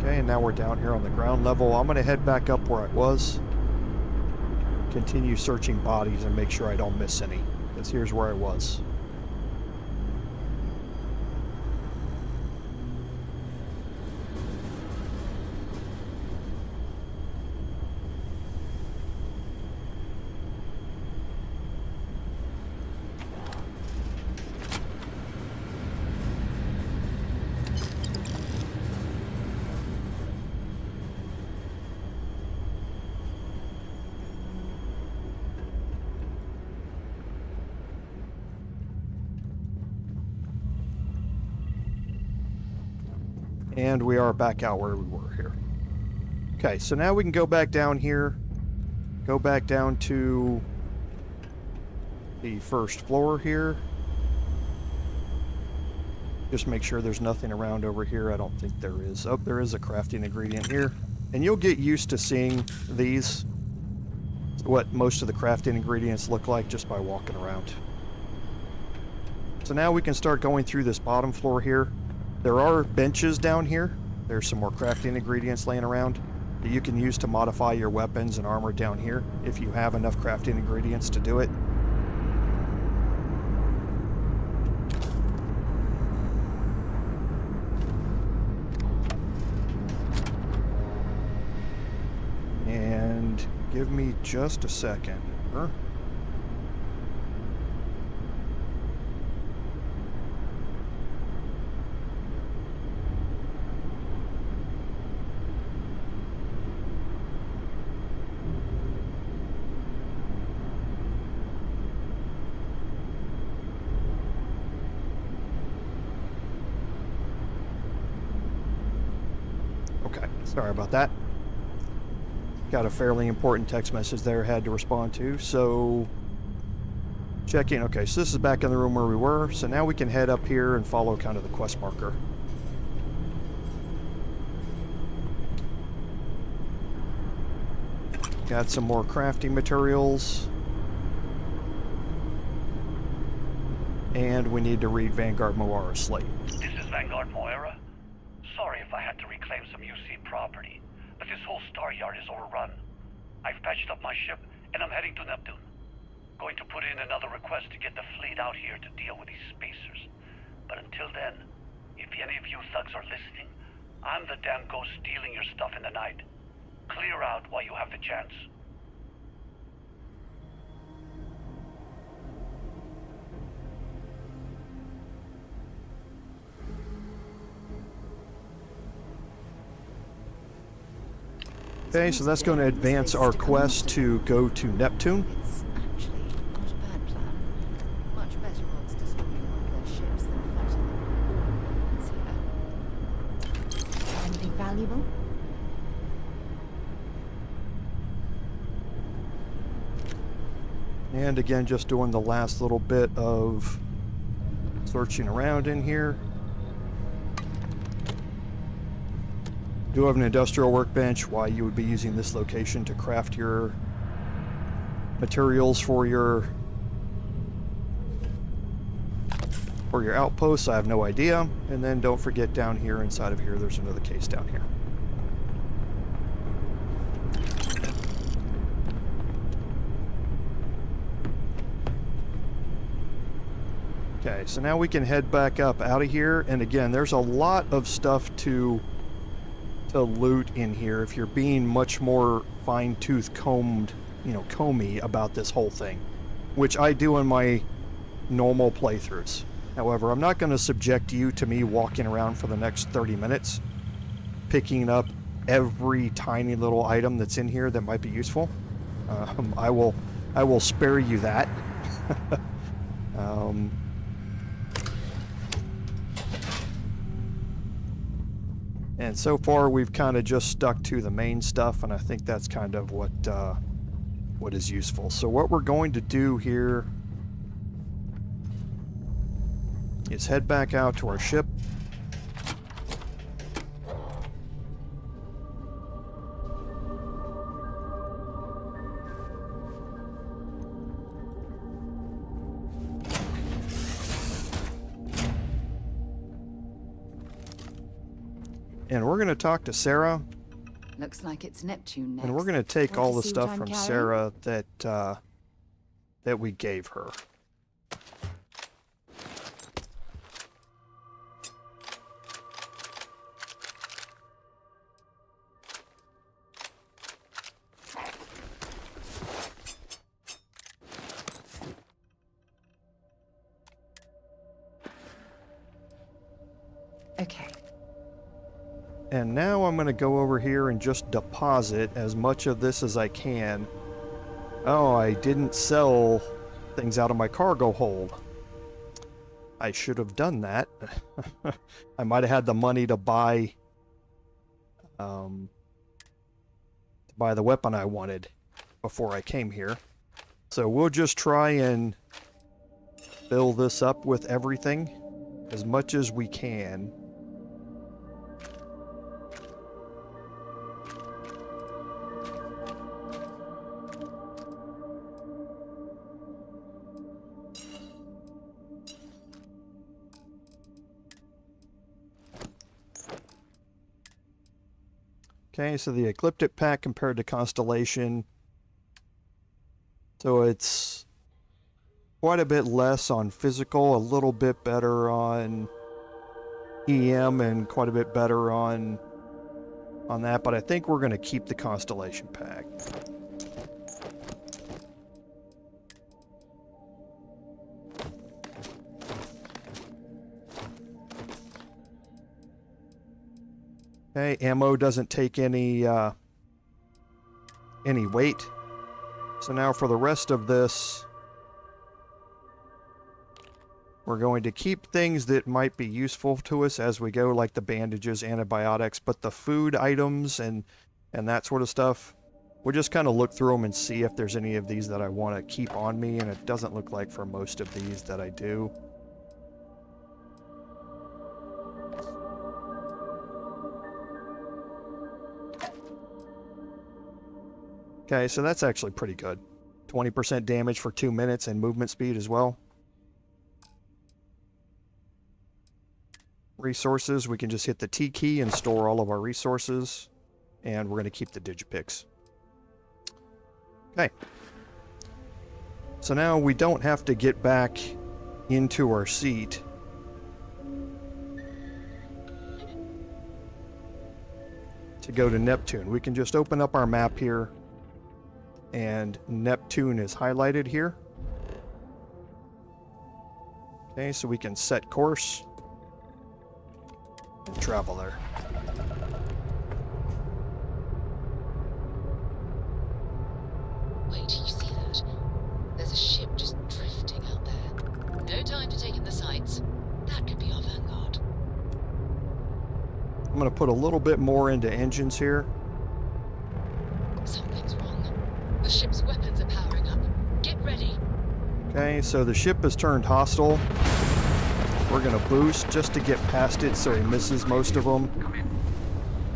Okay, and now we're down here on the ground level. I'm going to head back up where I was. Continue searching bodies and make sure I don't miss any, because here's where I was. And we are back out where we were here. Okay, so now we can go back down here. Go back down to the first floor here. Just make sure there's nothing around over here. I don't think there is. Oh, there is a crafting ingredient here. And you'll get used to seeing these, what most of the crafting ingredients look like just by walking around. So now we can start going through this bottom floor here. There are benches down here. There's some more crafting ingredients laying around that you can use to modify your weapons and armor down here if you have enough crafting ingredients to do it. And give me just a second. Okay, sorry about that. Got a fairly important text message there I had to respond to, so checking. Okay, so this is back in the room where we were, so now we can head up here and follow kind of the quest marker. Got some more crafting materials. And we need to read Vanguard Moara's slate. This is Vanguard Moara. Sorry if I had to reclaim some UC property, but this whole Staryard is overrun. I've patched up my ship, and I'm heading to Neptune. Going to put in another request to get the fleet out here to deal with these spacers. But until then, if any of you thugs are listening, I'm the damn ghost stealing your stuff in the night. Clear out while you have the chance. Okay, so that's going to advance our quest to go to Neptune. It's actually not a bad plan. Much better odds destroying one of their ships than fighting them. Let's see. Anything valuable? And again, just doing the last little bit of searching around in here. Do have an industrial workbench. Why you would be using this location to craft your materials for your outposts, I have no idea. And then don't forget down here, inside of here, there's another case down here. Okay, so now we can head back up out of here. And again, there's a lot of stuff to loot in here if you're being much more fine-tooth comby about this whole thing, which I do in my normal playthroughs. However, I'm not going to subject you to me walking around for the next 30 minutes picking up every tiny little item that's in here that might be useful. I will spare you that. And so far, we've kind of just stuck to the main stuff, and I think that's kind of what is useful. So what we're going to do here is head back out to our ship. And we're going to talk to Sarah. Looks like it's Neptune next. And we're going to take Want all to the see stuff what I'm from carrying? Sarah that we gave her. Okay. And now I'm going to go over here and just deposit as much of this as I can. Oh, I didn't sell things out of my cargo hold. I should have done that. I might have had the money to buy the weapon I wanted before I came here. So we'll just try and fill this up with everything. as much as we can. Okay, so the Ecliptic Pack compared to Constellation. So it's quite a bit less on physical, a little bit better on EM, and quite a bit better on that, but I think we're going to keep the Constellation Pack. Okay, ammo doesn't take any weight. So now for the rest of this, we're going to keep things that might be useful to us as we go, like the bandages, antibiotics, but the food items and that sort of stuff, we'll just kind of look through them and see if there's any of these that I want to keep on me, and it doesn't look like for most of these that I do. Okay, so that's actually pretty good. 20% damage for 2 minutes and movement speed as well. Resources, we can just hit the T key and store all of our resources. And we're going to keep the Digipix. Okay. So now we don't have to get back into our seat. To go to Neptune. We can just open up our map here. And Neptune is highlighted here. Okay, so we can set course and travel there. Wait, you see that? There's a ship just drifting out there. No time to take in the sights. That could be our Vanguard. I'm going to put a little bit more into engines here. Something's wrong. The ship's weapons are powering up. Get ready. Okay, so the ship has turned hostile. We're going to boost just to get past it so he misses most of them.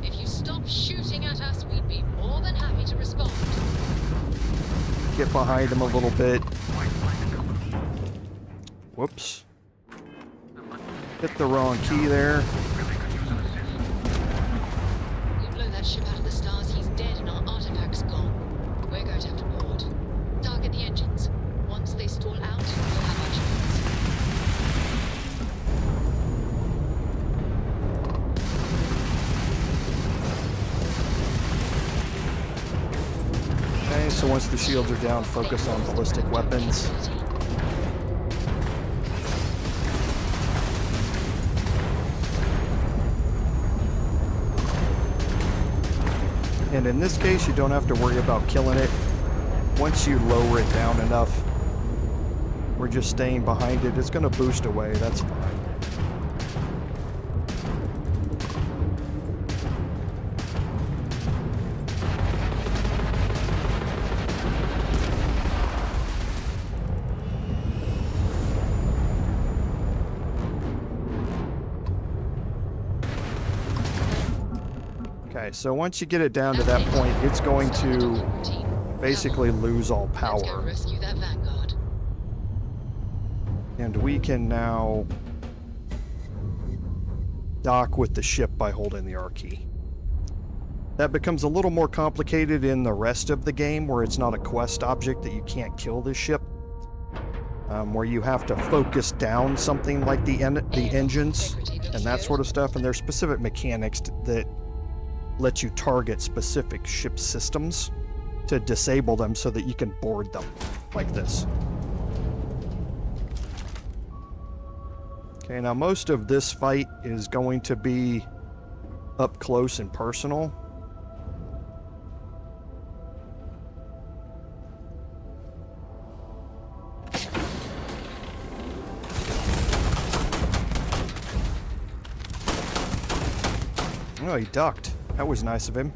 If you stop shooting at us, we'd be more than happy to respond. Get behind him a little bit. Whoops. Hit the wrong key there. We blow that ship out of the stars, he's dead and our artifact's gone. We're going to have to board. Target the engines. Once they stall out, we'll have our chance. Okay, so once the shields are down, focus on ballistic weapons. And in this case, you don't have to worry about killing it. Once you lower it down enough, we're just staying behind it. It's going to boost away, that's fine. Okay, so once you get it down to that point, it's going to basically lose all power. Let's go rescue that Vanguard. And we can now dock with the ship by holding the R key. That becomes a little more complicated in the rest of the game, where it's not a quest object that you can't kill this ship. Where you have to focus down something like the engines and that sort of stuff, and there's specific mechanics that let you target specific ship systems to disable them so that you can board them like this. Okay, now most of this fight is going to be up close and personal. Oh, he ducked. That was nice of him.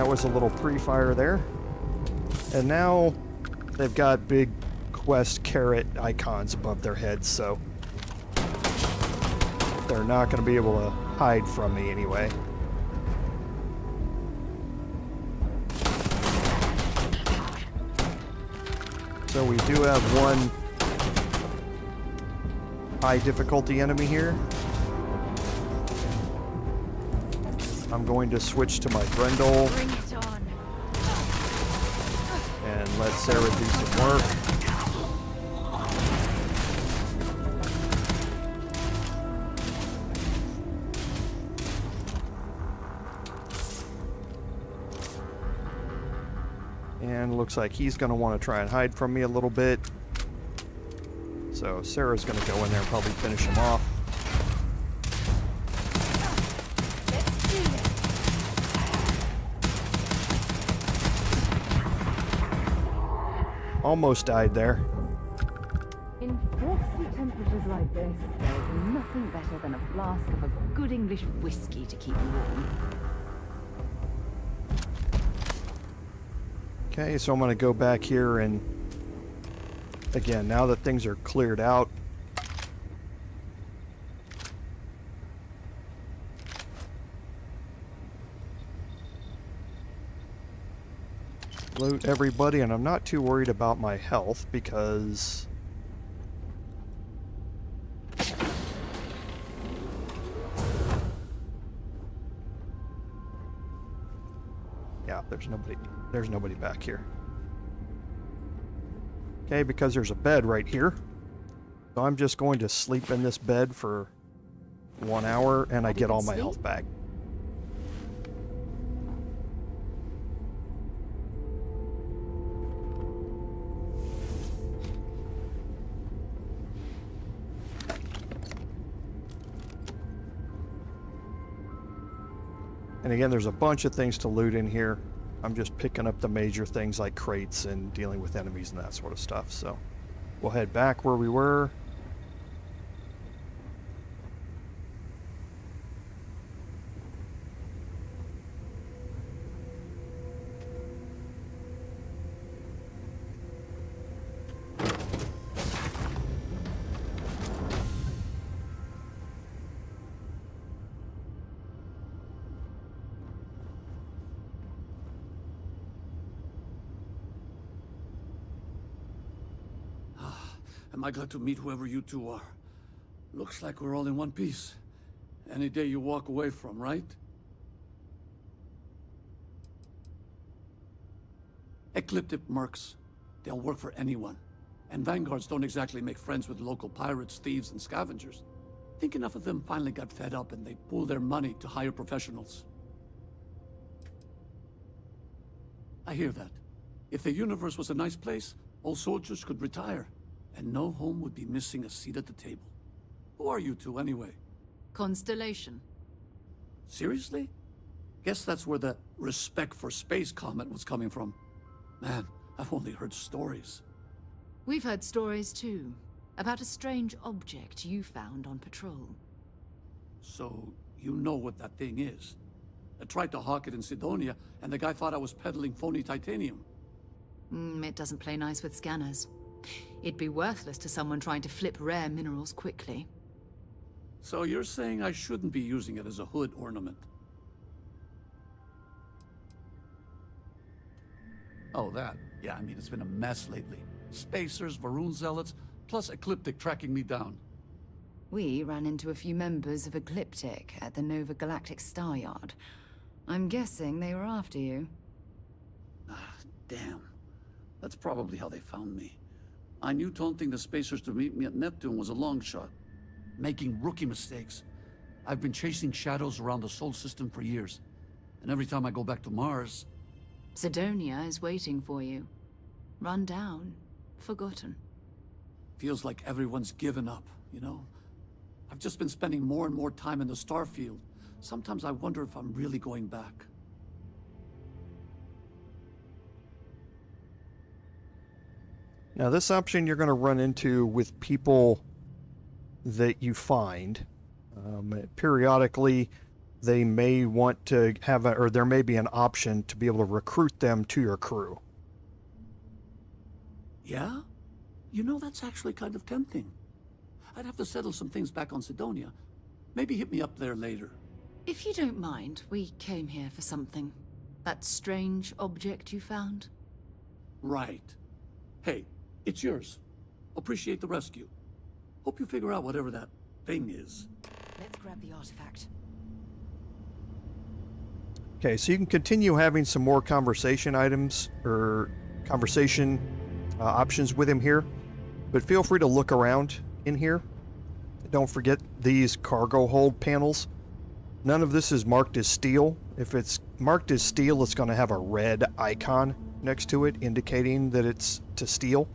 That was a little pre-fire there. And now they've got big quest carrot icons above their heads, so they're not going to be able to hide from me anyway. So we do have one high difficulty enemy here. I'm going to switch to my Grendel. Bring it on. And let Sarah do some work. And looks like he's going to want to try and hide from me a little bit. So Sarah's going to go in there and probably finish him off. Almost died there. In frosty temperatures like this, there is nothing better than a flask of a good English whiskey to keep you warm. Okay, so I'm going to go back here and, again, now that things are cleared out, loot everybody, and I'm not too worried about my health because yeah, there's nobody back here. Okay, because there's a bed right here. So I'm just going to sleep in this bed for 1 hour and I get all my health back. And again, there's a bunch of things to loot in here. I'm just picking up the major things like crates and dealing with enemies and that sort of stuff. So we'll head back where we were. Am I glad to meet whoever you two are. Looks like we're all in one piece. Any day you walk away from, right? Ecliptic mercs. They'll work for anyone. And Vanguards don't exactly make friends with local pirates, thieves, and scavengers. Think enough of them finally got fed up and they pooled their money to hire professionals. I hear that. If the universe was a nice place, all soldiers could retire. And no home would be missing a seat at the table. Who are you two, anyway? Constellation. Seriously? Guess that's where the respect for space comment was coming from. Man, I've only heard stories. We've heard stories too, about a strange object you found on patrol. So, you know what that thing is? I tried to hawk it in Sidonia, and the guy thought I was peddling phony titanium. It doesn't play nice with scanners. It'd be worthless to someone trying to flip rare minerals quickly. So you're saying I shouldn't be using it as a hood ornament? Oh, that. Yeah, I mean, it's been a mess lately. Spacers, Varun Zealots, plus Ecliptic tracking me down. We ran into a few members of Ecliptic at the Nova Galactic Staryard. I'm guessing they were after you. Ah, damn. That's probably how they found me. I knew taunting the Spacers to meet me at Neptune was a long shot. Making rookie mistakes. I've been chasing shadows around the Sol system for years. And every time I go back to Mars... Sidonia is waiting for you. Run down. Forgotten. Feels like everyone's given up, you know? I've just been spending more and more time in the Starfield. Sometimes I wonder if I'm really going back. Now this option you're going to run into with people that you find. Periodically they may want to have or there may be an option to be able to recruit them to your crew. Yeah? You know, that's actually kind of tempting. I'd have to settle some things back on Sidonia. Maybe hit me up there later. If you don't mind, we came here for something. That strange object you found? Right. Hey, it's yours. Appreciate the rescue. Hope you figure out whatever that thing is. Let's grab the artifact. Okay, so you can continue having some more conversation items or conversation options with him here, but feel free to look around in here. Don't forget these cargo hold panels. None of this is marked as steel. If it's marked as steel, it's going to have a red icon next to it indicating that it's to steel,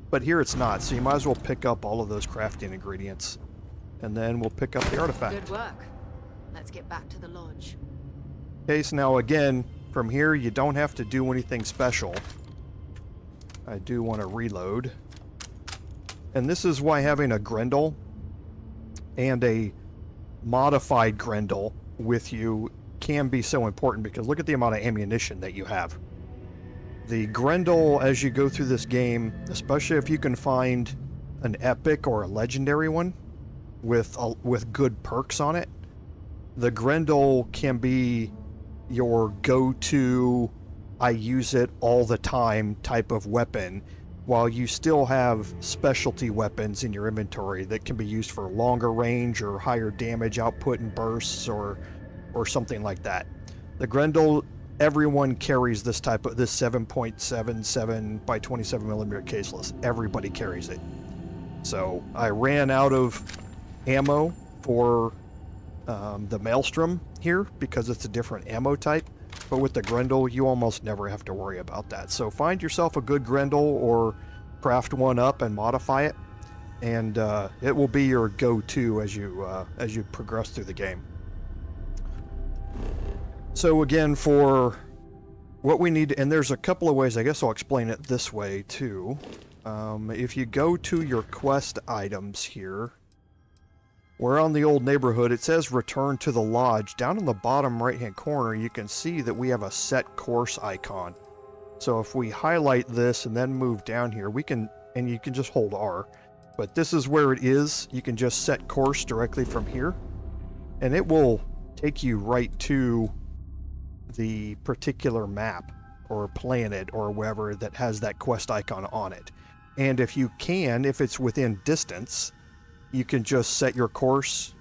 but here it's not, so you might as well pick up all of those crafting ingredients, and then we'll pick up the artifact. Good work. Let's get back to the lodge. Okay, so now again, from here you don't have to do anything special. I do want to reload. And this is why having a Grendel and a modified Grendel with you can be so important, because look at the amount of ammunition that you have. The Grendel, as you go through this game, especially if you can find an epic or a legendary one with good perks on it, the Grendel can be your go-to, I use it all the time type of weapon, while you still have specialty weapons in your inventory that can be used for longer range or higher damage output and bursts or something like that. The Grendel, everyone carries this 7.77 by 27 millimeter caseless. Everybody carries it. So I ran out of ammo for the Maelstrom here because it's a different ammo type, but with the Grendel you almost never have to worry about that. So find yourself a good Grendel or craft one up and modify it, and it will be your go-to as you progress through the game. So again, for what we need, and there's a couple of ways, I guess I'll explain it this way too. If you go to your quest items here, we're on the old neighborhood, it says return to the lodge. Down in the bottom right hand corner you can see that we have a set course icon. So if we highlight this and then move down here, we can, and you can just hold R, but this is where it is. You can just set course directly from here, and it will take you right to the particular map or planet or wherever that has that quest icon on it. And if you can, if it's within distance, you can just set your course,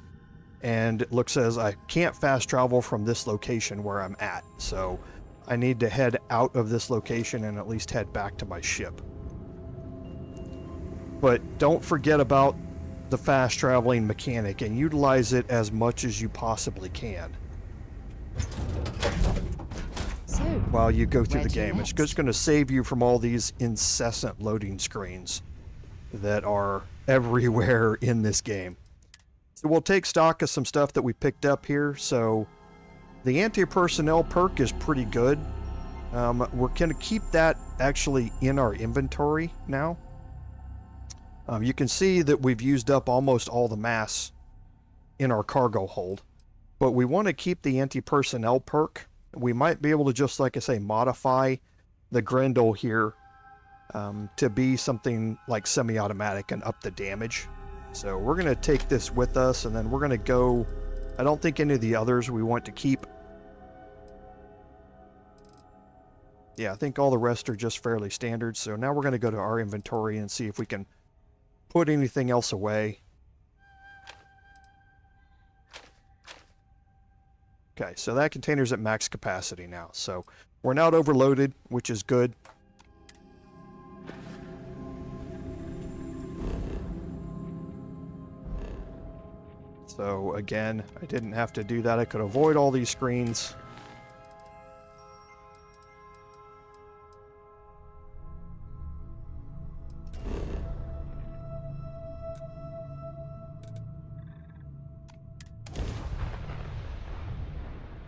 and it looks as I can't fast travel from this location where I'm at, so I need to head out of this location and at least head back to my ship. But don't forget about the fast traveling mechanic and utilize it as much as you possibly can while you go through the game. It's just going to save you from all these incessant loading screens that are everywhere in this game. So we'll take stock of some stuff that we picked up here. So the anti-personnel perk is pretty good. We're going to keep that actually in our inventory now. You can see that we've used up almost all the mass in our cargo hold, but we want to keep the anti-personnel perk. We might be able to just, like I say, modify the Grendel here to be something like semi-automatic and up the damage. So we're going to take this with us, and then we're going to go. I don't think any of the others we want to keep. Yeah, I think all the rest are just fairly standard. So now we're going to go to our inventory and see if we can put anything else away. Okay, so that container's at max capacity now. So we're not overloaded, which is good. So again, I didn't have to do that. I could avoid all these screens.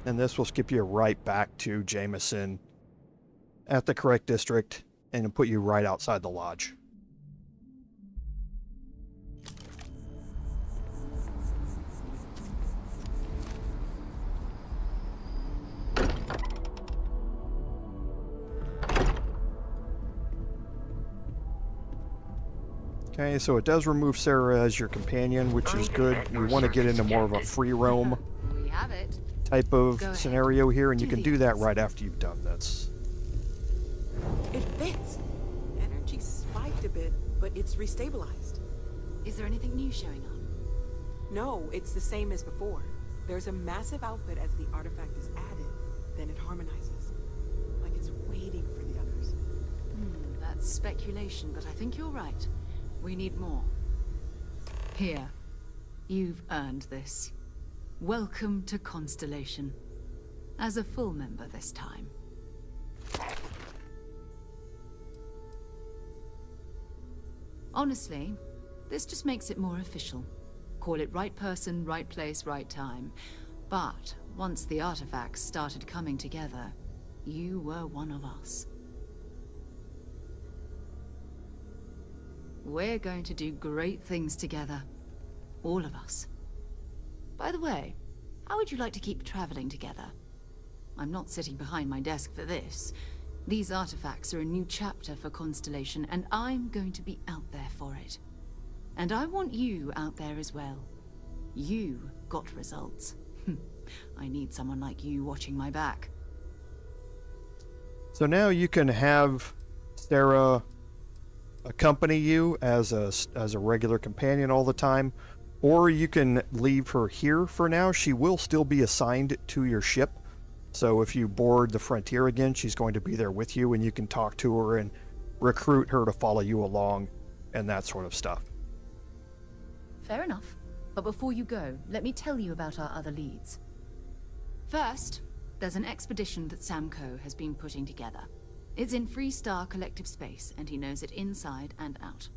And this will skip you right back to Jameson at the correct district and put you right outside the lodge. Okay, so it does remove Sarah as your companion, which is good. We want to get into more of a free roam We have it. type of Go ahead. scenario here, and you Do can the do that honors. right after you've done this. It fits. Energy spiked a bit, but it's restabilized. Is there anything new showing up? No, it's the same as before. There's a massive output as the artifact is added, then it harmonizes. Like it's waiting for the others. That's speculation, but I think you're right. We need more. Here. You've earned this. Welcome to Constellation. As a full member this time. Honestly, this just makes it more official. Call it right person, right place, right time. But once the artifacts started coming together, you were one of us. We're going to do great things together. All of us. By the way, how would you like to keep traveling together? I'm not sitting behind my desk for this. These artifacts are a new chapter for Constellation, and I'm going to be out there for it. And I want you out there as well. You got results. I need someone like you watching my back. So now you can have Sarah accompany you as a regular companion all the time, or you can leave her here for now. She will still be assigned to your ship. So if you board the Frontier again, she's going to be there with you, and you can talk to her and recruit her to follow you along and that sort of stuff. Fair enough. But before you go, let me tell you about our other leads. First, there's an expedition that Samco has been putting together. It's in Freestar Collective Space, and he knows it inside and out.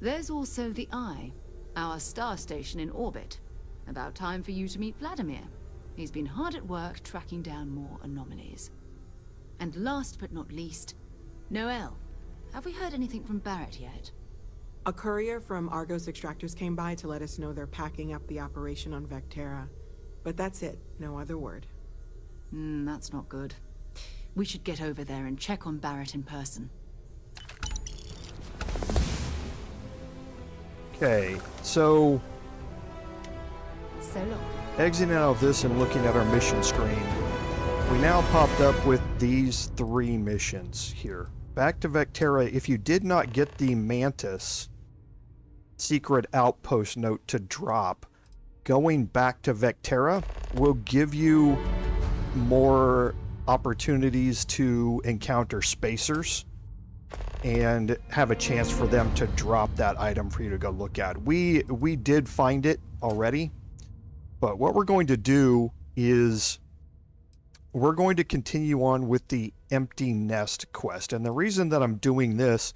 There's also the Eye, our star station in orbit. About time for you to meet Vladimir. He's been hard at work tracking down more anomalies. And last but not least, Noel. Have we heard anything from Barrett yet? A courier from Argos Extractors came by to let us know they're packing up the operation on Vectera. But that's it, no other word. That's not good. We should get over there and check on Barrett in person. Okay, so long. Exiting out of this and looking at our mission screen, we now popped up with these 3 missions here. Back to Vectera. If you did not get the Mantis secret outpost note to drop, going back to Vectera will give you more opportunities to encounter spacers and have a chance for them to drop that item for you to go look at. We did find it already, but what we're going to do is we're going to continue on with the Empty Nest quest. And the reason that I'm doing this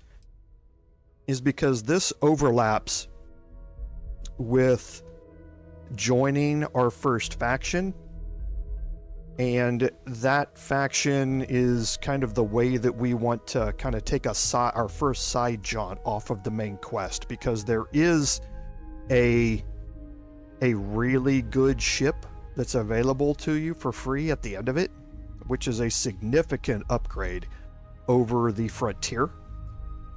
is because this overlaps with joining our first faction. And that faction is kind of the way that we want to kind of take our first side jaunt off of the main quest, because there is a really good ship that's available to you for free at the end of it, which is a significant upgrade over the Frontier.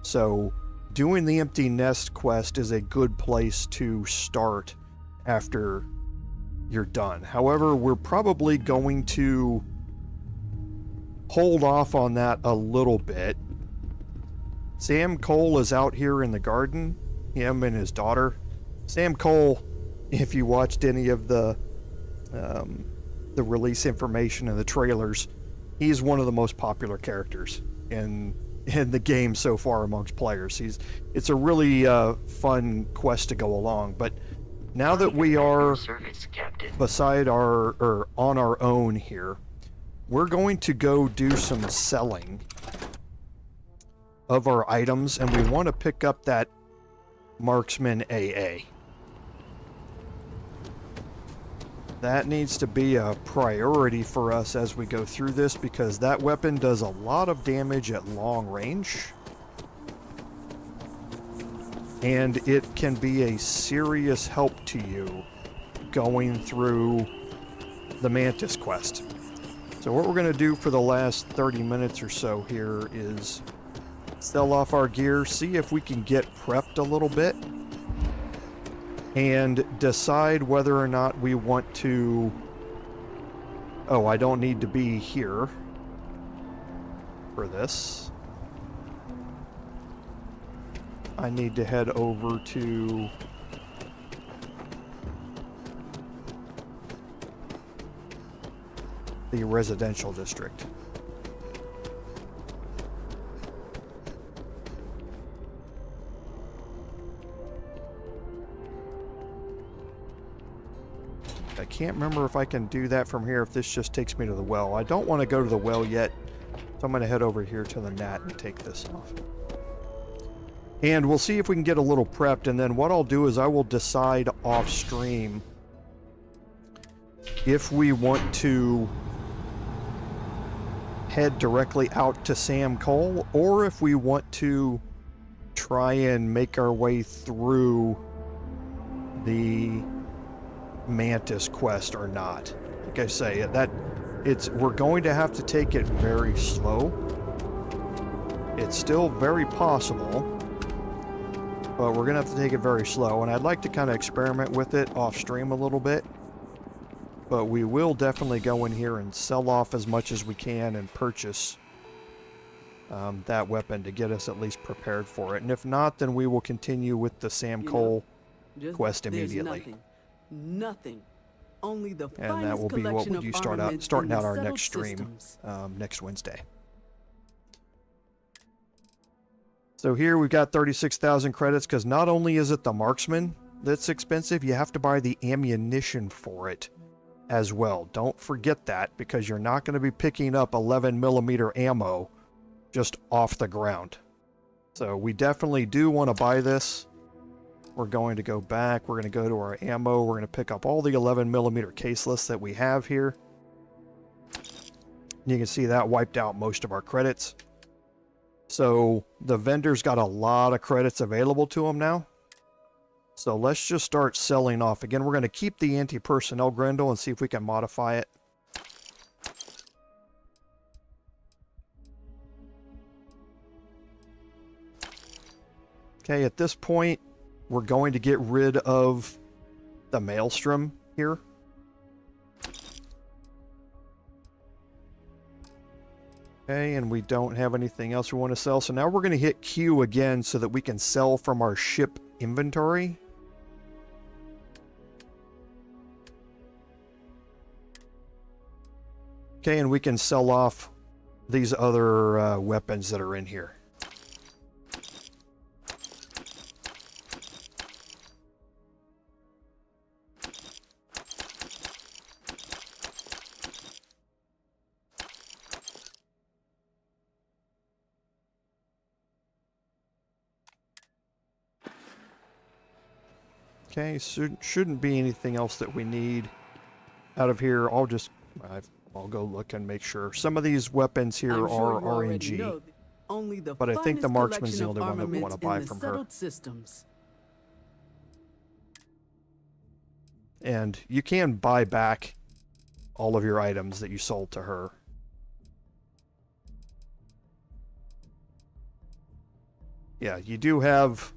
So doing the Empty Nest quest is a good place to start after you're done. However, we're probably going to hold off on that a little bit. Sam Cole is out here in the garden, him and his daughter. Sam Cole, if you watched any of the release information and the trailers, he's one of the most popular characters in the game so far amongst players. It's a really fun quest to go along. But now that we are beside or on our own here, we're going to go do some selling of our items, and we want to pick up that Marksman AA. That needs to be a priority for us as we go through this, because that weapon does a lot of damage at long range. And it can be a serious help to you going through the Mantis quest. So what we're going to do for the last 30 minutes or so here is sell off our gear, see if we can get prepped a little bit, and decide whether or not we want to... Oh, I don't need to be here for this. I need to head over to... the residential district. I can't remember if I can do that from here, if this just takes me to the well. I don't want to go to the well yet, so I'm going to head over here to the gnat and take this off. And we'll see if we can get a little prepped, and then what I'll do is I will decide off stream if we want to head directly out to Sam Cole, or if we want to try and make our way through the Mantis quest or not. Like I say, we're going to have to take it very slow. It's still very possible, but we're gonna have to take it very slow, and I'd like to kind of experiment with it off stream a little bit. But we will definitely go in here and sell off as much as we can and purchase that weapon to get us at least prepared for it. And if not, then we will continue with the Sam Cole quest immediately. Nothing. Only the and that will be what you starting out our next stream next Wednesday. So here we've got 36,000 credits, because not only is it the marksman that's expensive, you have to buy the ammunition for it as well. Don't forget that, because you're not going to be picking up 11mm ammo just off the ground. So we definitely do want to buy this. We're going to go back. We're going to go to our ammo. We're going to pick up all the 11mm case lists that we have here. You can see that wiped out most of our credits. So the vendor's got a lot of credits available to them now. So let's just start selling off. Again, we're going to keep the anti-personnel grendel and see if we can modify it. Okay, at this point, we're going to get rid of the Maelstrom here. Okay, and we don't have anything else we want to sell. So now we're going to hit Q again so that we can sell from our ship inventory. Okay, and we can sell off these other weapons that are in here. Okay, shouldn't be anything else that we need out of here. I'll go look and make sure. Some of these weapons here are RNG, but I think the marksman's the only one that we want to buy from her. And you can buy back all of your items that you sold to her. Yeah, you do have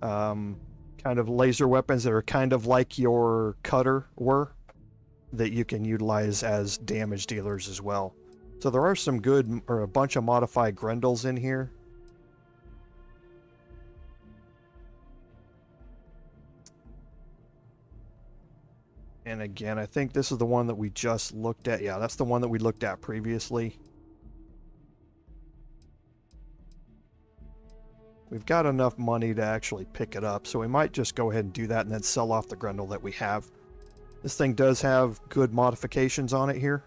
kind of laser weapons that are kind of like your cutter were, that you can utilize as damage dealers as well. So there are some good, or a bunch of modified grendels in here. And again, I think this is the one that we just looked at. Yeah, that's the one that we looked at previously. We've got enough money to actually pick it up, so we might just go ahead and do that and then sell off the grendel that we have. This thing does have good modifications on it here.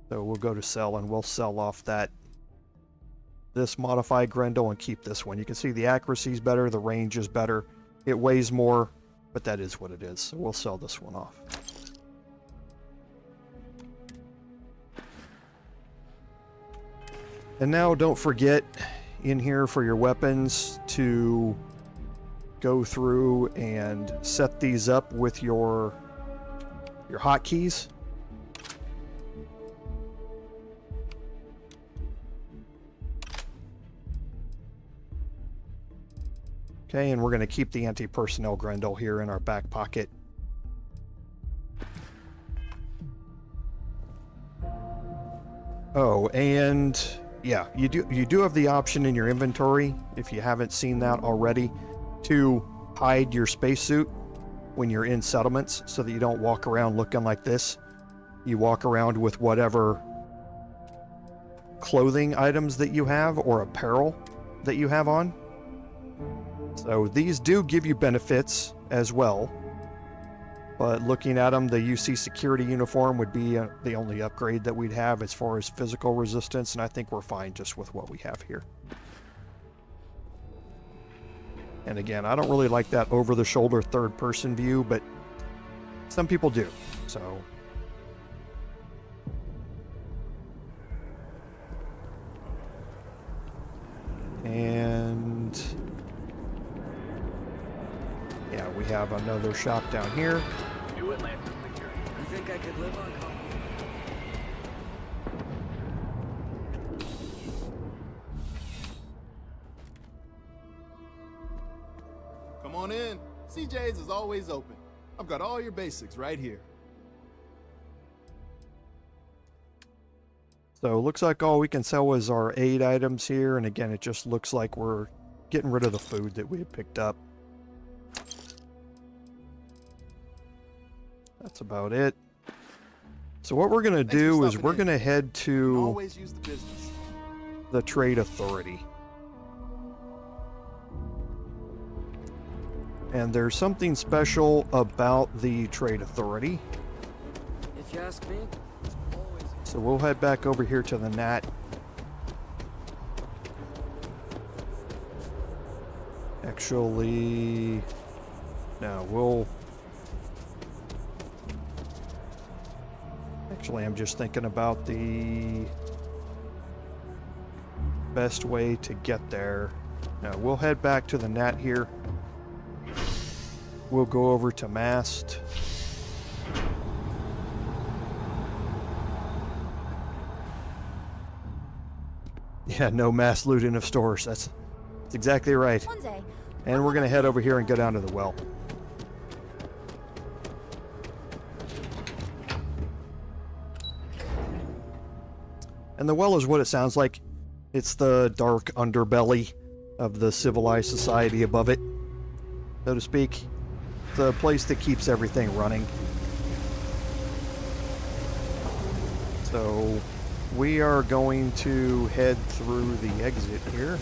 So we'll go to sell, and we'll sell off this modified grendel and keep this one. You can see the accuracy is better, the range is better, it weighs more, but that is what it is. So we'll sell this one off. And now don't forget in here for your weapons to go through and set these up with your hotkeys. Okay, and we're going to keep the anti-personnel Grendel here in our back pocket. Oh, and yeah, you do have the option in your inventory, if you haven't seen that already, to hide your spacesuit when you're in settlements so that you don't walk around looking like this. You walk around with whatever clothing items that you have or apparel that you have on. So these do give you benefits as well. But looking at them, the UC security uniform would be the only upgrade that we'd have as far as physical resistance, and I think we're fine just with what we have here. And again, I don't really like that over-the-shoulder third-person view, but some people do, so... And... yeah, we have another shop down here. New Atlantis Security. You think I could live on coffee? Come on in. CJ's is always open. I've got all your basics right here. So it looks like all we can sell is our aid items here, and again, it just looks like we're getting rid of the food that we had picked up. That's about it. So what we're going to do is we're going to head to the Trade Authority. And there's something special about the Trade Authority. If you ask me. So we'll head back over here to the Nat. Actually, no, Actually, I'm just thinking about the best way to get there. Now, we'll head back to the Nat here. We'll go over to Mast. Yeah, no mass looting of stores. That's exactly right. And we're going to head over here and go down to the well. And the well is what it sounds like. It's the dark underbelly of the civilized society above it, so to speak. The place that keeps everything running. So we are going to head through the exit here.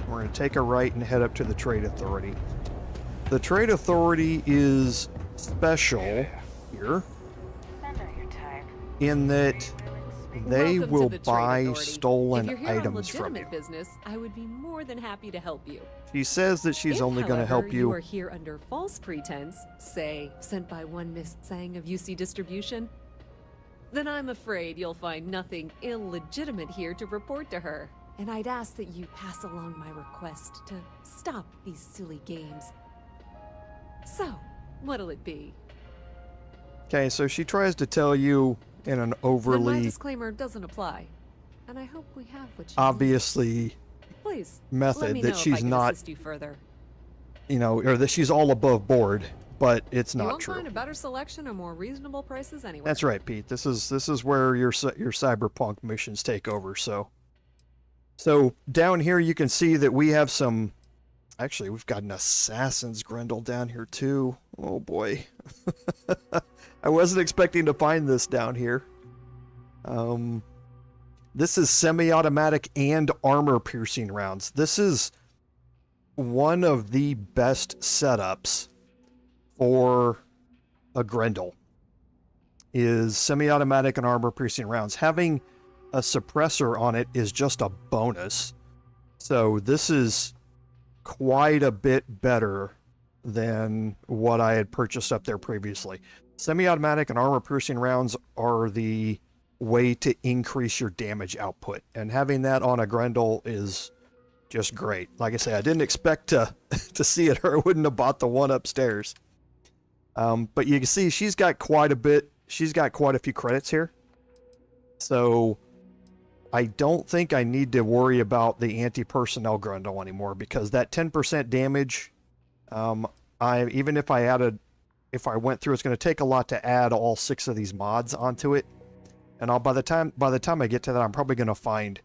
We're going to take a right and head up to the Trade Authority. The Trade Authority is special here in that they will buy stolen items from you. Business, I would be more than happy to help you. She says that she's only going to help you. If, however, you are here under false pretense, say, sent by one Miss Tsang of UC Distribution, then I'm afraid you'll find nothing illegitimate here to report to her. And I'd ask that you pass along my request to stop these silly games. So, what'll it be? Okay, so she tries to tell you in an Then overly my disclaimer doesn't apply. And I hope we have what you obviously need. Please, method let me that know if I she's can not, assist you further. you know, or that she's all above board, but it's You not won't true. find a better selection or more reasonable prices anyway. That's right, Pete. This is where your cyberpunk missions take over. So down here you can see that we have some. Actually, we've got an assassin's Grendel down here too. Oh boy, I wasn't expecting to find this down here. This is semi-automatic and armor-piercing rounds. This is one of the best setups for a Grendel. Is semi-automatic and armor-piercing rounds. Having a suppressor on it is just a bonus. So this is quite a bit better than what I had purchased up there previously. Semi-automatic and armor-piercing rounds are the way to increase your damage output, and having that on a Grendel is just great. Like I say, I didn't expect to see it, or I wouldn't have bought the one upstairs. But you can see she's got quite a bit. She's got quite a few credits here. So I don't think I need to worry about the anti-personnel Grundle anymore, because that 10% damage, even if I went through, it's going to take a lot to add all 6 of these mods onto it. And by the time I get to that, I'm probably going to find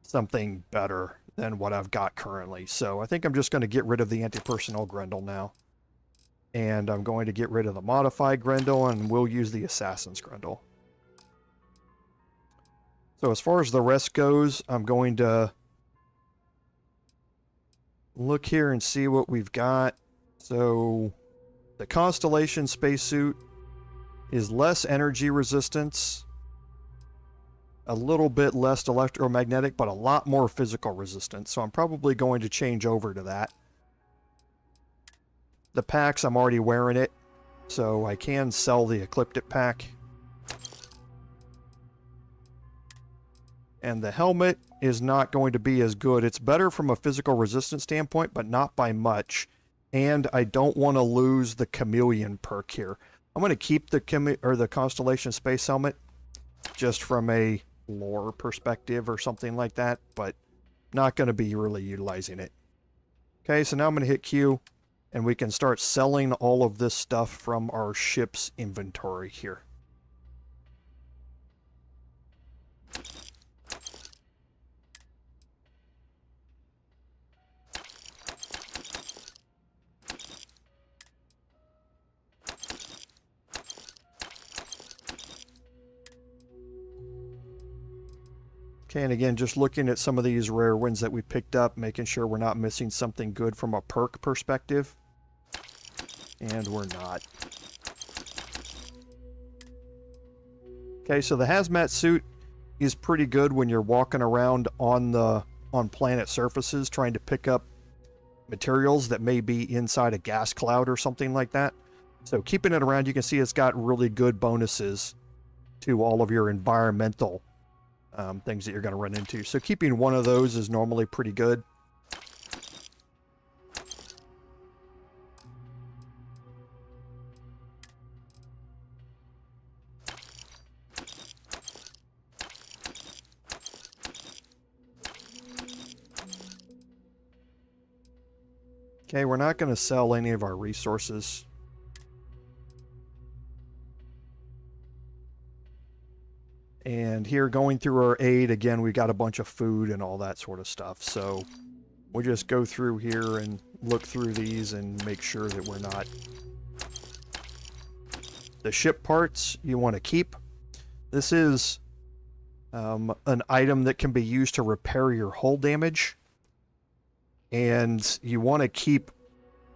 something better than what I've got currently. So I think I'm just going to get rid of the anti-personnel Grendel now. And I'm going to get rid of the modified Grendel, and we'll use the assassin's Grendel. So as far as the rest goes, I'm going to look here and see what we've got. So the Constellation spacesuit is less energy resistance, a little bit less electromagnetic, but a lot more physical resistance. So I'm probably going to change over to that. The packs, I'm already wearing it, so I can sell the Ecliptic pack. And the helmet is not going to be as good. It's better from a physical resistance standpoint, but not by much. And I don't want to lose the Chameleon perk here. I'm going to keep the Constellation Space Helmet just from a lore perspective or something like that, but not going to be really utilizing it. Okay, so now I'm going to hit Q, and we can start selling all of this stuff from our ship's inventory here. Okay, and again, just looking at some of these rare wins that we picked up, making sure we're not missing something good from a perk perspective. And we're not. Okay, so the hazmat suit is pretty good when you're walking around on planet surfaces trying to pick up materials that may be inside a gas cloud or something like that. So keeping it around, you can see it's got really good bonuses to all of your environmental things that you're going to run into. So keeping one of those is normally pretty good. Okay, we're not going to sell any of our resources. And here, going through our aid, again, we got a bunch of food and all that sort of stuff. So we'll just go through here and look through these and make sure that we're not... The ship parts you want to keep. This is an item that can be used to repair your hull damage. And you want to keep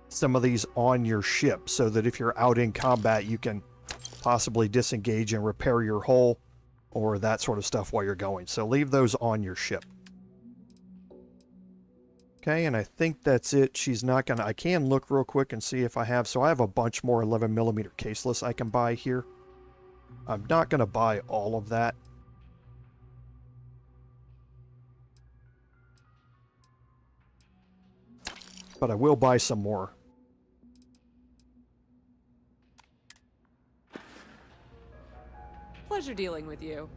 some of these on your ship so that if you're out in combat, you can possibly disengage and repair your hull or that sort of stuff while you're going. So leave those on your ship. Okay, and I think that's it. She's not going to... I can look real quick and see if I have... So I have a bunch more 11mm caseless I can buy here. I'm not going to buy all of that. But I will buy some more. Pleasure dealing with you.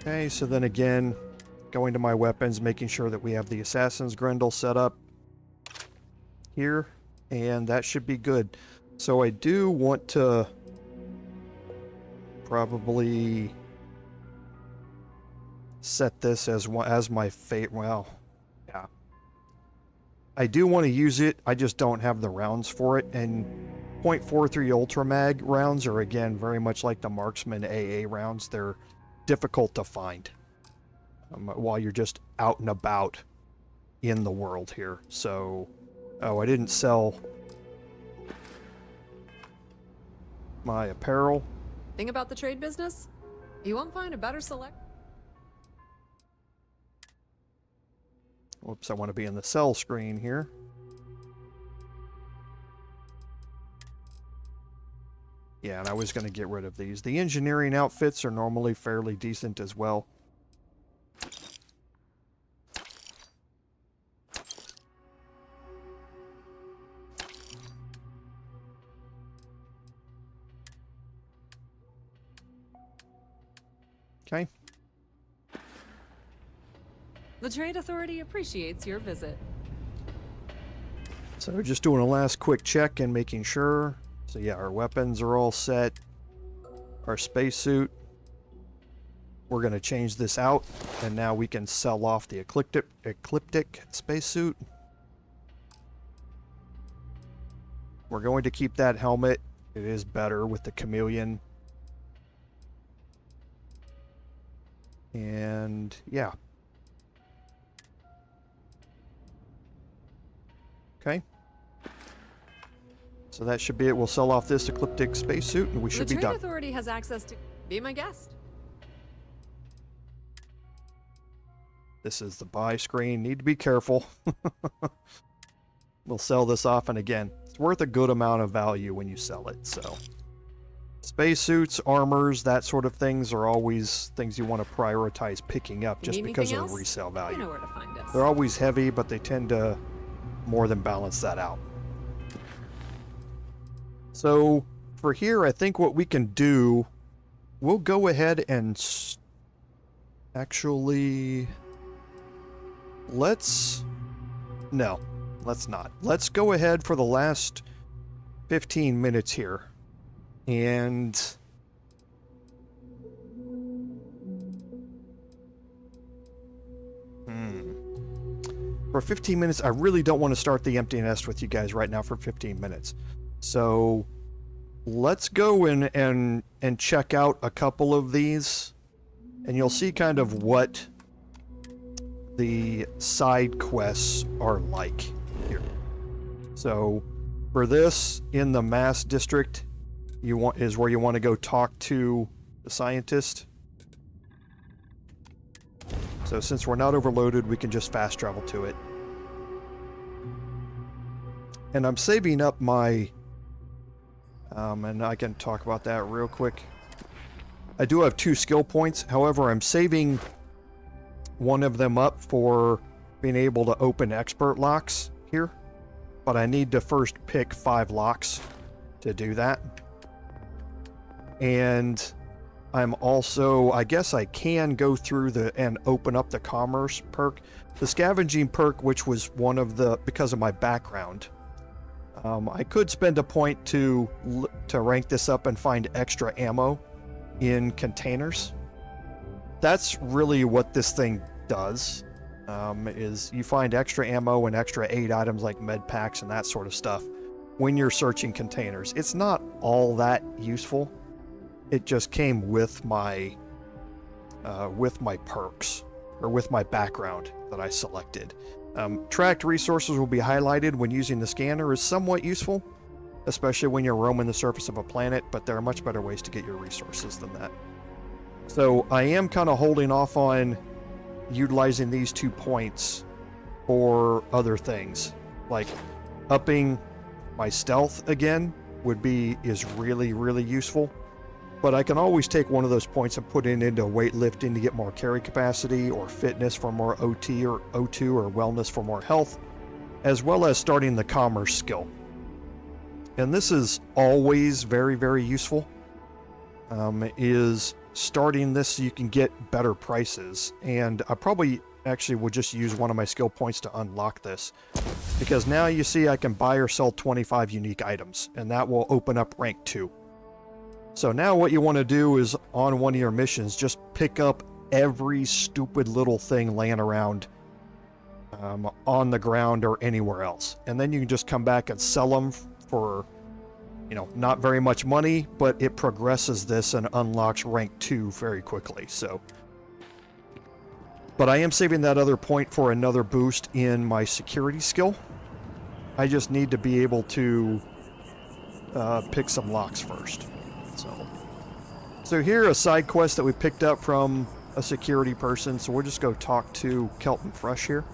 Okay, so then again, going to my weapons, making sure that we have the Assassin's Grendel set up here, and that should be good. So I do want to probably set this as my fate. Well, yeah. I do want to use it, I just don't have the rounds for it, and .43 Ultra Mag rounds are, again, very much like the Marksman AA rounds. They're difficult to find while you're just out and about in the world here. So, oh, I didn't sell my apparel. Thing about the trade business? You won't find a better select. Whoops, I want to be in the sell screen here. Yeah, and I was going to get rid of these. The engineering outfits are normally fairly decent as well. Okay. The Trade Authority appreciates your visit. So just doing a last quick check and making sure. So yeah, our weapons are all set. Our spacesuit. We're going to change this out, and now we can sell off the ecliptic spacesuit. We're going to keep that helmet. It is better with the chameleon. And yeah. Okay. So that should be it. We'll sell off this ecliptic spacesuit and we should be done. The Trade Authority has access to... Be my guest. This is the buy screen. Need to be careful. We'll sell this off, and again, it's worth a good amount of value when you sell it, so. Spacesuits, armors, that sort of things are always things you want to prioritize picking up just because of the resale value. You know where to find us. They're always heavy, but they tend to more than balance that out. So for here, I think what we can do, we'll go ahead and actually, let's not. Let's go ahead for the last 15 minutes here. And for 15 minutes, I really don't want to start the empty nest with you guys right now for 15 minutes. So let's go in and check out a couple of these, and you'll see kind of what the side quests are like here. So for this, in the Mass District, is where you want to go talk to the scientist. So since we're not overloaded, we can just fast travel to it. And I'm saving up my and I can talk about that real quick. I do have 2 skill points. However, I'm saving one of them up for being able to open expert locks here. But I need to first pick 5 locks to do that. And I'm also, I guess I can go through and open up the commerce perk. The scavenging perk, which was one of the, because of my background, I could spend a point to rank this up and find extra ammo in containers. That's really what this thing does, is you find extra ammo and extra aid items like med packs and that sort of stuff when you're searching containers. It's not all that useful. It just came with my perks, or with my background that I selected. Tracked resources will be highlighted when using the scanner is somewhat useful, especially when you're roaming the surface of a planet, but there are much better ways to get your resources than that. So I am kind of holding off on utilizing these 2 points for other things, like upping my stealth again is really, really useful. But I can always take one of those points and put it into weightlifting to get more carry capacity, or fitness for more OT or O2, or wellness for more health, as well as starting the commerce skill. And this is always very, very useful, is starting this so you can get better prices. And I probably actually will just use one of my skill points to unlock this, because now you see I can buy or sell 25 unique items, and that will open up rank 2. So now what you want to do is, on one of your missions, just pick up every stupid little thing laying around on the ground or anywhere else. And then you can just come back and sell them for, not very much money, but it progresses this and unlocks rank 2 very quickly. So, but I am saving that other point for another boost in my security skill. I just need to be able to pick some locks first. So here, a side quest that we picked up from a security person, so we'll just go talk to Kelton Fresh here.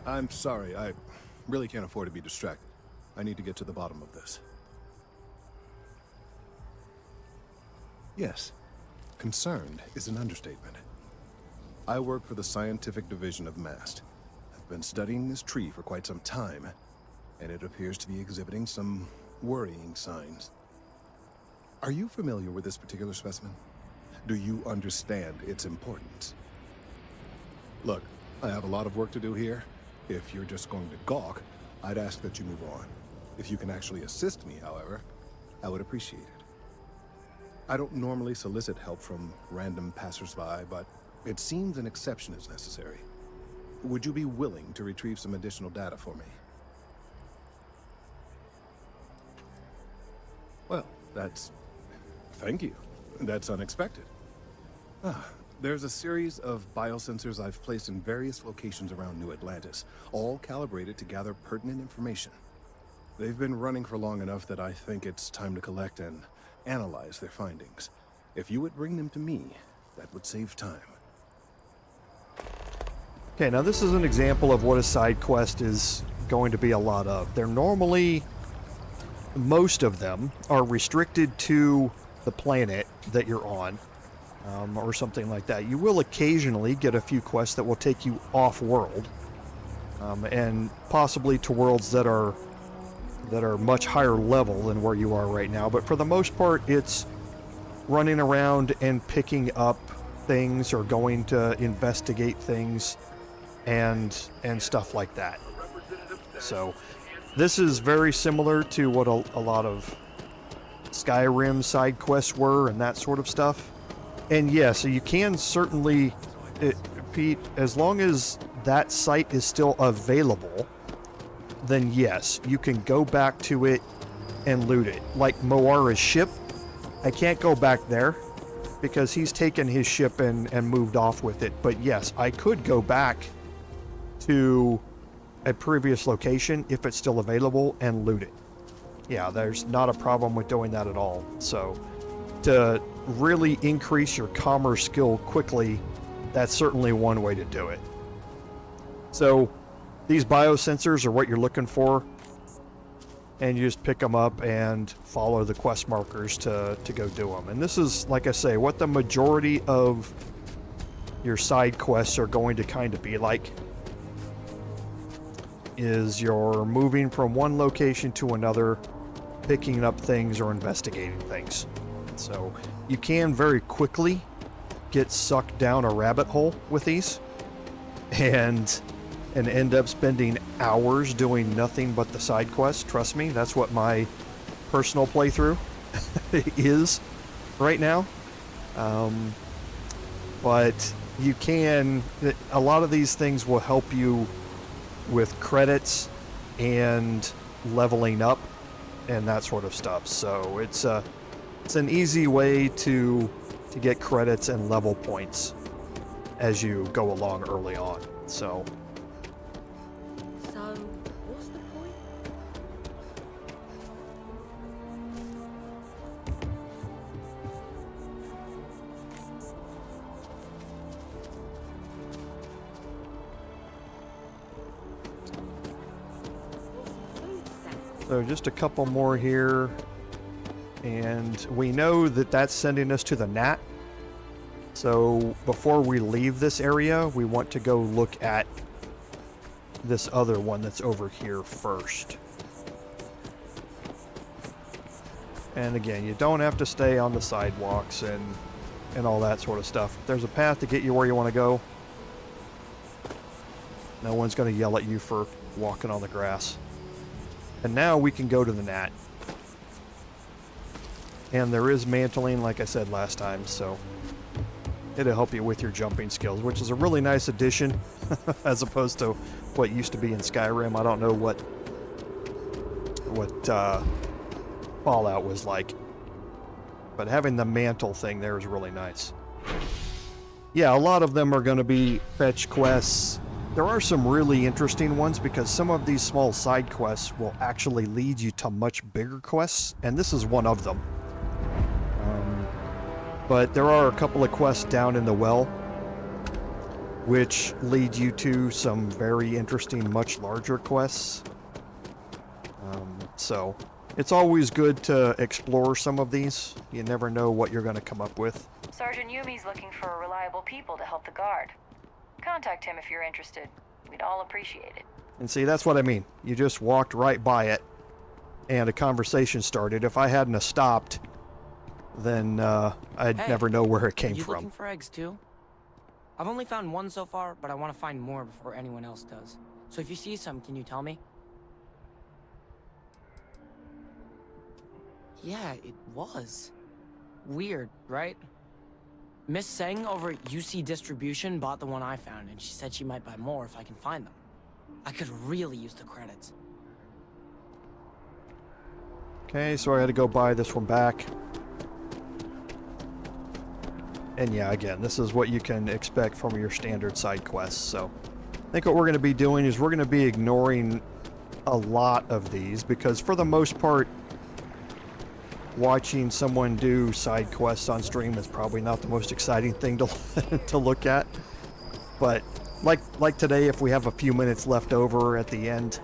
I'm sorry, I really can't afford to be distracted. I need to get to the bottom of this. Yes, concerned is an understatement. I work for the scientific division of MAST. I've been studying this tree for quite some time, and it appears to be exhibiting some worrying signs. Are you familiar with this particular specimen? Do you understand its importance? Look, I have a lot of work to do here. If you're just going to gawk, I'd ask that you move on. If you can actually assist me, however, I would appreciate it. I don't normally solicit help from random passersby, but it seems an exception is necessary. Would you be willing to retrieve some additional data for me? Well, thank you. That's unexpected. There's a series of biosensors I've placed in various locations around New Atlantis, all calibrated to gather pertinent information. They've been running for long enough that I think it's time to collect and analyze their findings. If you would bring them to me, that would save time. Okay, now this is an example of what a side quest is going to be a lot of. They're normally, most of them are restricted to the planet that you're on, or something like that. You will occasionally get a few quests that will take you off-world, and possibly to worlds that are much higher level than where you are right now. But for the most part, it's running around and picking up things or going to investigate things and stuff like that. So this is very similar to what a lot of Skyrim side quests were and that sort of stuff. And yeah, so you can certainly, Pete, as long as that site is still available, then yes, you can go back to it and loot it. Like Moara's ship, I can't go back there because he's taken his ship and moved off with it. But yes, I could go back to a previous location if it's still available and loot it. Yeah, there's not a problem with doing that at all. So to really increase your commerce skill quickly, that's certainly one way to do it. So these biosensors are what you're looking for, and you just pick them up and follow the quest markers to go do them. And this is, like I say, what the majority of your side quests are going to kind of be like, is you're moving from one location to another, picking up things or investigating things. So you can very quickly get sucked down a rabbit hole with these and end up spending hours doing nothing but the side quest. Trust me, that's what my personal playthrough is right now. But you can, a lot of these things will help you with credits and leveling up and that sort of stuff. So it's an easy way to get credits and level points as you go along early on. So what's the point? So just a couple more here, and we know that that's sending us to the Nat. So before we leave this area, we want to go look at this other one that's over here first. And again, you don't have to stay on the sidewalks and all that sort of stuff. If there's a path to get you where you want to go, no one's going to yell at you for walking on the grass. And now we can go to the Nat. And there is mantling, like I said last time, so it'll help you with your jumping skills, which is a really nice addition as opposed to what used to be in Skyrim. I don't know what Fallout was like, but having the mantle thing there is really nice. Yeah, a lot of them are going to be fetch quests. There are some really interesting ones because some of these small side quests will actually lead you to much bigger quests, and this is one of them. But there are a couple of quests down in the well which lead you to some very interesting, much larger quests. So it's always good to explore some of these. You never know what you're going to come up with. Sergeant Yumi's looking for reliable people to help the guard. Contact him if you're interested. We'd all appreciate it. And see, that's what I mean. You just walked right by it, and a conversation started. If I hadn't have stopped, then I'd never know where it came you from. Looking for eggs too? I've only found one so far, but I want to find more before anyone else does. So if you see some, can you tell me? Yeah, it was. Weird, right? Miss Seng over at UC Distribution bought the one I found, and she said she might buy more if I can find them. I could really use the credits. Okay, so I had to go buy this one back. And yeah, again, this is what you can expect from your standard side quests. So I think what we're going to be doing is we're going to be ignoring a lot of these, because for the most part, watching someone do side quests on stream is probably not the most exciting thing to to look at. But like today, if we have a few minutes left over at the end,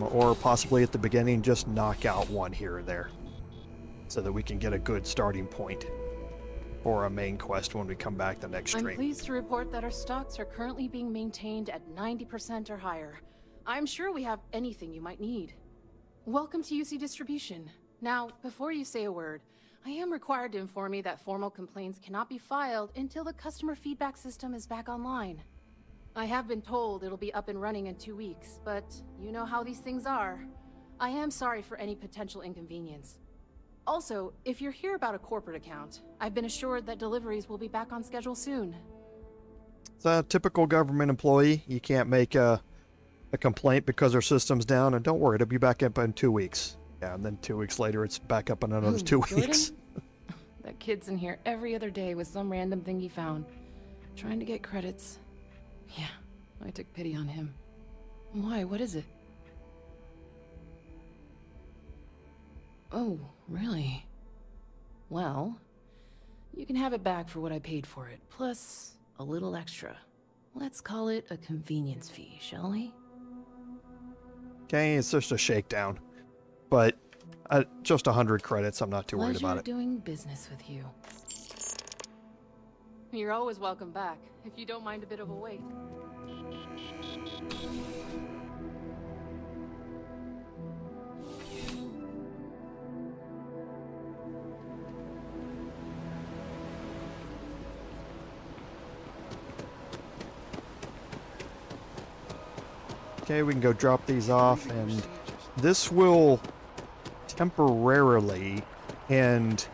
or possibly at the beginning, just knock out one here or there, so that we can get a good starting point for a main quest when we come back the next stream. I'm pleased to report that our stocks are currently being maintained at 90% or higher. I'm sure we have anything you might need. Welcome to UC Distribution. Now, before you say a word, I am required to inform you that formal complaints cannot be filed until the customer feedback system is back online. I have been told it'll be up and running in 2 weeks, but you know how these things are. I am sorry for any potential inconvenience. Also, if you're here about a corporate account, I've been assured that deliveries will be back on schedule soon. It's a typical government employee. You can't make a complaint because our system's down, and don't worry, it'll be back up in 2 weeks. Yeah, and then 2 weeks later, it's back up in another 2 weeks. That kid's in here every other day with some random thing he found, trying to get credits. Yeah, I took pity on him. Why? What is it? Oh, really? Well, you can have it back for what I paid for it, plus a little extra. Let's call it a convenience fee, shall we? Okay, it's just a shakedown. But just 100 credits, I'm not too worried about it. Pleasure doing business with you. You're always welcome back, if you don't mind a bit of a wait. Okay, we can go drop these off, and this will temporarily end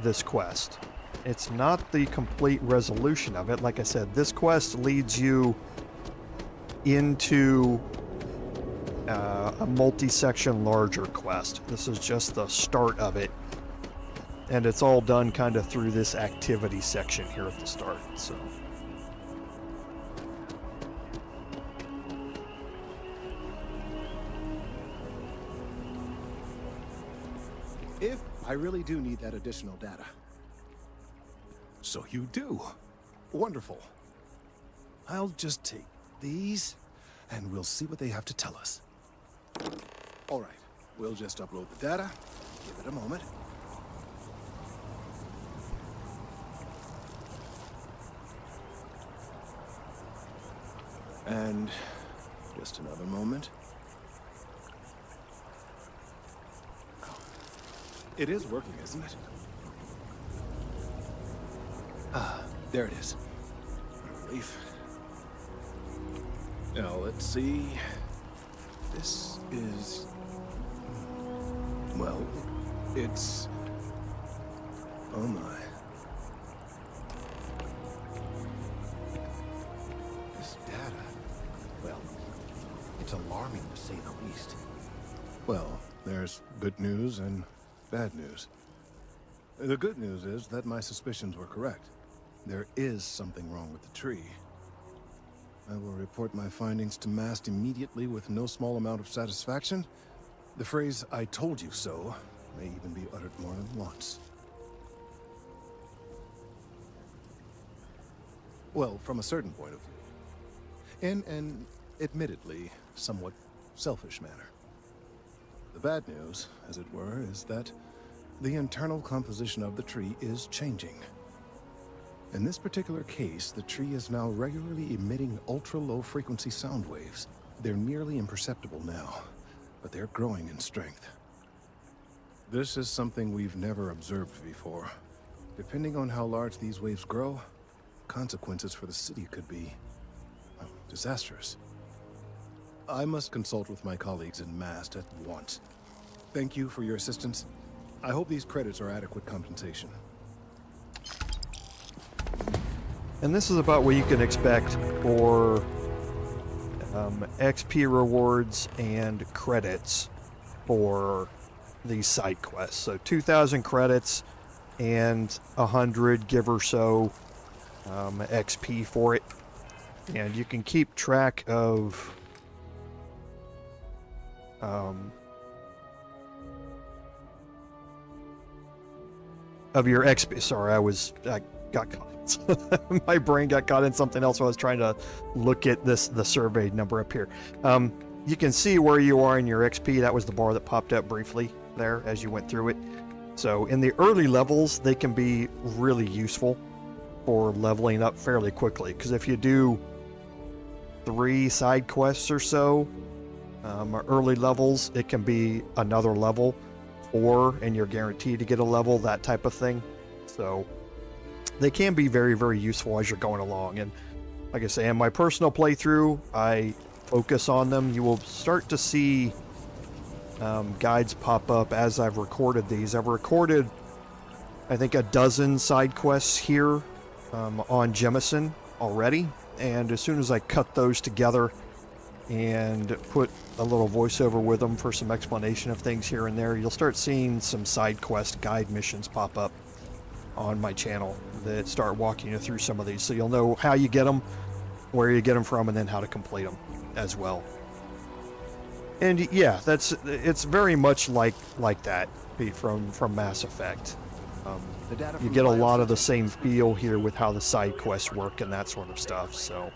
this quest. It's not the complete resolution of it. Like I said, this quest leads you into a multi-section larger quest. This is just the start of it, and it's all done kind of through this activity section here at the start. So If I really do need that additional data. So you do. Wonderful. I'll just take these, and we'll see what they have to tell us. All right, we'll just upload the data. Give it a moment. And just another moment. It is working, isn't it? Ah, there it is. Relief. Now, let's see. This is... well, it's... oh my. This data... well, it's alarming to say the least. Well, there's good news and bad news. The good news is that my suspicions were correct. There is something wrong with the tree. I will report my findings to MAST immediately with no small amount of satisfaction. The phrase, "I told you so," may even be uttered more than once. Well, from a certain point of view. In an, admittedly, somewhat selfish manner. The bad news, as it were, is that the internal composition of the tree is changing. In this particular case, the tree is now regularly emitting ultra-low frequency sound waves. They're nearly imperceptible now, but they're growing in strength. This is something we've never observed before. Depending on how large these waves grow, consequences for the city could be disastrous. I must consult with my colleagues in Mast at once. Thank you for your assistance. I hope these credits are adequate compensation. And this is about what you can expect for XP rewards and credits for these side quests. So 2,000 credits and 100, give or so, XP for it. And you can keep track of your XP. Sorry, I got caught. My brain got caught in something else while I was trying to look at the survey number up here. You can see where you are in your XP. That was the bar that popped up briefly there as you went through it. So in the early levels, they can be really useful for leveling up fairly quickly, because if you do 3 side quests or so, early levels, it can be another level, and you're guaranteed to get a level, that type of thing. So they can be very, very useful as you're going along. And like I say, in my personal playthrough, I focus on them. You will start to see guides pop up as I've recorded these. I've recorded, I think, a dozen side quests here on Jemison already. And as soon as I cut those together and put a little voiceover with them for some explanation of things here and there, you'll start seeing some side quest guide missions pop up on my channel that start walking you through some of these, so you'll know how you get them, where you get them from, and then how to complete them as well. And yeah, it's very much like that from Mass Effect. You get a lot of the same feel here with how the side quests work and that sort of stuff. So,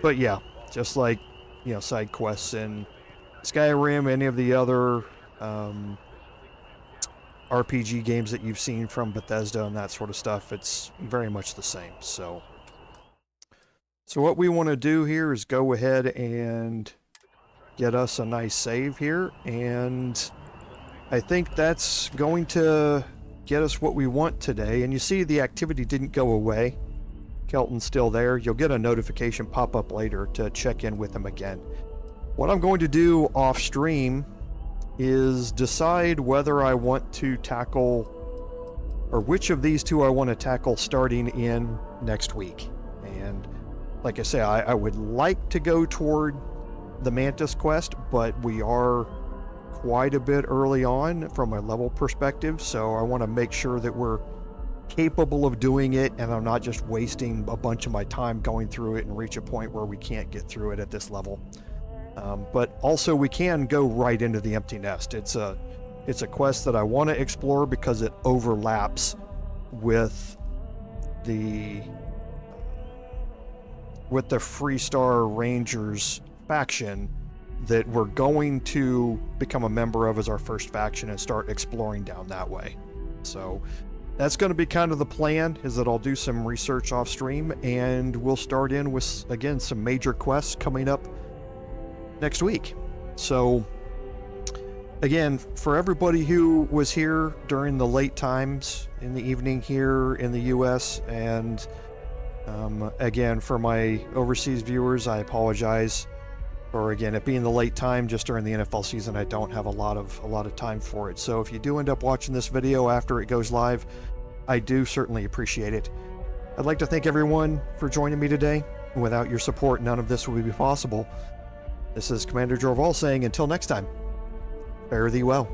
but yeah, just like, you know, side quests in Skyrim, any of the other RPG games that you've seen from Bethesda and that sort of stuff, it's very much the same. So what we want to do here is go ahead and get us a nice save here, and I think that's going to get us what we want today. And you see the activity didn't go away. Kelton's still there. You'll get a notification pop up later to check in with him again. What I'm going to do off stream is decide whether I want to tackle, or which of these two I want to tackle starting in next week. And like I say, I would like to go toward the Mantis quest, but we are quite a bit early on from a level perspective, so I want to make sure that we're capable of doing it and I'm not just wasting a bunch of my time going through it and reach a point where we can't get through it at this level. But also we can go right into the Empty Nest. It's a quest that I want to explore because it overlaps with the Freestar Rangers faction that we're going to become a member of as our first faction and start exploring down that way. So that's going to be kind of the plan, is that I'll do some research off stream and we'll start in with, again, some major quests coming up next week. So again, for everybody who was here during the late times in the evening here in the US, and again, for my overseas viewers, I apologize for, again, it being the late time just during the NFL season. I don't have a lot of time for it. So if you do end up watching this video after it goes live, I do certainly appreciate it. I'd like to thank everyone for joining me today. Without your support, none of this would be possible. This is Commander Jorval saying, until next time, fare thee well.